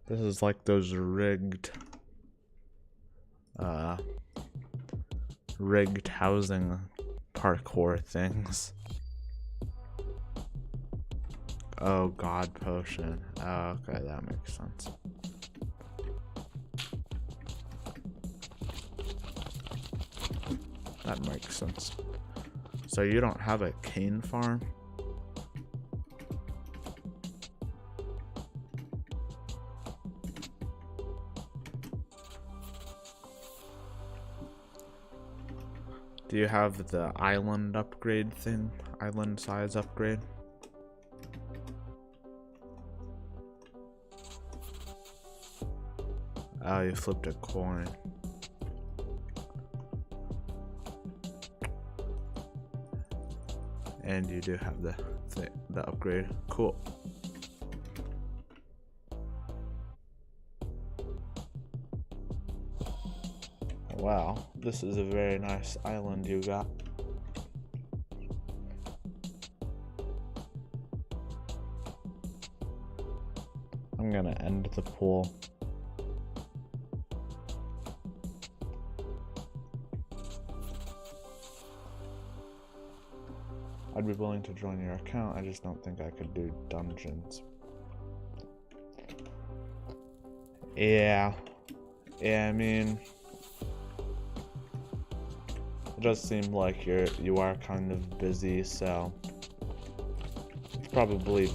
This is like those rigged housing parkour things. Oh, God potion. Oh, okay, that makes sense. That makes sense. So you don't have a cane farm? Do you have the island upgrade thing? Island size upgrade? Oh, you flipped a coin. And you do have the upgrade. Cool. Wow, this is a very nice island you got. I'm gonna end the pool. I'd be willing to join your account, I just don't think I could do dungeons. Yeah. Yeah, I mean, it does seem like you are kind of busy, so it's probably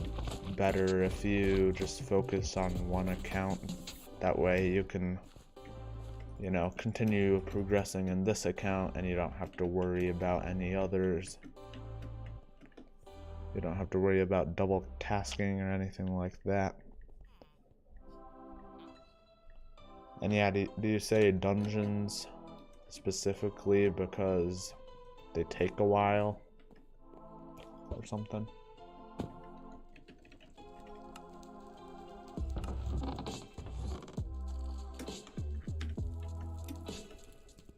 better if you just focus on one account. That way you can, you know, continue progressing in this account and you don't have to worry about any others. You don't have to worry about double tasking or anything like that. And yeah, do you say dungeons specifically because they take a while or something?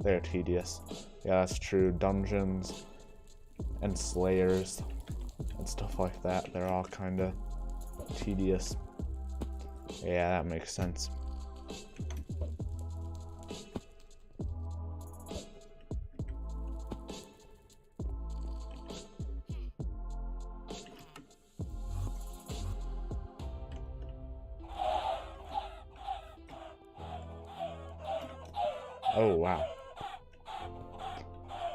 They're tedious. Yeah, that's true. Dungeons and slayers and stuff like that, they're all kind of tedious. Yeah, that makes sense. Oh, wow.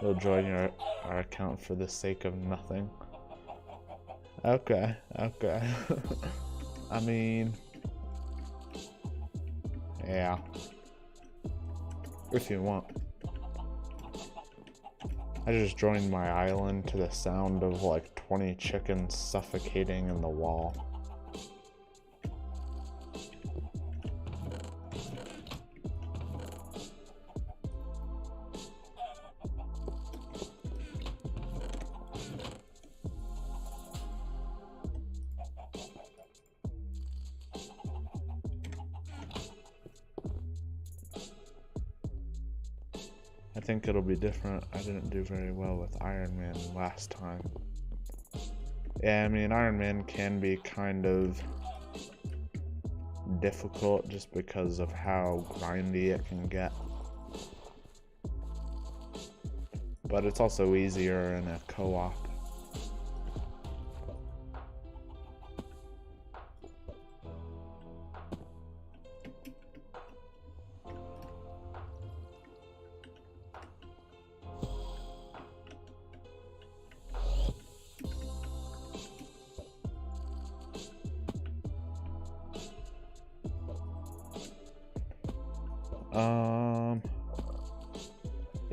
You'll join our account for the sake of nothing. Okay, okay. I mean, yeah. If you want. I just joined my island to the sound of like 20 chickens suffocating in the wall. I think it'll be different. I didn't do very well with Ironman last time. Yeah, I mean, Ironman can be kind of difficult just because of how grindy it can get. But it's also easier in a co-op.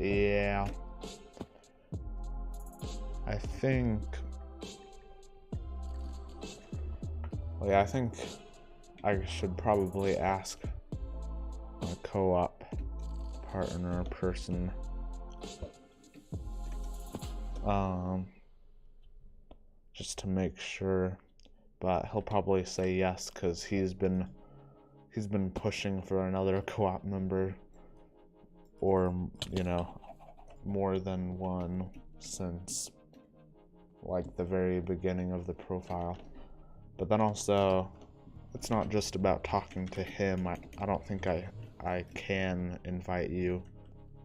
Yeah. I think... Well, yeah, I think I should probably ask a co-op partner person. Just to make sure. But he'll probably say yes, because he's been pushing for another co-op member, or, you know, more than one since like the very beginning of the profile. But then also, it's not just about talking to him. I don't think I can invite you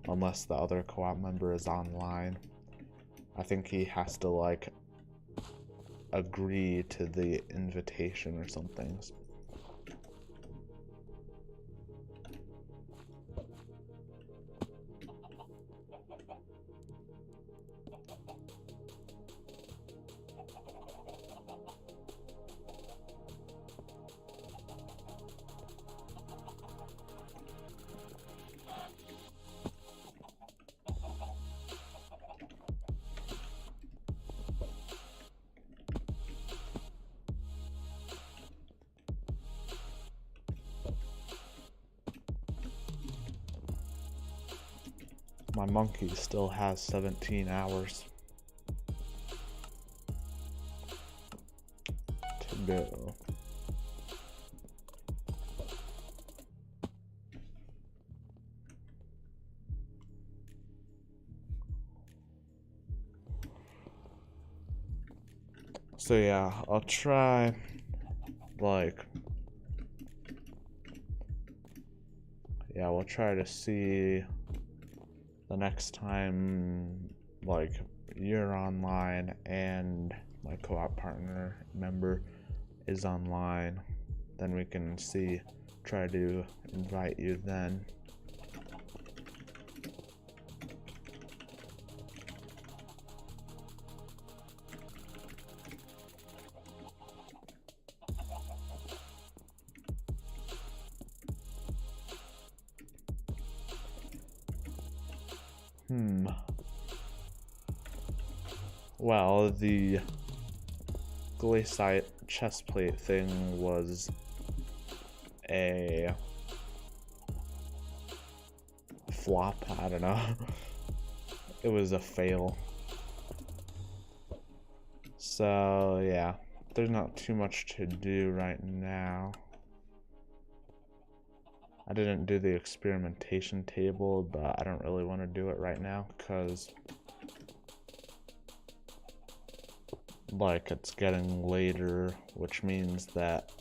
unless the other co-op member is online. I think he has to like agree to the invitation or something. My monkey still has 17 hours to go. So yeah, I'll try, like, yeah, we'll try to see the next time, like, you're online and my co-op partner member is online, then we can try to invite you then. Well, the GLACITE chestplate thing was a flop, I don't know. It was a fail. So yeah, there's not too much to do right now. I didn't do the experimentation table, but I don't really want to do it right now because like it's getting later, which means that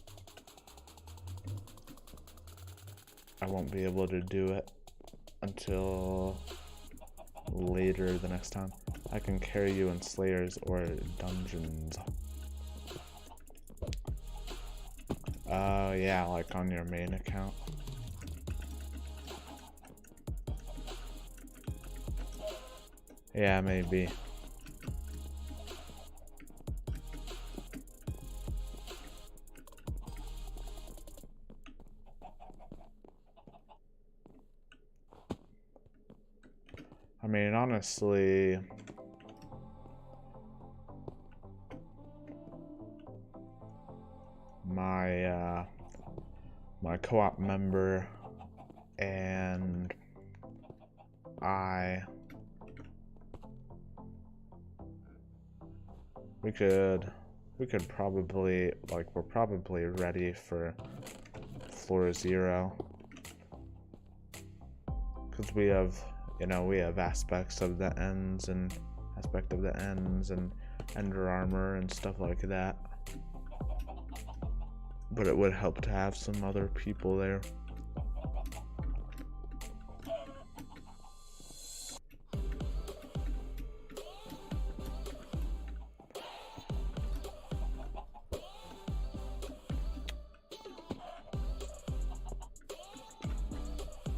I won't be able to do it until later the next time. I can carry you in Slayers or dungeons. Yeah, like on your main account. Yeah, maybe. I mean, honestly, my co-op member and we could probably, like, we're probably ready for floor 0 because we have, you know, we have aspect of the ends and ender armor and stuff like that. But it would help to have some other people there.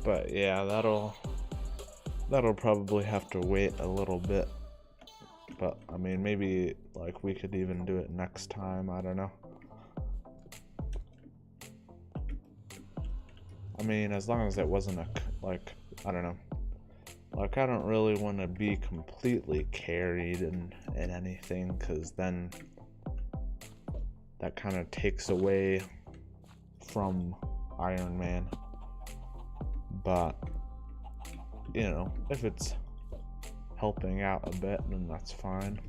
But yeah, that'll probably have to wait a little bit. But I mean, maybe like we could even do it next time, I don't know. I mean, as long as it wasn't I don't know. Like, I don't really want to be completely carried in anything, because then that kind of takes away from Iron Man. But, you know, if it's helping out a bit, then that's fine.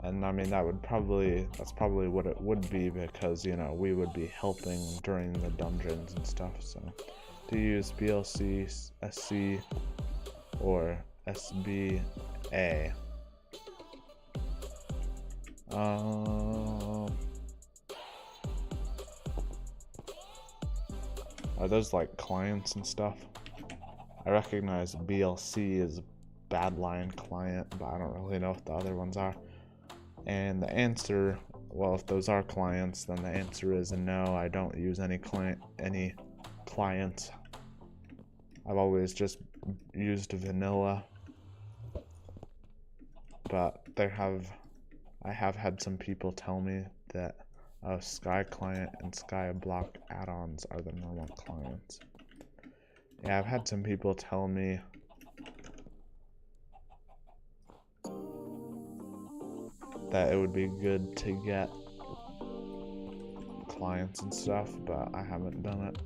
And I mean, that's probably what it would be, because, you know, we would be helping during the dungeons and stuff. So, do you use BLC, SC, or SBA? Are those like clients and stuff? I recognize BLC is Badline client, but I don't really know if the other ones are. And the answer, well, if those are clients, then the answer is no. I don't use any clients. I've always just used vanilla. But I have had some people tell me that Sky Client and Skyblock add-ons are the normal clients. Yeah, I've had some people tell me that it would be good to get clients and stuff, but I haven't done it.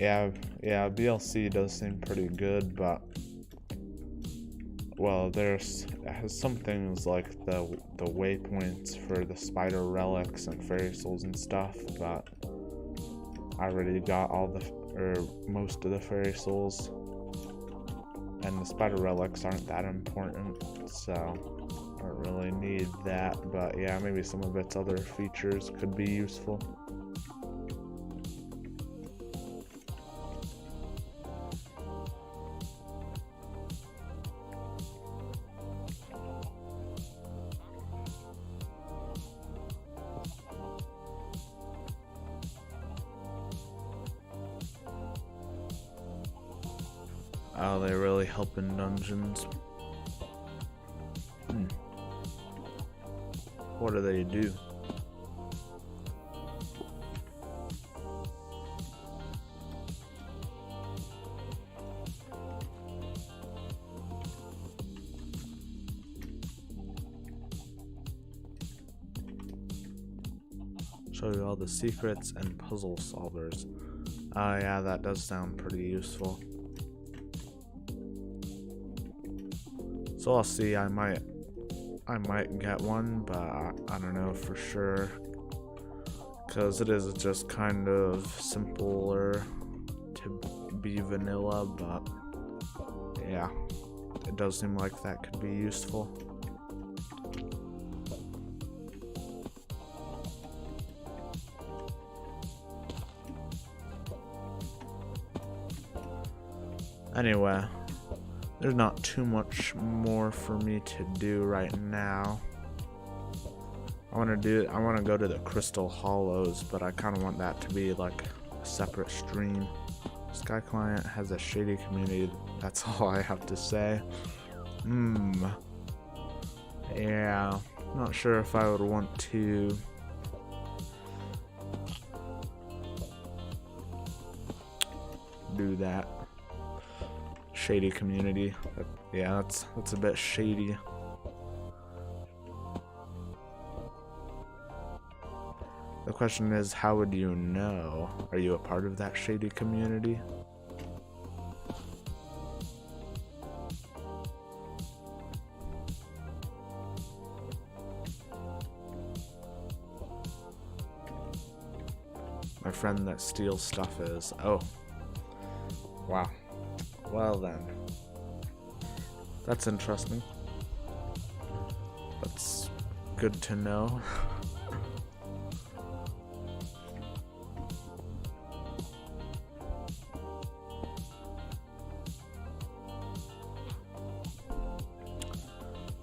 Yeah, BLC does seem pretty good, but well, it has some things like the waypoints for the spider relics and fairy souls and stuff, but I already got most of the fairy souls, and the spider relics aren't that important, so I don't really need that. But yeah, maybe some of its other features could be useful. Oh, they really help in dungeons. What do they do? Show you all the secrets and puzzle solvers. Oh yeah, that does sound pretty useful. So I'll see. I might get one, but I don't know for sure, because it is just kind of simpler to be vanilla, but yeah, it does seem like that could be useful. Anyway, there's not too much more for me to do right now. I want to go to the Crystal Hollows, but I kind of want that to be like a separate stream. Sky Client has a shady community. That's all I have to say. Yeah, not sure if I would want to do that. Shady community. Yeah, that's a bit shady. The question is, how would you know? Are you a part of that shady community? My friend that steals stuff is. Oh. Wow. Well then. That's interesting. That's good to know.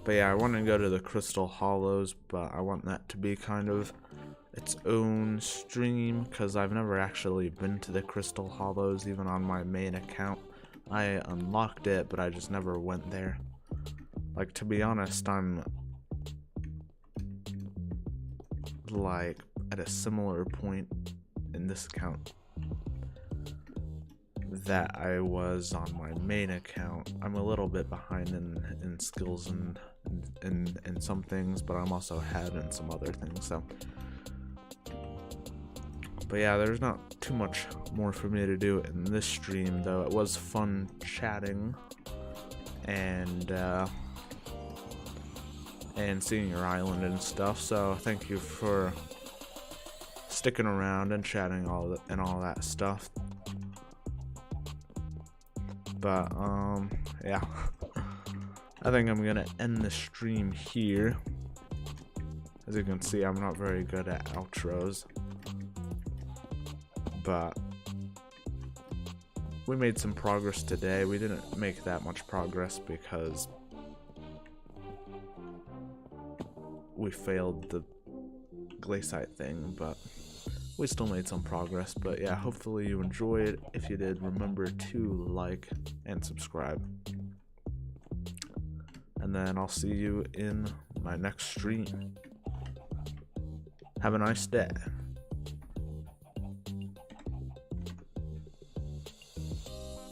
But yeah, I want to go to the Crystal Hollows, but I want that to be kind of its own stream, because I've never actually been to the Crystal Hollows, even on my main account. I unlocked it, but I just never went there. Like, to be honest, I'm like at a similar point in this account that I was on my main account. I'm a little bit behind in skills and in some things, but I'm also ahead in some other things. So, but yeah, there's not too much more for me to do in this stream, though. It was fun chatting and seeing your island and stuff. So thank you for sticking around and chatting all that stuff. But yeah, I think I'm gonna end the stream here. As you can see, I'm not very good at outros, but we made some progress today. We didn't make that much progress because we failed the GLACITE thing, but we still made some progress. But yeah, hopefully you enjoyed. If you did, remember to like and subscribe. And then I'll see you in my next stream. Have a nice day.